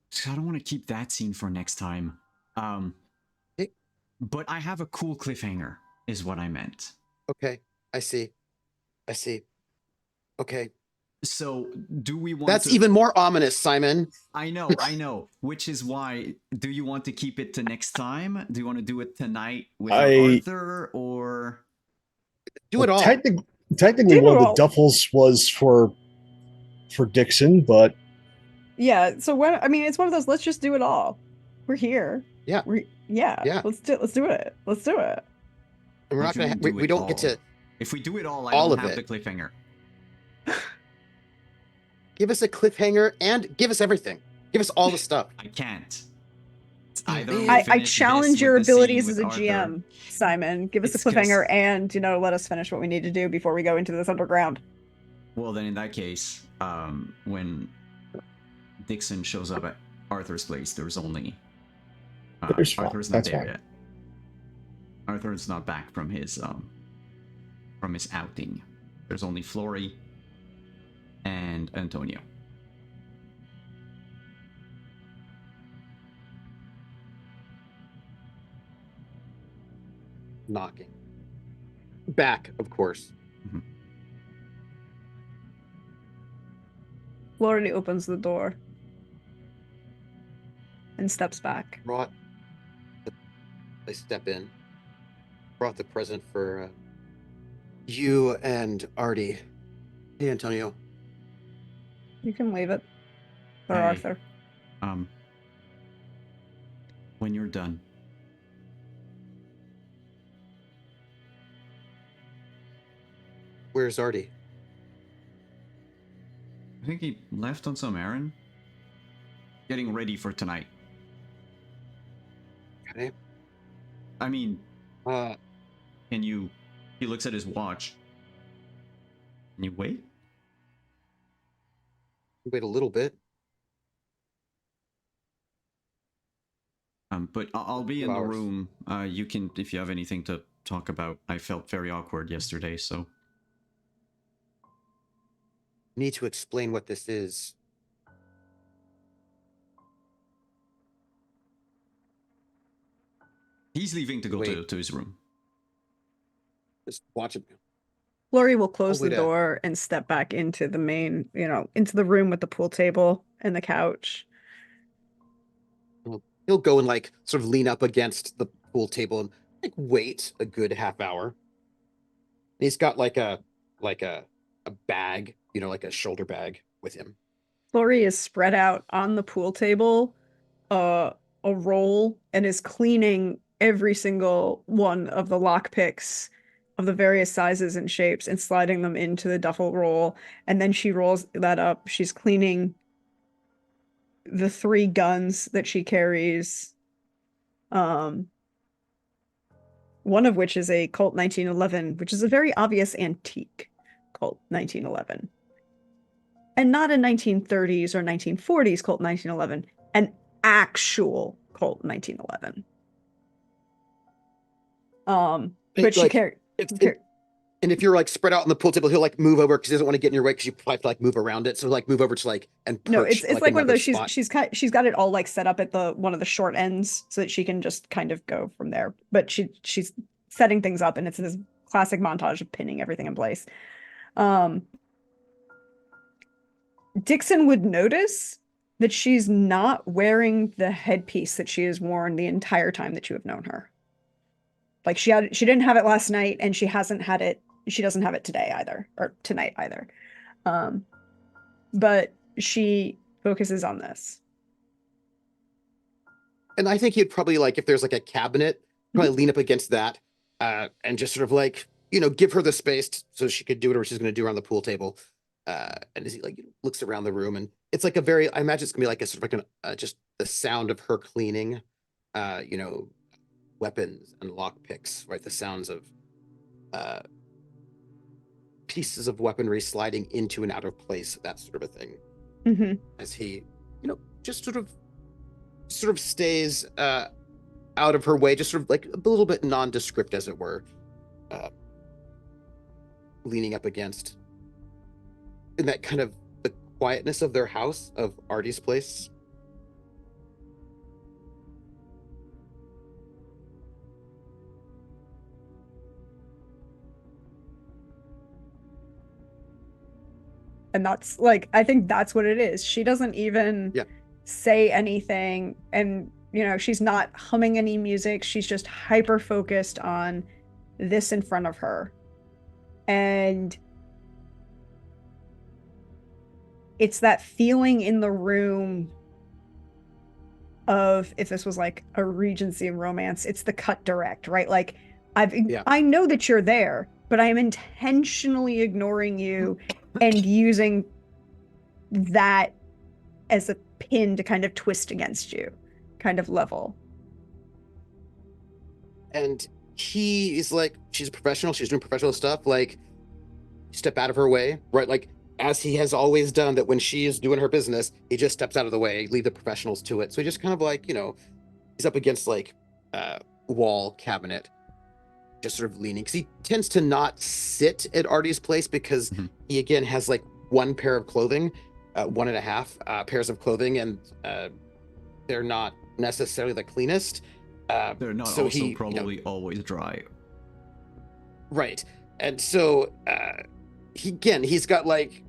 A: So I don't want to keep that scene for next time. But I have a cool cliffhanger, is what I meant.
B: Okay, I see. Okay.
A: So, do we want
B: That's even more ominous, Simon.
A: I know. Which is why, do you want to keep it to next time? Do you want to do it tonight with Arthur, or...
B: Do it all.
C: Technically one of the duffels was for Dixon, but...
D: Yeah, so it's one of those, let's just do it all. We're here.
B: Yeah.
D: Yeah. Let's do it.
B: And we're not gonna. We don't get to.
A: If we do it all, I don't have the cliffhanger.
B: Give us a cliffhanger and give us everything. Give us all the stuff.
A: I can't. It's either
D: I challenge your abilities as a GM, Simon. Give us a cliffhanger and, let us finish what we need to do before we go into this underground.
A: Well, then in that case, when Dixon shows up at Arthur's place, there's only... Arthur's not there yet. Arthur's not back from his from his outing. There's only Flory and Antonio.
B: Knocking. Back, of course.
D: Flority opens the door and steps back.
B: I step in. Brought the present for you and Artie. Hey, Antonio.
D: You can leave it for
A: Hey.
D: Arthur.
A: When you're done.
B: Where's Artie?
A: I think he left on some errand. Getting ready for tonight.
B: Okay.
A: I mean,
B: Uh,
A: can you... He looks at his watch. Can you wait?
B: wait a little bit.
A: But I'll be in
B: 2
A: the
B: hours.
A: room. You can, if you have anything to talk about. I felt very awkward yesterday, so...
B: Need to explain what this is.
A: He's leaving to go
B: Wait.
A: to his room.
B: Just watch it.
D: Flurry will close
B: Oh,
D: the
B: wait,
D: door and step back into the main, into the room with the pool table and the couch.
B: He'll go and like sort of lean up against the pool table and like wait a good half hour. And he's got like a bag, like a shoulder bag with him.
D: Flurry is spread out on the pool table, a roll, and is cleaning every single one of the lockpicks of the various sizes and shapes and sliding them into the duffel roll. And then she rolls that up. She's cleaning the 3 guns that she carries. One of which is a Colt 1911, which is a very obvious antique Colt 1911. And not a 1930s or 1940s Colt 1911, an actual Colt 1911. But she carried.
B: And if you're like spread out on the pool table, he'll like move over because he doesn't want to get in your way because you have to like move around it. So like move over to like and perch,
D: no, it's like one of those.
B: spot.
D: She's got it all like set up at the one of the short ends so that she can just kind of go from there. But she's setting things up, and it's this classic montage of pinning everything in place. Dixon would notice that she's not wearing the headpiece that she has worn the entire time that you have known her. Like she didn't have it last night, and she hasn't had it. She doesn't have it today either, or tonight either. But she focuses on this.
B: And I think he'd probably like, if there's like a cabinet, probably lean up against that, and just sort of like, give her the space so she could do whatever she's going to do around the pool table. And as he like looks around the room, and it's like I imagine it's gonna be like a sort of like just the sound of her cleaning, weapons and lockpicks, right? The sounds of pieces of weaponry sliding into and out of place, that sort of a thing.
D: Mm-hmm.
B: As he, just sort of stays out of her way, just sort of like a little bit nondescript, as it were, leaning up against, in that kind of the quietness of their house, of Artie's place.
D: And that's like, I think that's what it is. She doesn't even say anything, and she's not humming any music. She's just hyper focused on this in front of her. And it's that feeling in the room of, if this was like a Regency romance, it's the cut direct, right? Like I know that you're there, but I am intentionally ignoring you and using that as a pin to kind of twist against you, kind of level.
B: And he is like, she's a professional, she's doing professional stuff, like step out of her way, right? Like, as he has always done, that when she is doing her business, he just steps out of the way, leave the professionals to it. So he just kind of like, he's up against like wall cabinet, just sort of leaning, because he tends to not sit at Artie's place because
A: Mhm.
B: he again has like one pair of clothing, 1.5 pairs of clothing, and they're not necessarily the cleanest.
A: They're not
B: So
A: also
B: he,
A: probably always dry.
B: right, and so he's got like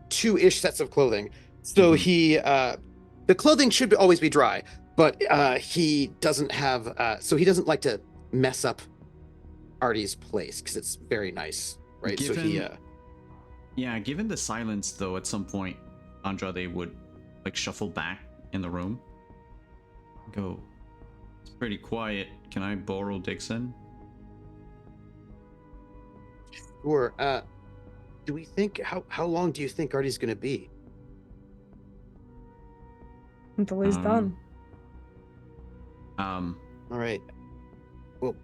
B: 2-ish sets of clothing. So
A: Mhm.
B: the clothing should always be dry, but he doesn't have, so he doesn't like to mess up Artie's place because it's very nice, right? So he,
A: Given the silence though, at some point Andrade would like shuffle back in the room. Go, it's pretty quiet. Can I borrow Dixon?
B: or do we think how long do you think Artie's going to be?
D: Until he's done.
A: Um,
B: All right. Well,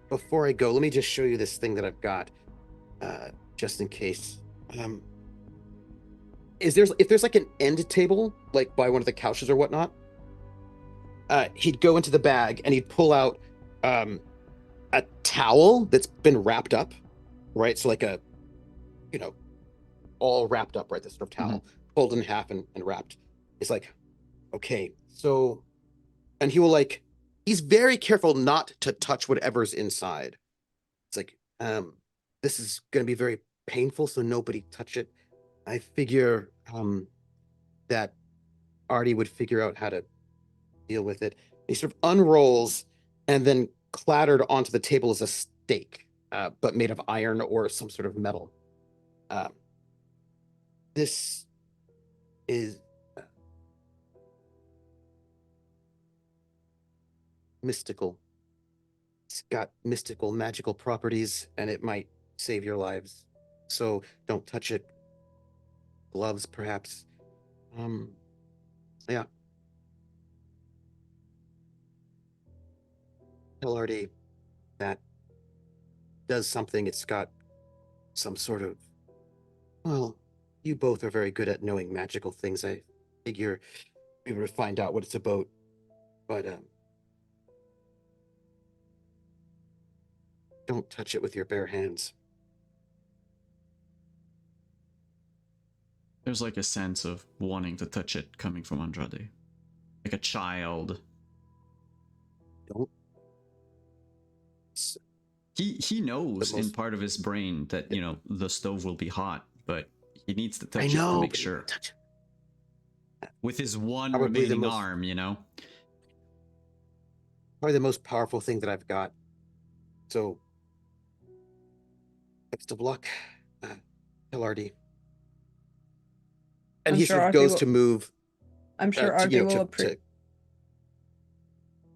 B: before I go, let me just show you this thing that I've got, just in case. If there's like an end table, like by one of the couches or whatnot, he'd go into the bag and he'd pull out a towel that's been wrapped up, right? So like a, all wrapped up, right? This sort of towel, folded in half and wrapped. It's like, okay, so, and he will like, he's very careful not to touch whatever's inside. It's like, this is going to be very painful, so nobody touch it. I figure that Artie would figure out how to deal with it. He sort of unrolls, and then clattered onto the table is a steak, but made of iron or some sort of metal. This is mystical. It's got mystical, magical properties, and it might save your lives. So don't touch it. Gloves, perhaps. Yeah. Tell Artie that does something. It's got some sort of, well, you both are very good at knowing magical things. I figure we would find out what it's about. But don't touch it with your bare hands.
A: there's like a sense of wanting to touch it coming from Andrade, like a child.
B: Don't.
A: He knows in
B: most-
A: part of his brain that the stove will be hot, but he needs to touch
B: I
A: it
B: know,
A: to make
B: but
A: sure.
B: touch it.
A: With his one
B: Probably the
A: remaining
B: most-
A: arm,
B: Probably the most powerful thing that I've got. So, best of luck, tell Artie. And
D: I'm
B: he
D: sure
B: sort of
D: Artie
B: goes
D: will-
B: to move.
D: I'm sure
B: to,
D: Artie will
B: to-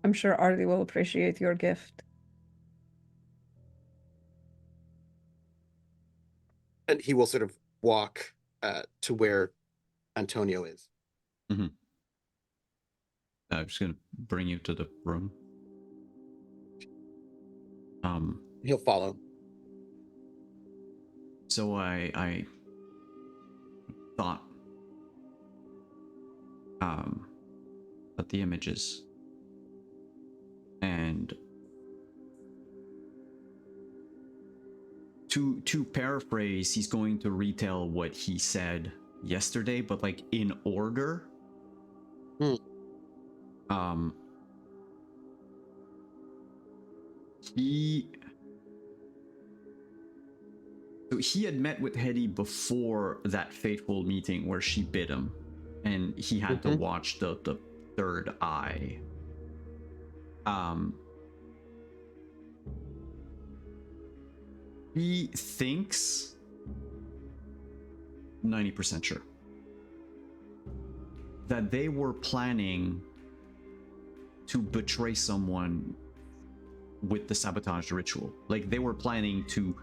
D: I'm sure Artie will appreciate your gift.
B: and he will sort of walk to where Antonio is.
A: I'm just gonna bring you to the room.
B: He'll follow.
A: So I thought about the images, and to paraphrase, he's going to retell what he said yesterday, but like in order. He had met with Hetty before that fateful meeting where she bit him, and he had to watch the third eye. He thinks 90% sure that they were planning to betray someone with the sabotage ritual. Like they were planning to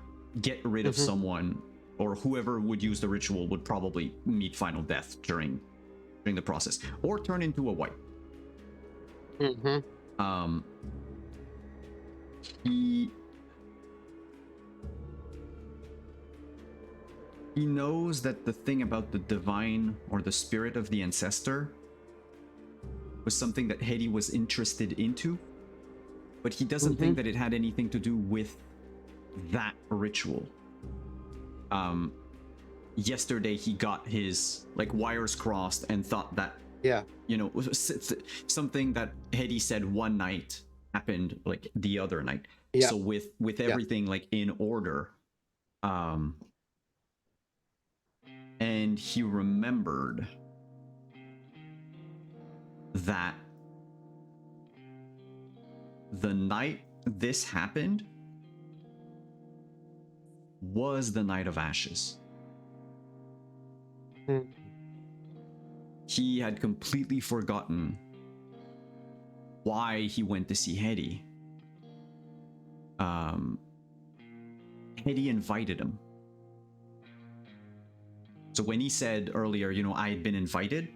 A: get rid of someone, or whoever would use the ritual would probably meet final death during the process, or turn into a wipe. He knows that the thing about the divine or the spirit of the ancestor was something that Hetty was interested into, but he doesn't think that it had anything to do with that ritual. Yesterday he got his like wires crossed and thought that something that Hedy said one night happened like the other night. So with everything like in order, and he remembered that the night this happened was the night of ashes. He had completely forgotten why he went to see Hedy. Hedy invited him. So when he said earlier, I had been invited,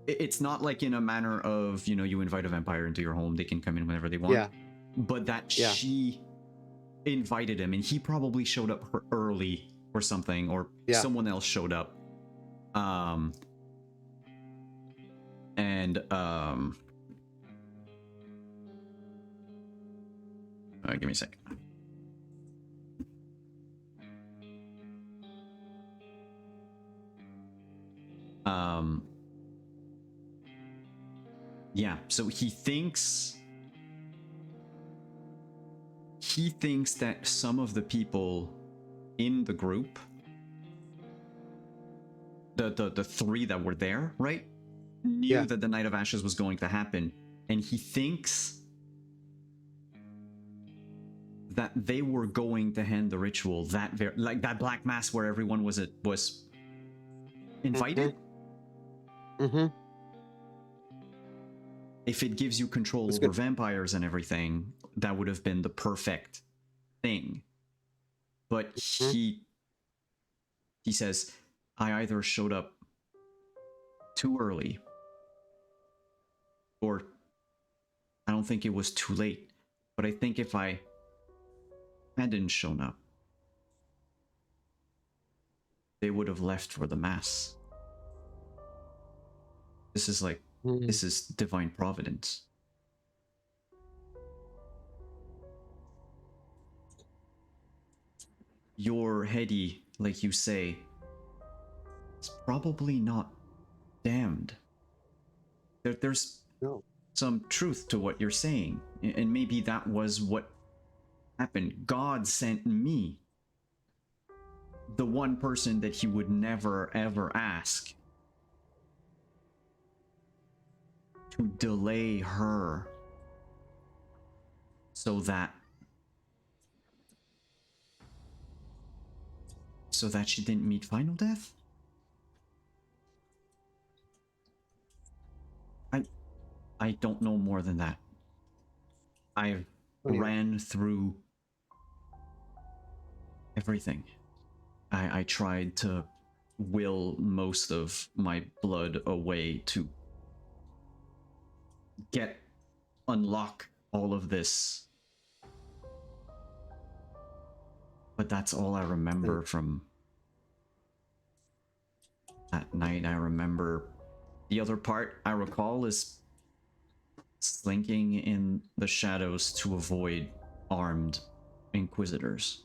A: it's not like in a manner of, you invite a vampire into your home, they can come in whenever they want. But that she invited him, and he probably showed up early or something, or someone else showed up. Give me a sec. So he thinks that some of the people in the group, the three that were there, right, knew that the Night of Ashes was going to happen, and he thinks that they were going to hand the ritual like that black mass where everyone was invited. If it gives you control over vampires and everything, that would have been the perfect thing. But he says, I either showed up too early, or I don't think it was too late. But I think if I hadn't shown up, they would have left for the mass. This is like, this is divine providence. Your Hedy, like you say, is probably not damned. There's some truth to what you're saying, and maybe that was what happened. God sent me, the one person that he would never ever ask, to delay her so that she didn't meet final death. I don't know more than that. I ran through everything. I tried to will most of my blood away to unlock all of this. But that's all I remember from that night. I remember the other part I recall is slinking in the shadows to avoid armed inquisitors.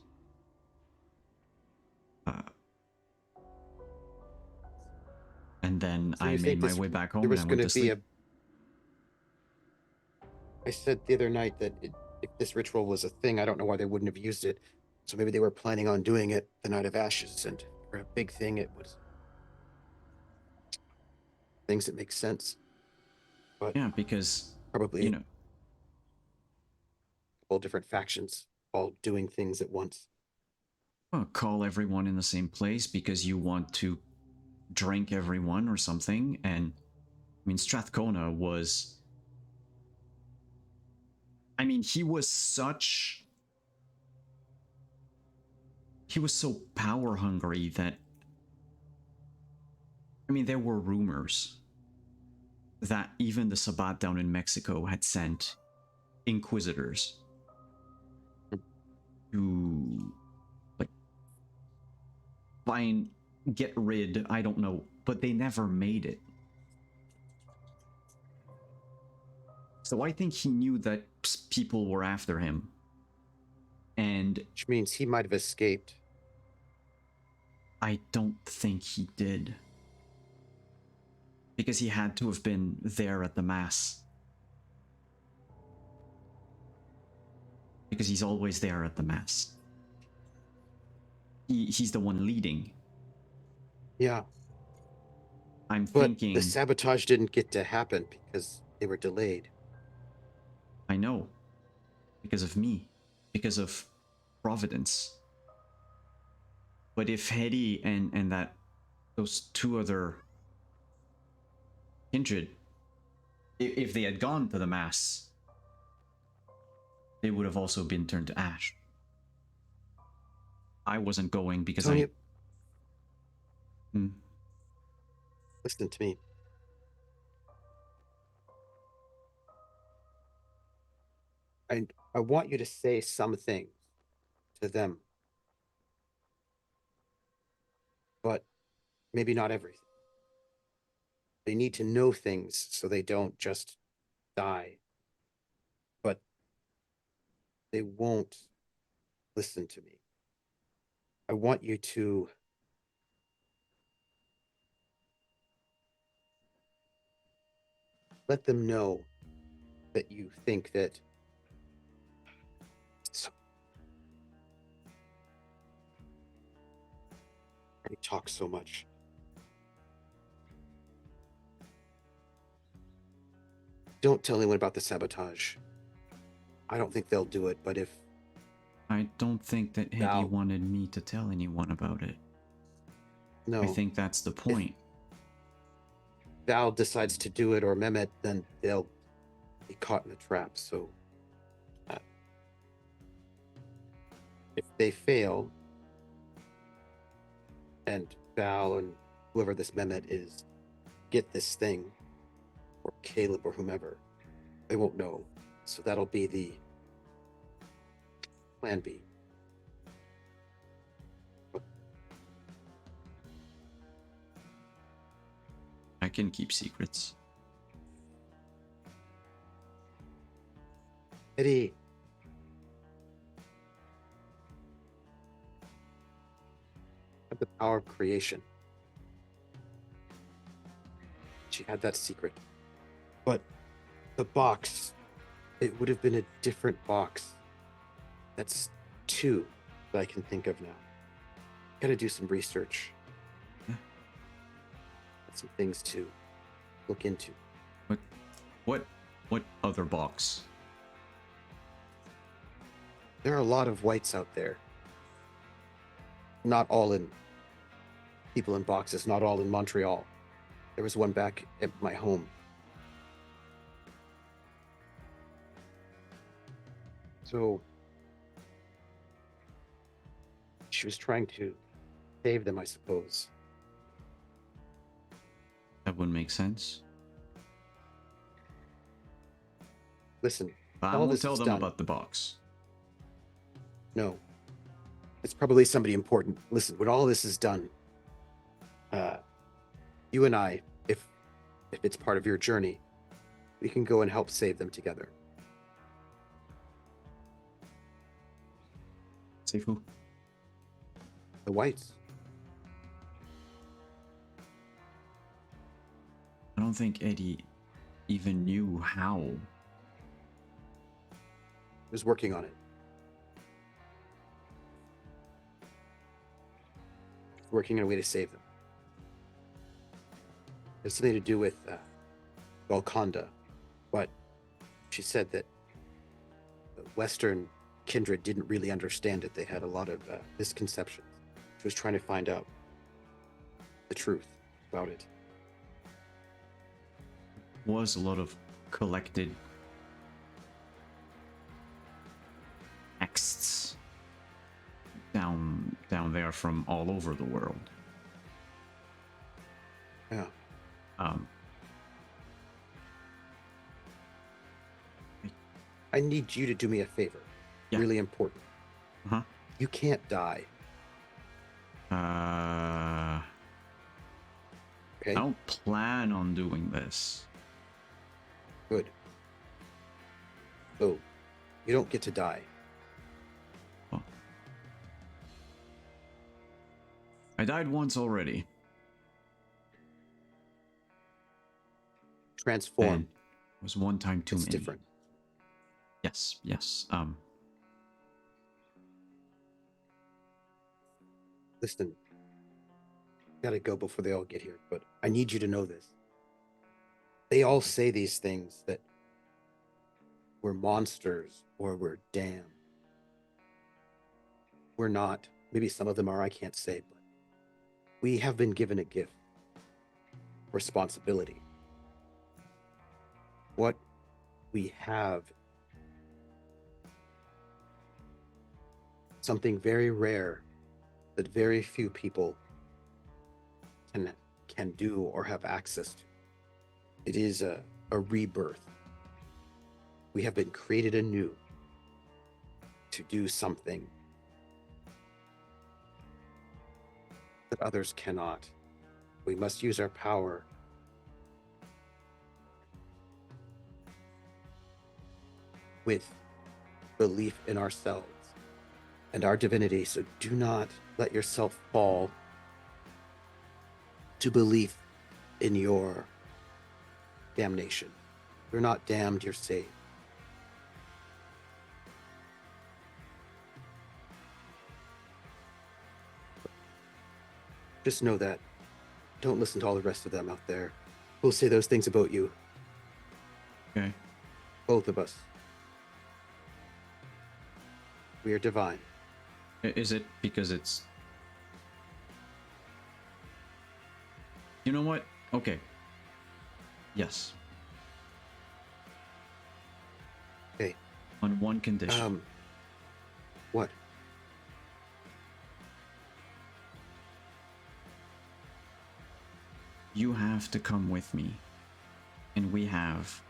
A: And then I made my way back home and I went to sleep.
B: I said the other night that if this ritual was a thing, I don't know why they wouldn't have used it. So maybe they were planning on doing it the Night of Ashes, and for a big thing, it was things that make sense. But
A: yeah, because
B: probably all different factions all doing things at once.
A: Well, call everyone in the same place because you want to drink everyone or something. And I mean, Strathcona was, he was so power hungry that, there were rumors that even the Sabbat down in Mexico had sent inquisitors to get rid, I don't know, but they never made it. So I think he knew that people were after him. And
B: Which means he might have escaped.
A: I don't think he did. Because he had to have been there at the mass. Because he's always there at the mass. He's the one leading.
B: Yeah.
A: I'm
B: But
A: thinking...
B: the sabotage didn't get to happen because they were delayed.
A: I know. Because of me. Because of Providence. But if Hedy and those two other kindred, if they had gone to the mass, they would have also been turned to ash. I wasn't going because
B: Tony,
A: Hmm.
B: listen to me. I want you to say some things to them. But maybe not everything. They need to know things so they don't just die. But they won't listen to me. I want you to let them know that you think that I talk so much. Don't tell anyone about the sabotage. I don't think they'll do it, but if
A: I don't think that Hedy
B: Val-
A: wanted me to tell anyone about it.
B: no,
A: I think that's the point.
B: Val decides to do it or Mehmet, then they'll be caught in a trap. So if they fail, and Val and whoever this Mehmet is get this thing, or Caleb or whomever, they won't know. So that'll be the plan B.
A: I can keep secrets.
B: Eddie. Had the power of creation. She had that secret. But the box, it would have been a different box. That's two that I can think of now. Gotta do some research.
A: Yeah.
B: Some things to look into.
A: What other box?
B: There are a lot of whites out there. Not all in people in boxes, not all in Montreal. There was one back at my home. So she was trying to save them, I suppose.
A: That would make sense.
B: Listen,
A: But I
B: all
A: won't
B: this
A: tell
B: is
A: them
B: done.
A: about the box.
B: No. It's probably somebody important. Listen, when all this is done, you and I, if it's part of your journey, we can go and help save them together.
A: Save who?
B: The whites.
A: I don't think Eddie even knew how.
B: Was working on it. Working on a way to save them. It's something to do with Golconda, but she said that the Western kindred didn't really understand it. They had a lot of misconceptions. She was trying to find out the truth about it.
A: Was a lot of collected texts down there from all over the world.
B: Yeah. I need you to do me a favor.
A: Yeah.
B: Really important.
A: Uh-huh.
B: You can't die.
A: Okay. I don't plan on doing this.
B: Good. So you don't get to die.
A: Oh. I died once already.
B: Transform.
A: And it was one time too
B: It's
A: many.
B: different.
A: Yes, yes.
B: Listen, gotta go before they all get here, but I need you to know this. They all say these things that we're monsters or we're damned. We're not. Maybe some of them are, I can't say, but we have been given a gift. Responsibility. What we have, something very rare that very few people can do or have access to. It is a rebirth. We have been created anew to do something that others cannot. We must use our power with belief in ourselves and our divinity. So do not let yourself fall to belief in your damnation. You're not damned, you're saved. Just know that. Don't listen to all the rest of them out there who'll say those things about you.
A: okay.
B: Both of us. We are divine.
A: Is it because it's... You know what? Okay. Yes.
B: Okay.
A: On one condition.
B: What?
A: You have to come with me. And we have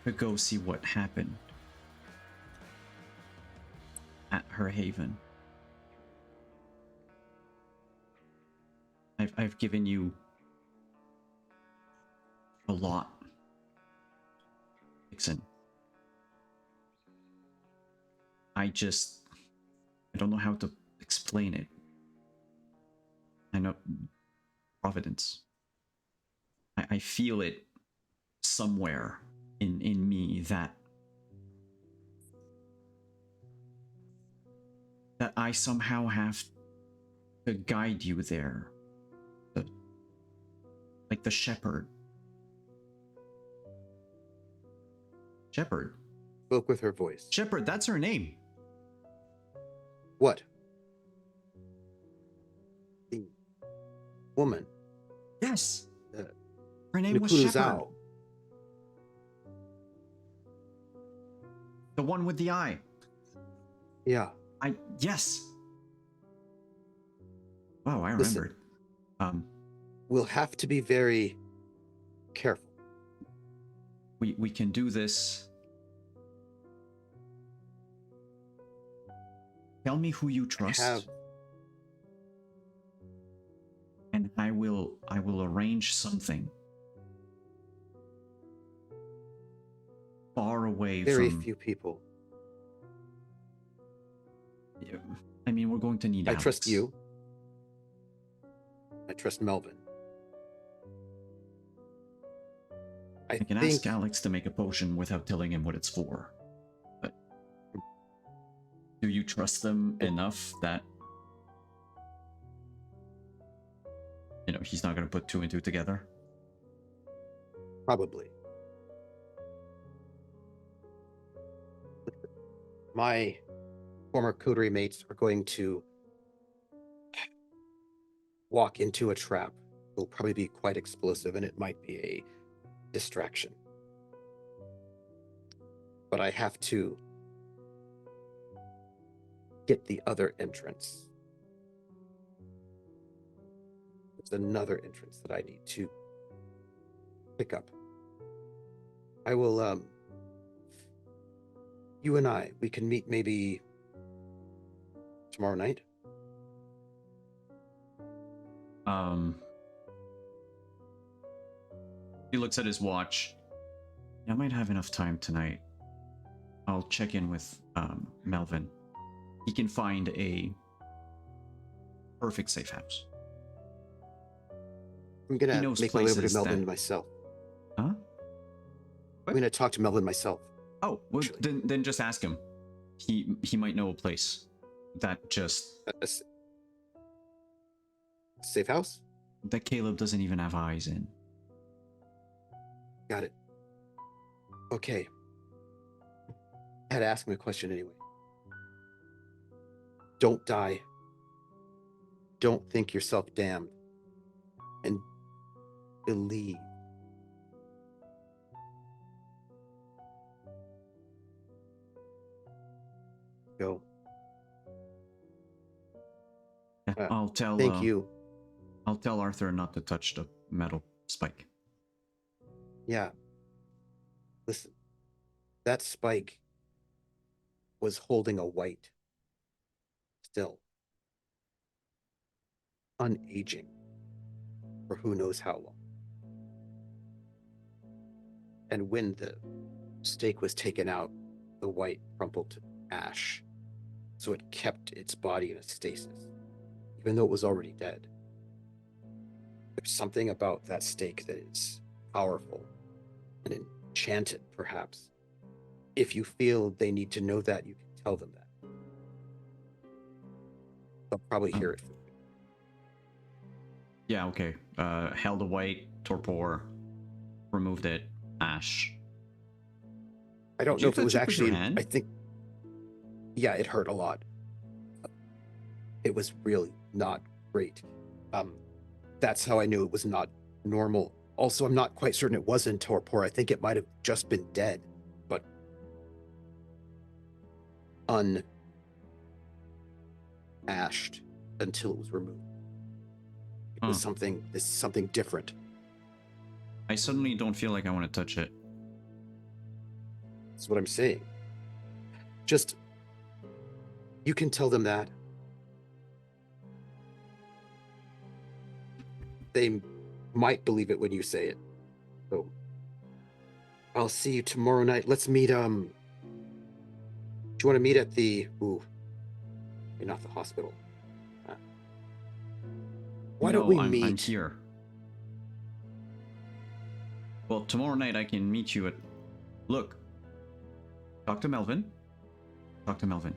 A: to go see what happened at her haven. I've given you a lot, Vixen. I don't know how to explain it. I know Providence. I feel it somewhere in me that I somehow have to guide you there. Like the shepherd. Shepherd.
B: Spoke with her voice.
A: Shepherd, that's her name.
B: What? The woman.
A: Yes.
B: Uh,
A: Her name was
B: Nakuru
A: Shepherd.
B: Zhao.
A: The one with the eye.
B: Yeah.
A: Yes. Wow, I
B: Listen.
A: remembered.
B: We'll have to be very careful.
A: We can do this. Tell me who you trust. And I will arrange something far away
B: Very
A: from...
B: few people.
A: I mean, we're going to need
B: I
A: Alex.
B: trust you. I trust Melvin. I
A: can
B: think
A: ask Alex to make a potion without telling him what it's for. But do you trust them enough that he's not going to put two and two together?
B: probably. My former coterie mates are going to walk into a trap. It'll probably be quite explosive and it might be a distraction. But I have to get the other entrance. There's another entrance that I need to pick up. I will, you and we can meet maybe tomorrow night.
A: He looks at his watch. I might have enough time tonight. I'll check in with Melvin. He can find a perfect safe house.
B: I'm gonna
A: He knows
B: make my way over to
A: places
B: Melvin
A: that-
B: myself.
A: Huh?
B: I'm gonna talk to Melvin myself.
A: Oh, well,
B: Actually.
A: then just ask him. He might know a place that just
B: Safe house?
A: that Caleb doesn't even have eyes in.
B: Got it. Okay. I had to ask him a question anyway. Don't die. Don't think yourself damned. And believe. Go.
A: Yeah, I'll tell.
B: Thank you.
A: I'll tell Arthur not to touch the metal spike.
B: Yeah. Listen, that spike was holding a white. Still. Unaging. For who knows how long. And when the stake was taken out, the white crumpled to ash. So it kept its body in a stasis, even though it was already dead. There's something about that stake that is powerful and enchanted, perhaps. If you feel they need to know that, you can tell them that. They'll probably hear it from you.
A: Yeah, okay. Held a white, torpor, removed it, ash.
B: I don't
A: Did
B: know
A: you
B: if it was
A: touch it with your
B: actually.
A: hand?
B: I think. Yeah, it hurt a lot. It was really not great. That's how I knew it was not normal. Also, I'm not quite certain it wasn't torpor. I think it might have just been dead, but unashed until it was removed. It was something different.
A: I suddenly don't feel like I want to touch it.
B: That's what I'm saying. Just, you can tell them that. They might believe it when you say it. So, I'll see you tomorrow night. Let's meet, do you want to meet at the, not the hospital. Why don't we meet?
A: I'm here. Well, tomorrow night I can meet you at... Look. Talk to Melvin. Talk to Melvin.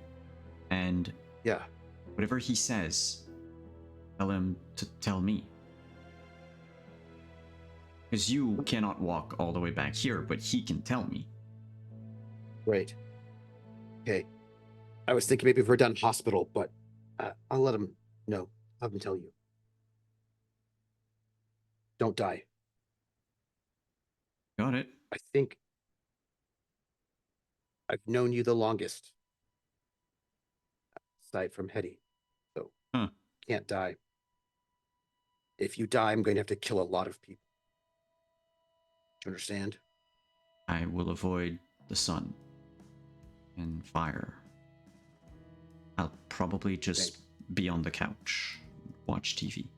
A: And...
B: Yeah.
A: Whatever he says, tell him to tell me. Because you cannot walk all the way back here, but he can tell me.
B: Right. Okay. I was thinking maybe if we're done hospital, but I'll let him know. I'll have him tell you. Don't die.
A: Got it.
B: I think I've known you the longest. Aside from Hetty. So, can't die. If you die, I'm going to have to kill a lot of people. Do you understand?
A: I will avoid the sun and fire. I'll probably just be on the couch, watch TV.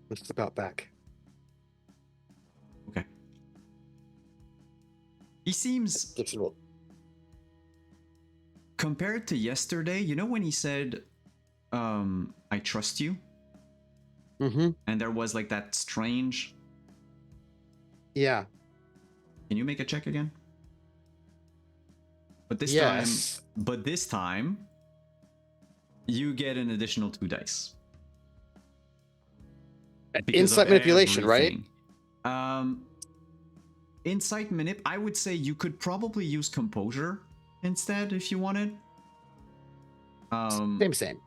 B: Let's about back.
A: Okay. He seems...
B: Dixon will.
A: Compared to yesterday, you know when he said, I trust you?
B: Mm-hmm.
A: And there was like that strange...
B: Yeah.
A: Can you make a check again? But this time, you get an additional 2 dice. Because
B: Insight
A: of
B: manipulation,
A: everything. Insight manip. I would say you could probably use composure instead if you wanted.
B: Same.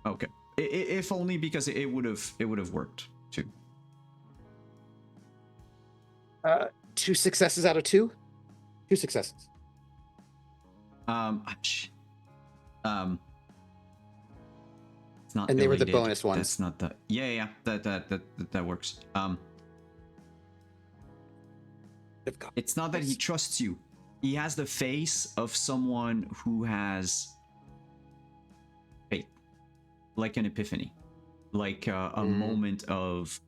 A: Okay. If only because it would have worked too.
B: 2 successes out of 2? 2 successes.
A: It's not.
B: And they were the
A: elated.
B: bonus ones.
A: That's not the. Yeah. That works. It's not that he trusts you. He has the face of someone who has faith, like an epiphany, like a moment of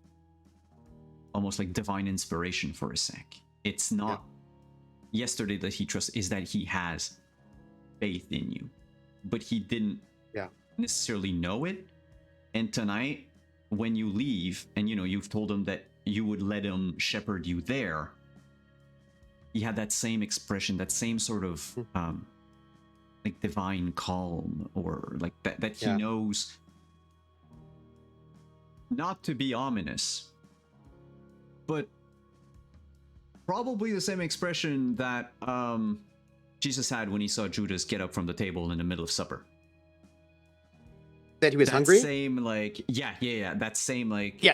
A: almost like divine inspiration for a sec. It's not yesterday that he trusts, is that he has faith in you, but he didn't necessarily know it. And tonight, when you leave, and you've told him that you would let him shepherd you there, he had that same expression, that same sort of like divine calm, or like that he knows, not to be ominous, but probably the same expression that Jesus had when he saw Judas get up from the table in the middle of supper.
B: That he was
A: that
B: hungry?
A: Same, like, that same, like,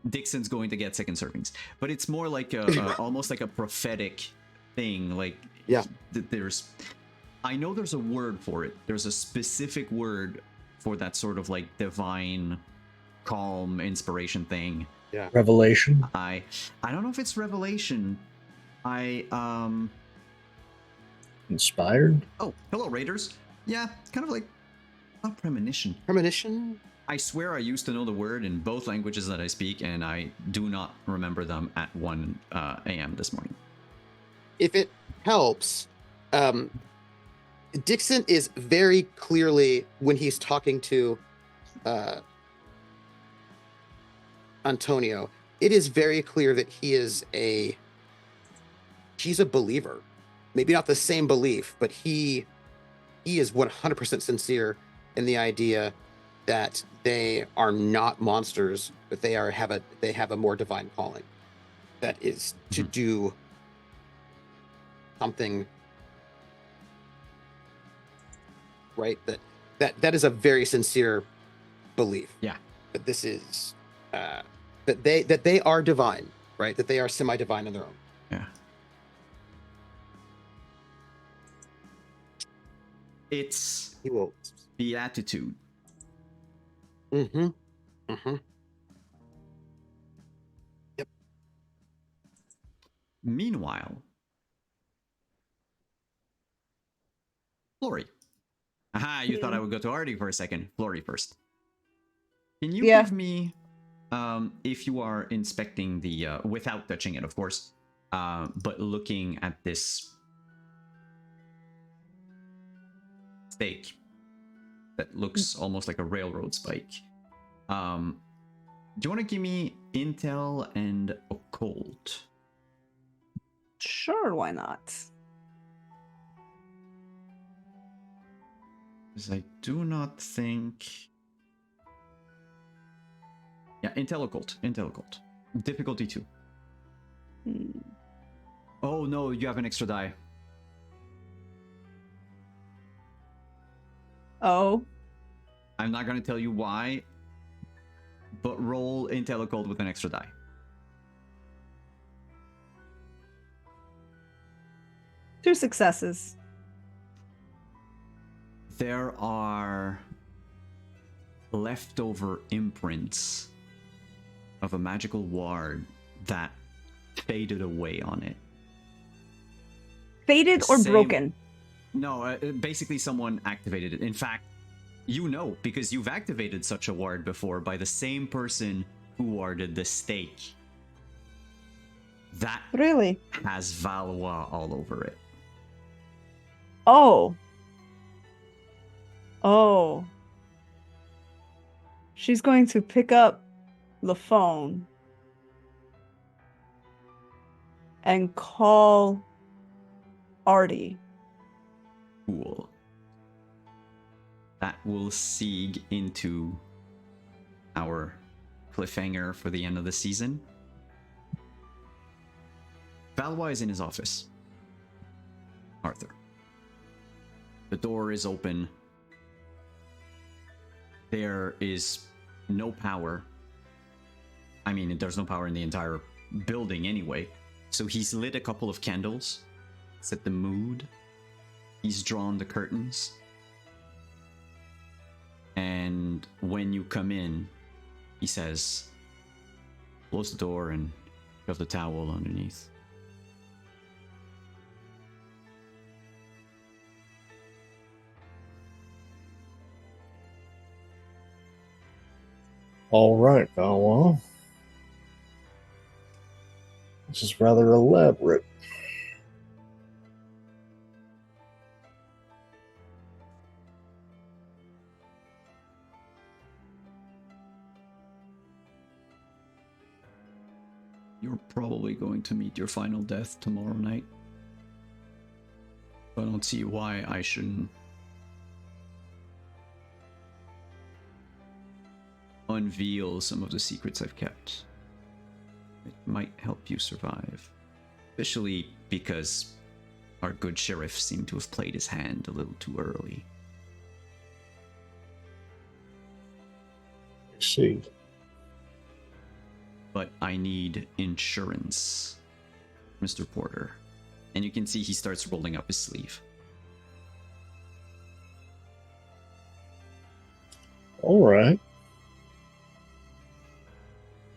A: Dixon's going to get second servings. But it's more like almost like a prophetic thing. Like, I know there's a word for it. There's a specific word for that sort of like divine, calm, inspiration thing.
B: Yeah.
C: Revelation.
A: I don't know if it's revelation.
C: Inspired?
A: Oh, hello, Raiders. Yeah, it's kind of like, not premonition.
B: Premonition?
A: I swear I used to know the word in both languages that I speak, and I do not remember them at 1 a.m. this morning.
B: If it helps, Dixon is very clearly, when he's talking to Antonio, it is very clear that he's a believer. Maybe not the same belief, but he is 100% sincere in the idea that they are not monsters, but they have a more divine calling. That is to do something, right? That is a very sincere belief.
A: Yeah.
B: That this is that they are divine, right? That they are semi-divine on their own.
A: Yeah. It's beatitude.
B: Mm-hmm. Mm-hmm. Yep.
A: Meanwhile, Flory. Aha, you thought I would go to Artie for a second. Flory first. Can you give me, if you are inspecting the, without touching it, of course, but looking at this stake that looks almost like a railroad spike. Do you want to give me intel and occult?
D: Sure, why not?
A: Because I do not think... Yeah, intel occult. Difficulty 2. Oh no, you have an extra die.
D: Oh.
A: I'm not going to tell you why, but roll intel occult with an extra die.
D: 2 successes.
A: There are leftover imprints of a magical ward that faded away on it.
D: Faded or broken?
A: No, basically someone activated it. In fact, you know, because you've activated such a ward before by the same person who warded the stake. That
D: really
A: has Valois all over it.
D: Oh. She's going to pick up the phone and call Artie.
A: Cool. That will seeg into our cliffhanger for the end of the season. Valois is in his office. Arthur. The door is open. There is no power. I mean, there's no power in the entire building anyway. So he's lit a couple of candles, set the mood. He's drawn the curtains. And when you come in, he says, close the door and shove the towel underneath.
C: All right, Valois. This is rather elaborate.
A: You're probably going to meet your final death tomorrow night. I don't see why I shouldn't unveil some of the secrets I've kept. It might help you survive. Especially because our good sheriff seemed to have played his hand a little too early.
C: I see.
A: But I need insurance, Mr. Porter. And you can see he starts rolling up his sleeve.
C: All right.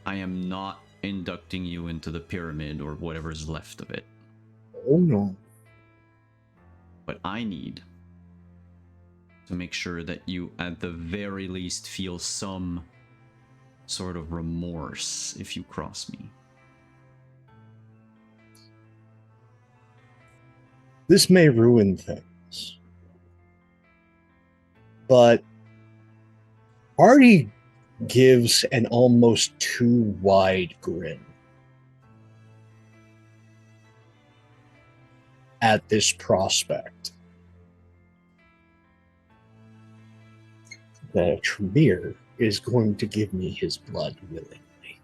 A: I am not inducting you into the pyramid or whatever's left of it.
C: Oh no.
A: But I need to make sure that you, at the very least, feel some sort of remorse if you cross me.
C: This may ruin things, but Artie gives an almost too wide grin at this prospect that Tremere is going to give me his blood willingly.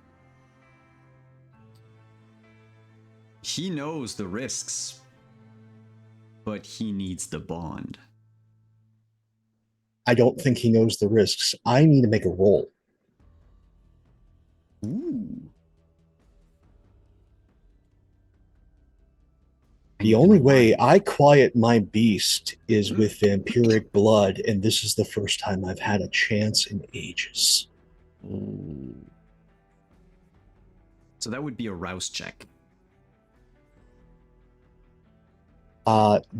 A: He knows the risks, but he needs the bond.
C: I don't think he knows the risks. I need to make a roll.
A: Ooh.
C: The only way I quiet my beast is with vampiric blood, and this is the first time I've had a chance in ages.
A: Ooh. So that would be a rouse check.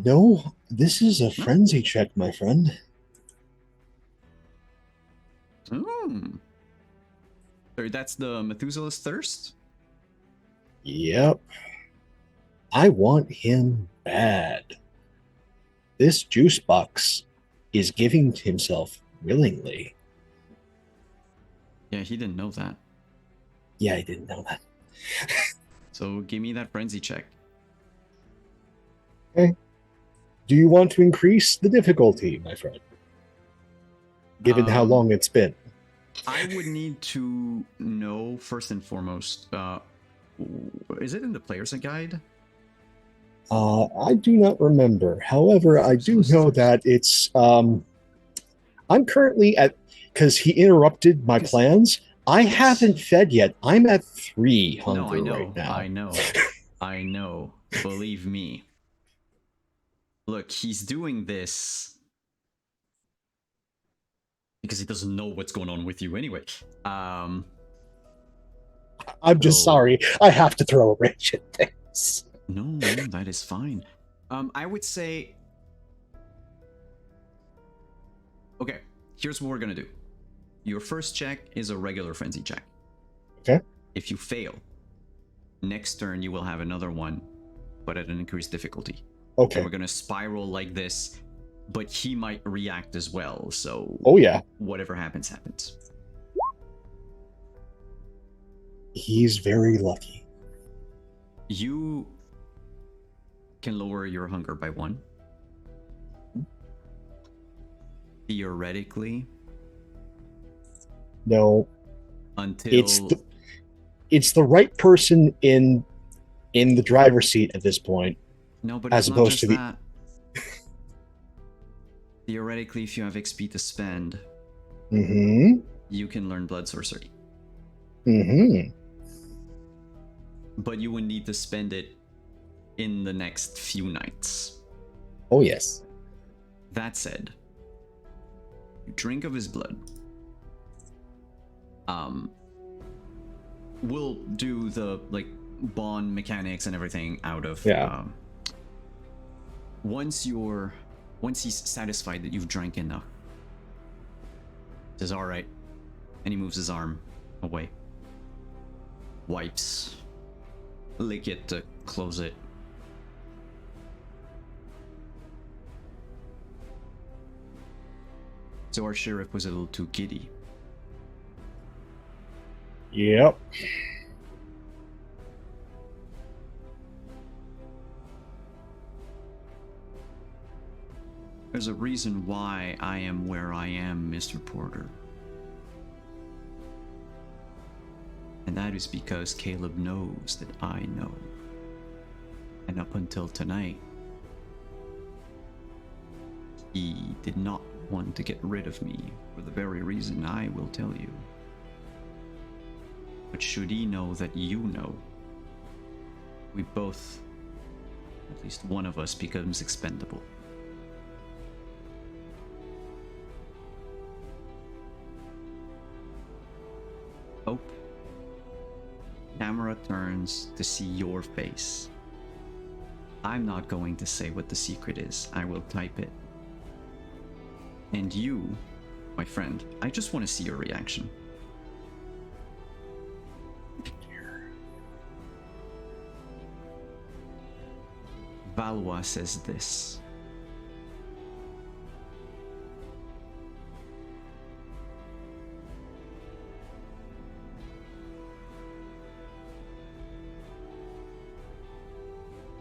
C: No, this is a frenzy check, my friend.
A: So that's the Methuselah's Thirst?
C: Yep. I want him bad. This juice box is giving himself willingly.
A: Yeah, he didn't know that.
C: Yeah, I didn't know that.
A: So give me that frenzy check.
C: Okay. Do you want to increase the difficulty, my friend? Given how long it's been.
A: I would need to know, first and foremost, is it in the player's guide?
C: I do not remember. However, I do know that it's I'm currently at, because he interrupted my plans. I haven't fed yet. I'm at 3 hunger right now.
A: I know. Believe me. Look, he's doing this because he doesn't know what's going on with you anyway.
C: I'm just sorry. I have to throw a wrench at things.
A: No, that is fine. I would say... Okay, here's what we're gonna do. Your first check is a regular frenzy check.
C: Okay.
A: If you fail, next turn you will have another one, but at an increased difficulty.
C: Okay.
A: And we're gonna spiral like this, but he might react as well, so...
C: Oh, yeah.
A: Whatever happens, happens.
C: He's very lucky.
A: You can lower your hunger by 1. Theoretically.
C: No.
A: Until...
C: It's the right person in the driver's seat at this point.
A: No, but
C: as
A: it's
C: opposed to
A: that. Theoretically, if you have XP to spend, you can learn Blood Sorcery. But you would need to spend it in the next few nights.
C: Oh, yes.
A: That said, you drink of his blood. We'll do the bond mechanics and everything out of once he's satisfied that you've drank enough, says all right, and he moves his arm away, wipes lick it to close it. So our sheriff was a little too giddy.
C: Yep.
A: There's a reason why I am where I am, Mr. Porter. And that is because Caleb knows that I know. And up until tonight, he did not want to get rid of me for the very reason I will tell you. But should he know that you know, we both, at least one of us, becomes expendable. Hope. Camera turns to see your face. I'm not going to say what the secret is. I will type it. And you, my friend, I just want to see your reaction. Valois says this.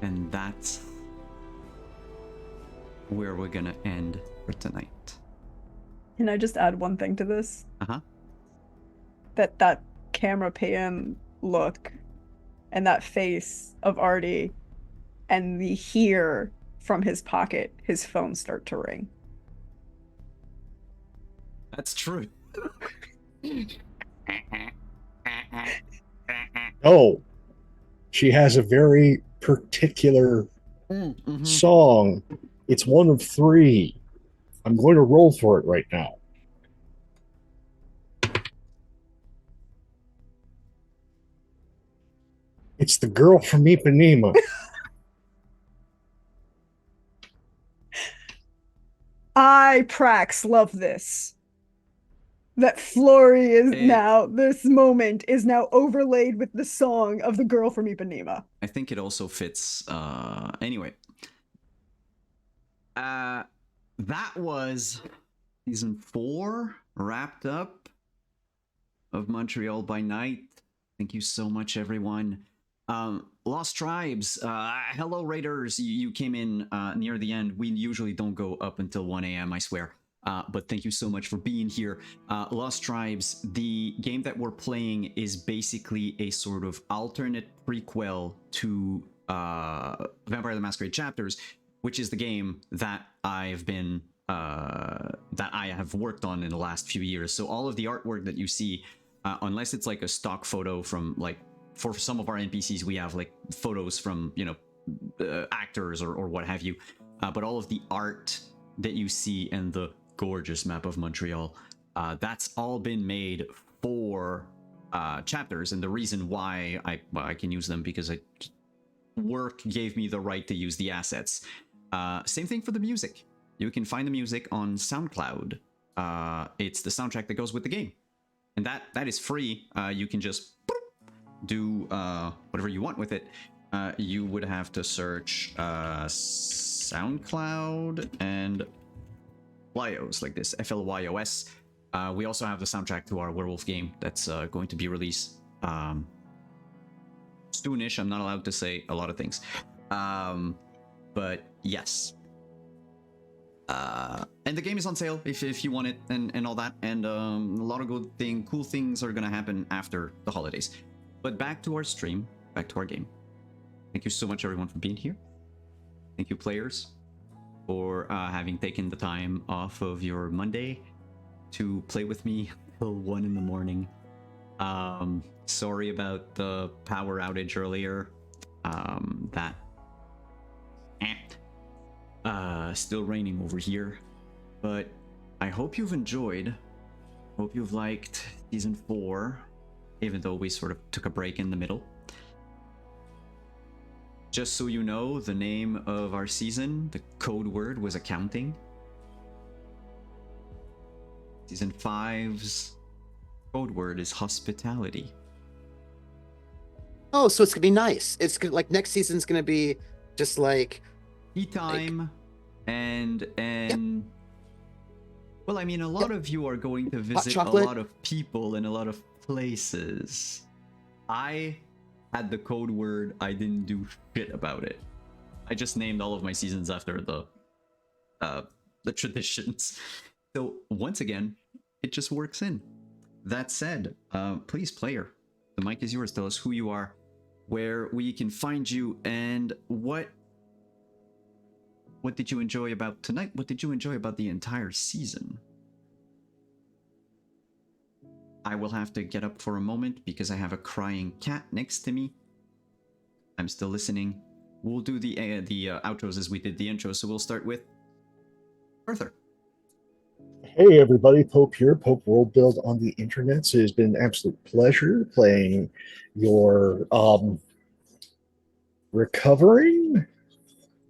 A: And that's where we're gonna end for tonight.
D: Can I just add one thing to this?
A: Uh-huh.
D: That camera pan look and that face of Artie and the hear from his pocket, his phone start to ring.
A: That's true.
C: Oh, she has a very particular song. It's one of 3. I'm going to roll for it right now. It's the girl from Ipanema.
D: I, Prax, love this. That Flory is now, this moment is now overlaid with the song of the girl from Ipanema.
A: I think it also fits, anyway. That was season 4 wrapped up of Montreal by Night. Thank you so much, everyone. Lost Tribes, hello Raiders, you came in near the end. We usually don't go up until 1 a.m, I swear. But thank you so much for being here. Lost Tribes, the game that we're playing is basically a sort of alternate prequel to Vampire the Masquerade Chapters, which is the game that I've been that I have worked on in the last few years. So all of the artwork that you see, unless it's like a stock photo from, like, for some of our NPCs, we have like photos from, you know, actors or what have you. But all of the art that you see in the gorgeous map of Montreal, that's all been made for chapters. And the reason why I can use them because work gave me the right to use the assets. Same thing for the music. You can find the music on SoundCloud. It's the soundtrack that goes with the game. And that is free. You can just do whatever you want with it. You would have to search SoundCloud and Lyos, like this, FLYOS. We also have the soundtrack to our werewolf game that's going to be released soonish. I'm not allowed to say a lot of things. But yes. And the game is on sale if you want it and all that. And a lot of cool things are gonna happen after the holidays. But back to our stream, back to our game. Thank you so much, everyone, for being here. Thank you, players, for having taken the time off of your Monday to play with me till 1 in the morning. Sorry about the power outage earlier. Still raining over here, but I hope you've enjoyed. Hope you've liked season 4, even though we sort of took a break in the middle. Just so you know, the name of our season, the code word was accounting. Season 5's code word is hospitality.
B: Oh, so it's gonna be nice. It's gonna, like next season's gonna be just
A: Tea time, and well, I mean, a lot of you are going to visit a
B: chocolate.
A: lot of people in a lot of places. I had the code word. I didn't do shit about it. I just named all of my seasons after the traditions. So once again, it just works in. That said, please, player, the mic is yours. Tell us who you are, where we can find you, and what did you enjoy about tonight? What did you enjoy about the entire season? I will have to get up for a moment because I have a crying cat next to me. I'm still listening. We'll do the outros as we did the intro, so we'll start with Arthur.
C: Hey everybody, Pope here, Pope World Build on the internet. So it has been an absolute pleasure playing your recovering,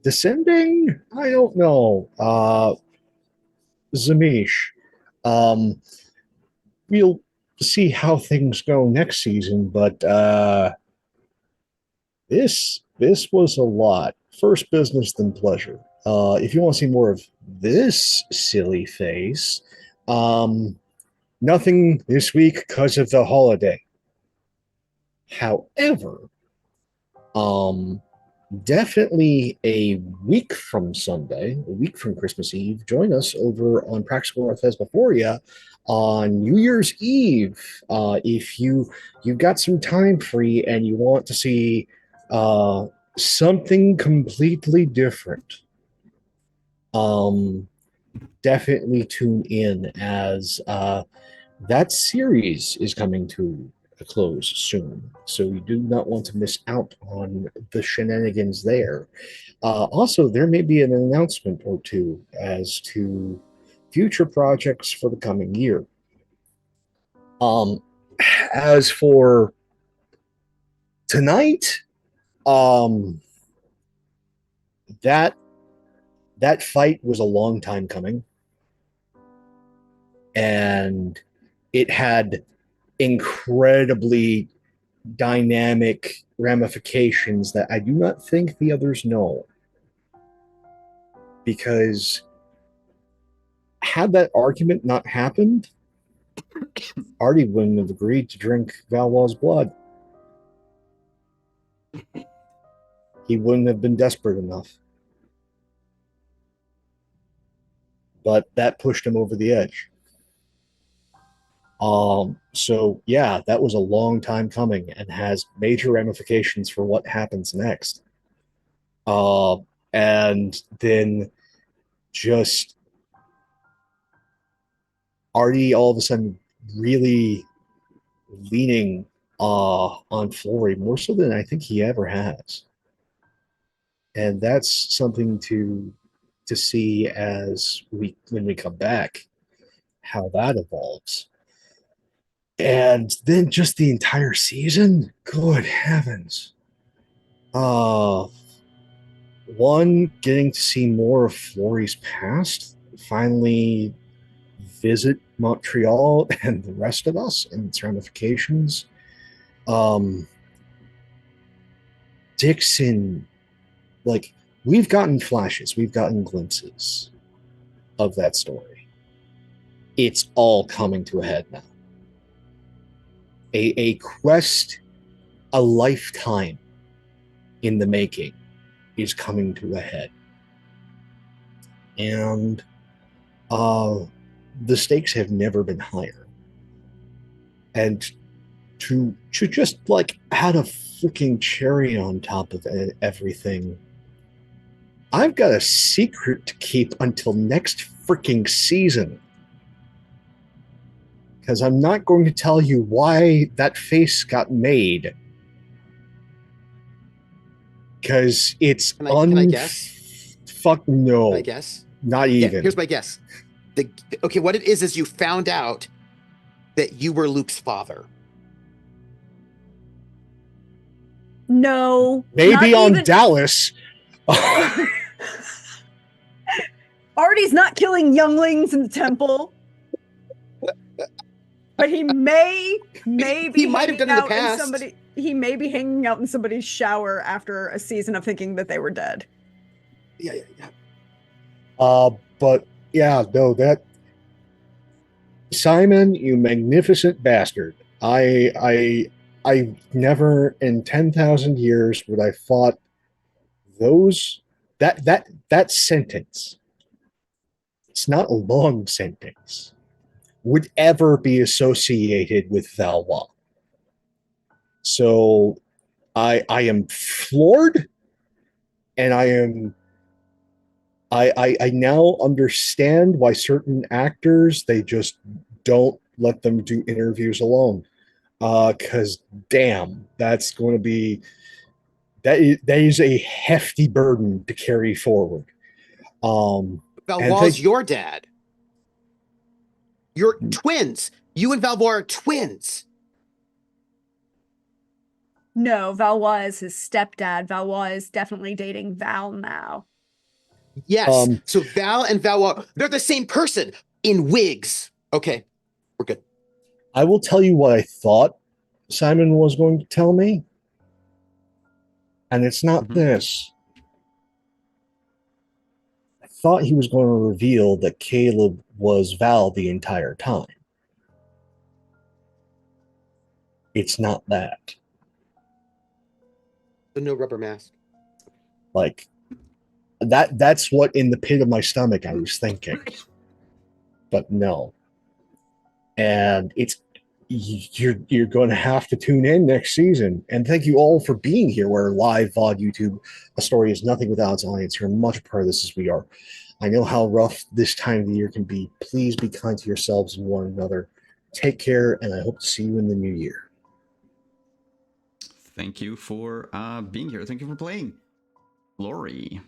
C: descending, I don't know, Zamish. We'll see how things go next season, but this was a lot. First business, then pleasure. If you want to see more of this silly face, nothing this week because of the holiday. However, definitely a week from Sunday, a week from Christmas Eve, join us over on Practical North Thesmophoria on New Year's Eve. If you've got some time free and you want to see something completely different, definitely tune in as that series is coming to a close soon. So you do not want to miss out on the shenanigans there. Also, there may be an announcement or two as to future projects for the coming year. As for tonight, that fight was a long time coming, and it had incredibly dynamic ramifications that I do not think the others know. Because had that argument not happened, Artie wouldn't have agreed to drink Valois' blood. He wouldn't have been desperate enough. But that pushed him over the edge. So yeah, that was a long time coming and has major ramifications for what happens next. And then just Artie all of a sudden really leaning on Flory more so than I think he ever has. And that's something to see as when we come back, how that evolves. And then just the entire season, good heavens. One, getting to see more of Flory's past, finally visit Montreal and the rest of us and its ramifications. Dixon, like, we've gotten flashes, we've gotten glimpses of that story. It's all coming to a head now. A quest, a lifetime in the making is coming to a head. And the stakes have never been higher. And to just like add a freaking cherry on top of everything, I've got a secret to keep until next freaking season. Because I'm not going to tell you why that face got made. Because it's
B: Can I guess?
C: Fuck no.
B: Can I guess?
C: Not even.
B: Yeah, here's my guess. Okay, what it is you found out that you were Luke's father.
D: No.
C: Maybe
D: not
C: on
D: even...
C: Dallas.
D: Artie's not killing younglings in the temple. But he may be
B: he might have done in the past.
D: he may be hanging out in somebody's shower after a season of thinking that they were dead.
B: Yeah.
C: But yeah, no, that Simon, you magnificent bastard. I never in 10,000 years would I thought that sentence, it's not a long sentence, would ever be associated with Valois. So I am floored, and I now understand why certain actors, they just don't let them do interviews alone. Because damn, that's going to be that is a hefty burden to carry forward.
B: Valois, your dad. You're twins. You and Valois are twins.
D: No, Valois is his stepdad. Valois is definitely dating Val now.
B: Yes. So Val and Valois, they're the same person in wigs. Okay, we're good.
C: I will tell you what I thought Simon was going to tell me, and it's not this. I thought he was going to reveal that Caleb was Val the entire time. It's not that.
B: So no rubber mask.
C: Like that's what in the pit of my stomach I was thinking. But no. And it's you're going to have to tune in next season. And thank you all for being here. Where live VOD YouTube, a story is nothing without its audience. You're much a part of this as we are. I know how rough this time of the year can be. Please be kind to yourselves and one another. Take care, and I hope to see you in the new year.
A: Thank you for being here. Thank you for playing. Lori.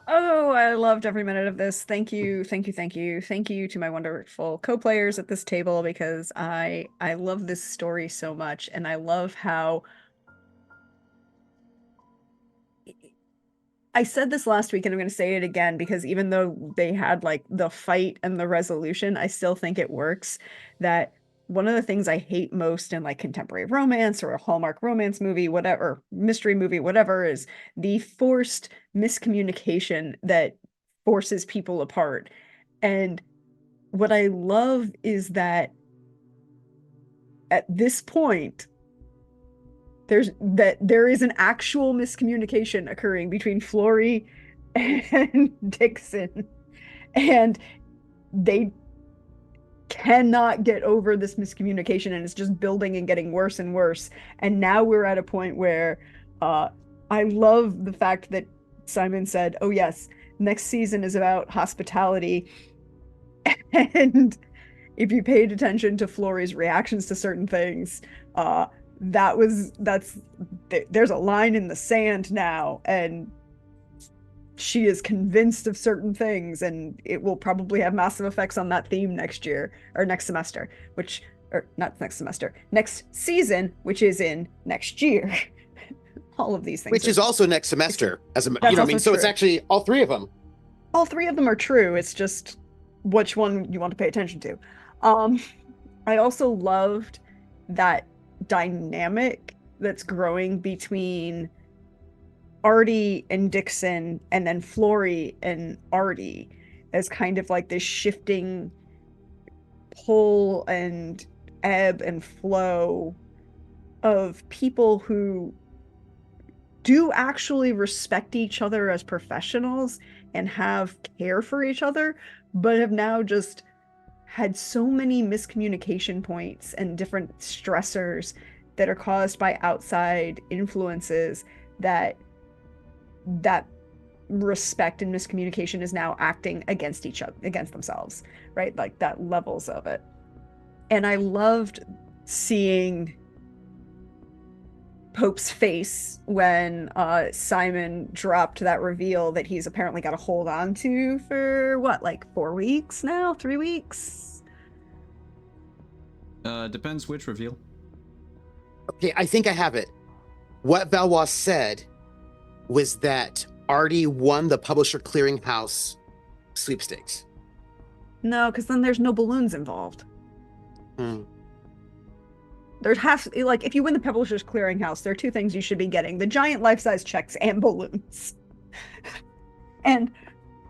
D: Oh, I loved every minute of this. Thank you, thank you, thank you. Thank you to my wonderful co-players at this table, because I love this story so much, and I love how I said this last week and I'm going to say it again, because even though they had like the fight and the resolution, I still think it works. That one of the things I hate most in like contemporary romance or a Hallmark romance movie, whatever, mystery movie, whatever, is the forced miscommunication that forces people apart. And what I love is that at this point, there is an actual miscommunication occurring between Flory and Dixon, and they cannot get over this miscommunication, and it's just building and getting worse and worse. And now we're at a point where I love the fact that Simon said, oh yes, next season is about hospitality. And if you paid attention to Flory's reactions to certain things, there's a line in the sand now, and she is convinced of certain things, and it will probably have massive effects on that theme next year or next semester, next season, which is in next year. All of these things,
B: which is also next semester, so
D: true.
B: It's actually all three of them.
D: All three of them are true. It's just which one you want to pay attention to. I also loved that dynamic that's growing between Artie and Dixon, and then Flory and Artie, as kind of like this shifting pull and ebb and flow of people who do actually respect each other as professionals and have care for each other, but have now just had so many miscommunication points and different stressors that are caused by outside influences that respect and miscommunication is now acting against each other, against themselves, right? Like that levels of it. And I loved seeing Pope's face when Simon dropped that reveal that he's apparently got to hold on to for what, like 4 weeks now? 3 weeks?
A: Depends which reveal.
B: Okay, I think I have it. What Valois said was that Artie won the Publisher Clearinghouse sweepstakes.
D: No, because then there's no balloons involved. There has like if you win the Publishers Clearinghouse, there are two things you should be getting: the giant life-size checks and balloons. And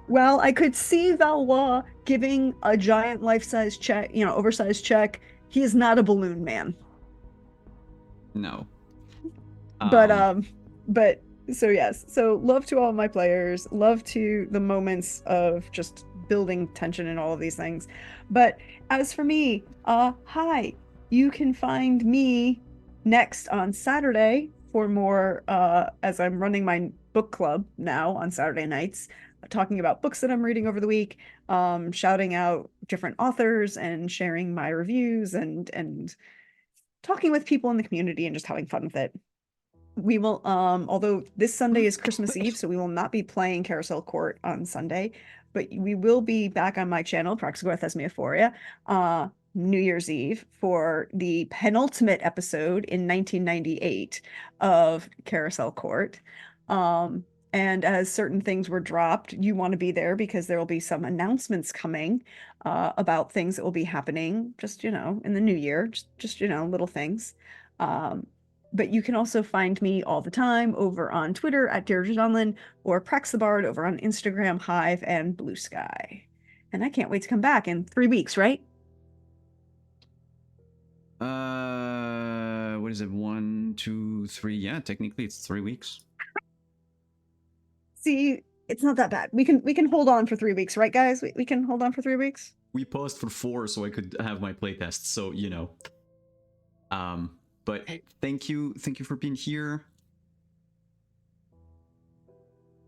D: well, I could see Valois giving a giant life-size check, oversized check. He is not a balloon man.
A: No.
D: But so yes. So love to all of my players. Love to the moments of just building tension and all of these things. But as for me, hi. You can find me next on Saturday for more as I'm running my book club now on Saturday nights, talking about books that I'm reading over the week, shouting out different authors and sharing my reviews and talking with people in the community and just having fun with it. We will, although this Sunday is Christmas Eve, so we will not be playing Carousel Court on Sunday, but we will be back on my channel, Praxagora Thesmophoria, New Year's Eve for the penultimate episode in 1998 of Carousel Court. And as certain things were dropped, you want to be there because there will be some announcements coming about things that will be happening just, in the new year, just little things. But you can also find me all the time over on Twitter at Deirdre Donlin or Praxabard over on Instagram, Hive, and Blue Sky. And I can't wait to come back in 3 weeks, right?
A: What is it? 1, 2, 3. Yeah, technically it's 3 weeks.
D: See, it's not that bad. We can hold on for 3 weeks, right, guys? We can hold on for 3 weeks.
A: We paused for 4 so I could have my playtest. So But thank you for being here.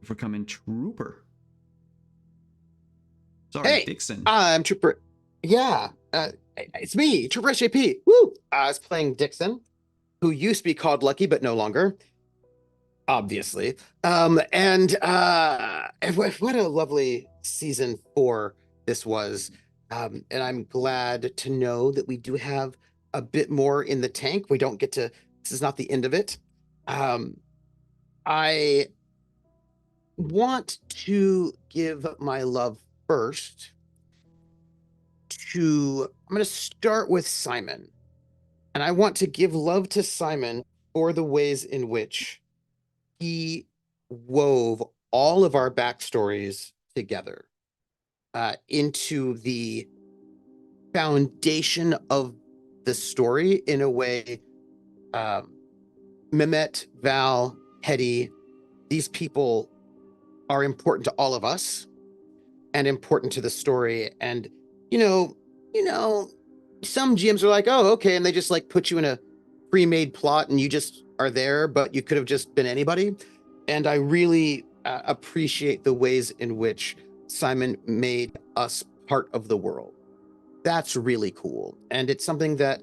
A: For coming, Trooper. Sorry,
B: Hey,
A: Dixon.
B: I'm Trooper. Yeah, it's me, Trooper SJP. Woo! I was playing Dixon, who used to be called Lucky, but no longer, obviously. And what a lovely season 4 this was. And I'm glad to know that we do have a bit more in the tank. We don't get to, this is not the end of it. I want to give my love first to, I'm going to start with Simon. And I want to give love to Simon for the ways in which he wove all of our backstories together into the foundation of the story in a way. Mehmet, Val, Hetty, these people are important to all of us and important to the story. And some GMs are like, oh, okay, and they just like put you in a pre-made plot and you just are there, but you could have just been anybody. And I really appreciate the ways in which Simon made us part of the world. That's really cool. And it's something that,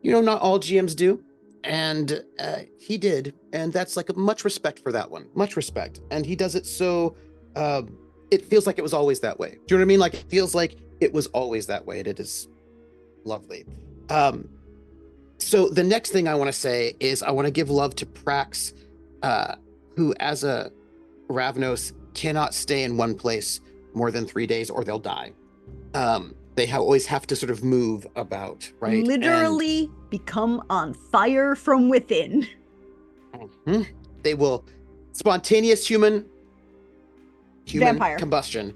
B: not all GMs do. And he did. And that's like much respect for that one. Much respect. And he does it so it feels like it was always that way. Do you know what I mean? Like it feels like it was always that way. And it is lovely. So the next thing I want to say is I want to give love to Prax, who as a Ravnos cannot stay in one place more than 3 days or they'll die. They always have to sort of move about, right?
D: Literally become on fire from within.
B: They will spontaneous human
D: Vampire
B: combustion.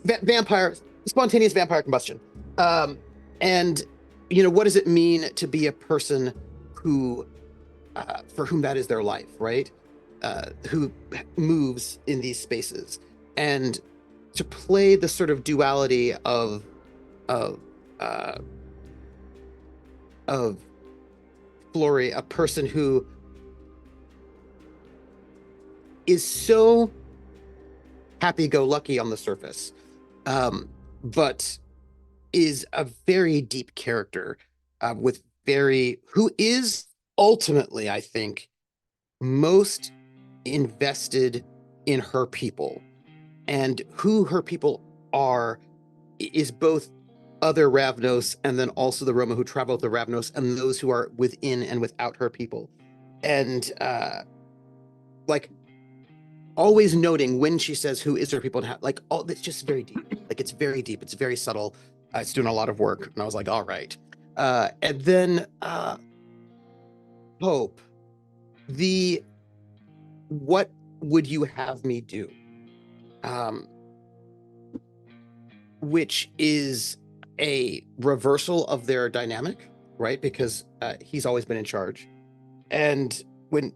B: Vampire, spontaneous vampire combustion. And what does it mean to be a person who, for whom that is their life, right? Who moves in these spaces, and to play the sort of duality of Flory, a person who is so happy-go-lucky on the surface, but is a very deep character who is ultimately, I think, most invested in her people, and who her people are is both other Ravnos and then also the Roma who travel with the Ravnos and those who are within and without her people. And like always noting when she says who is her people and how, like all it's just very deep. Like it's very deep. It's very subtle. It's doing a lot of work. And I was like, all right. And then Pope, what would you have me do? Which is a reversal of their dynamic, right? Because he's always been in charge. And when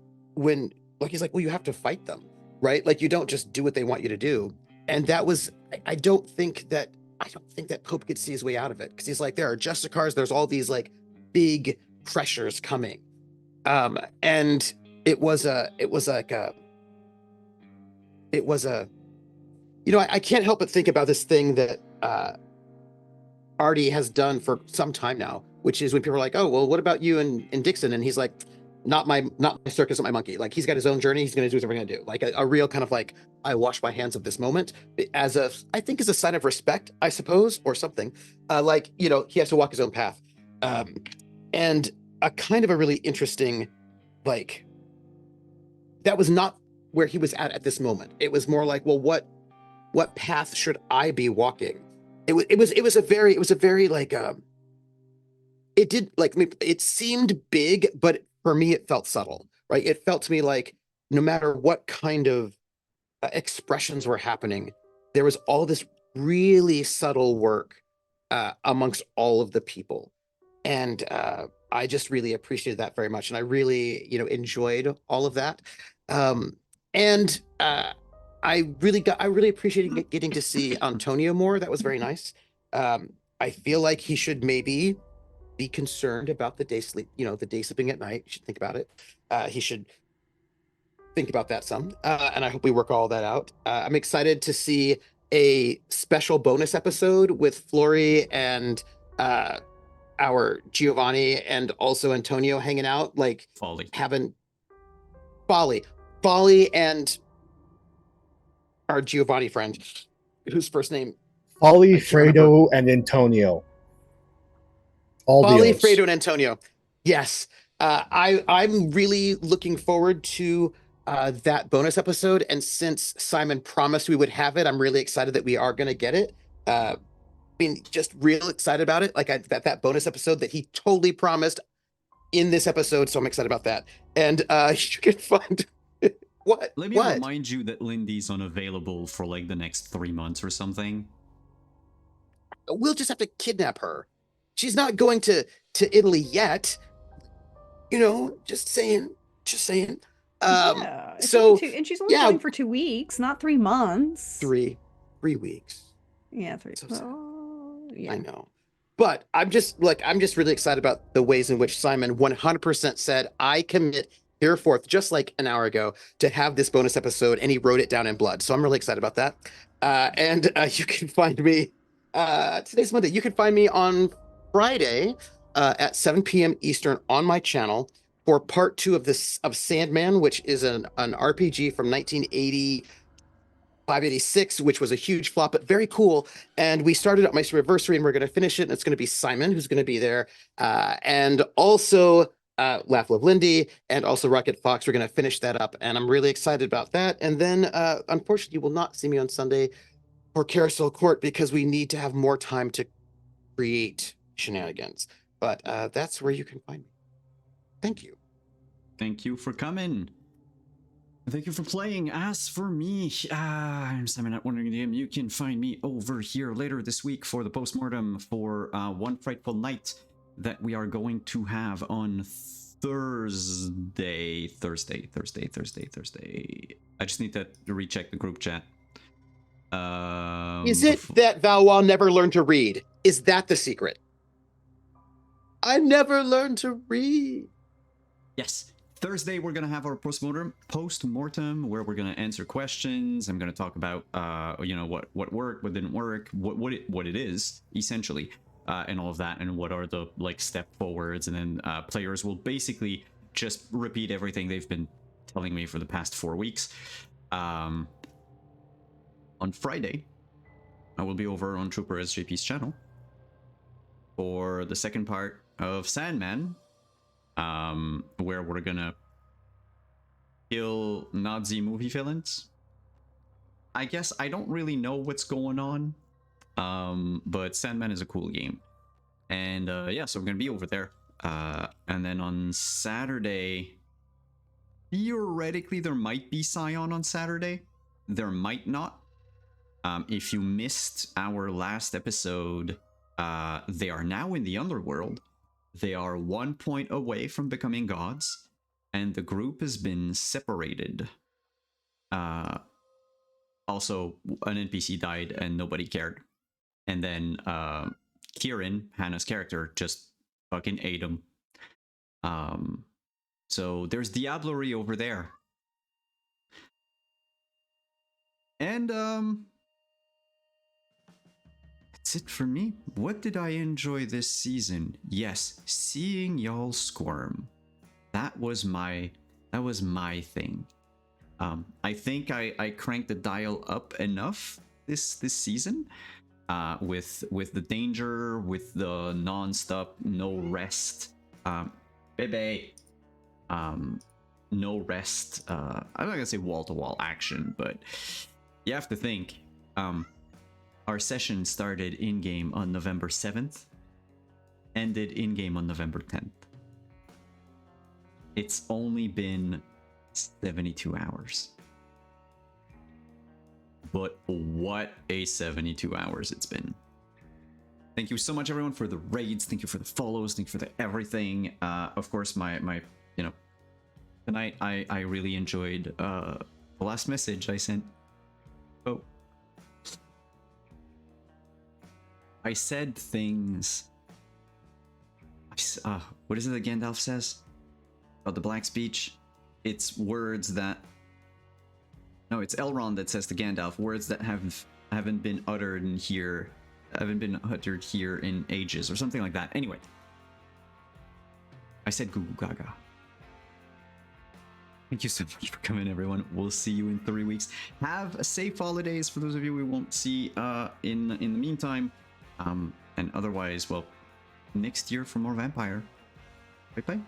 B: like he's like, well, you have to fight them, right? Like you don't just do what they want you to do. And that was, I don't think that Pope could see his way out of it, because he's like, there are Justicars, there's all these like big pressures coming. And it was a, you know, I can't help but think about this thing that Artie has done for some time now, which is when people are like, oh, well, what about you and Dixon? And he's like, not my circus, not my monkey. Like, he's got his own journey. He's going to do whatever he's going to do. Like a real kind of like, I wash my hands of this moment as I think is a sign of respect, I suppose, or something. Like, you know, he has to walk his own path. And a kind of a really interesting, like, that was not where he was at this moment. It was more like, well, what path should I be walking? It was a very like, it did like, it seemed big, but for me, it felt subtle, right? It felt to me like no matter what kind of expressions were happening, there was all this really subtle work amongst all of the people. And I just really appreciated that very much. And I really, you know, enjoyed all of that. And I really appreciated getting to see Antonio more. That was very nice. I feel like he should maybe be concerned about the day sleeping at night. He should think about it. He should think about that some. And I hope we work all that out. I'm excited to see a special bonus episode with Flory and our Giovanni and also Antonio hanging out, like having Folly and our Giovanni friend, whose first name
C: Folly, Fredo, and Antonio.
B: Folly, Fredo, and Antonio. Yes. I'm really looking forward to that bonus episode. And since Simon promised we would have it, I'm really excited that we are going to get it. I mean, just real excited about it. Like that bonus episode that he totally promised in this episode. So I'm excited about that. And you can find... What?
A: Let me remind you that Lindy's unavailable for like the next 3 months or something.
B: We'll just have to kidnap her. She's not going to Italy yet. You know, just saying.
D: Yeah,
B: so
D: and she's only going for 2 weeks, not 3 months.
B: 3 weeks.
D: Yeah, 3.
B: So yeah. I know. But I'm just really excited about the ways in which Simon 100% said, I commit hereforth, just like an hour ago, to have this bonus episode, and he wrote it down in blood. So I'm really excited about that. And you can find me, today's Monday, you can find me on Friday at 7 p.m. Eastern on my channel for part 2 of Sandman, which is an RPG from 1985-86, which was a huge flop, but very cool. And we started at my anniversary, and we're going to finish it. And it's going to be Simon who's going to be there. And also Laugh Love Lindy, and also Rocket Fox. We're going to finish that up, and I'm really excited about that. And then, unfortunately, you will not see me on Sunday for Carousel Court because we need to have more time to create shenanigans. But that's where you can find me. Thank you.
A: Thank you for coming. Thank you for playing. As for me, I'm Simon at Wondering DM. You can find me over here later this week for the postmortem for One Frightful Night that we are going to have on Thursday. I just need to recheck the group chat.
B: Is it that Valois never learned to read? Is that the secret? I never learned to read.
A: Yes. Thursday, we're going to have our postmortem where we're going to answer questions. I'm going to talk about, what worked, what didn't work, what it is, essentially. And all of that, and what are the like step forwards, and then players will basically just repeat everything they've been telling me for the past 4 weeks. On Friday, I will be over on Trooper SJP's channel for the second part of Sandman, where we're gonna kill Nazi movie villains. I guess I don't really know what's going on. But Sandman is a cool game. And yeah, so we're gonna be over there. And then on Saturday, theoretically, there might be Scion on Saturday. There might not. If you missed our last episode, they are now in the underworld. They are 1 point away from becoming gods, and the group has been separated. Also, an NPC died and nobody cared. And then Kieran, Hannah's character, just fucking ate him. So there's diablerie over there. And that's it for me. What did I enjoy this season? Yes, seeing y'all squirm. That was my thing. I think I cranked the dial up enough this season. With the danger, with the non-stop, no rest, baby, no rest. I'm not gonna say wall-to-wall action, but you have to think. Our session started in-game on November 7th, ended in-game on November 10th. It's only been 72 hours. But what a 72 hours it's been. Thank you so much, everyone, for the raids. Thank you for the follows. Thank you for the everything. Of course, my tonight I really enjoyed the last message I sent. Oh, I said things. What is it that Gandalf says about the Black Speech? It's words that. No, it's Elrond that says to Gandalf words that haven't been uttered in here, in ages, or something like that. Anyway, I said goo goo gaga. Thank you so much for coming, everyone. We'll see you in 3 weeks. Have a safe holidays for those of you we won't see in the meantime. And otherwise, well, next year for more Vampire. Bye bye.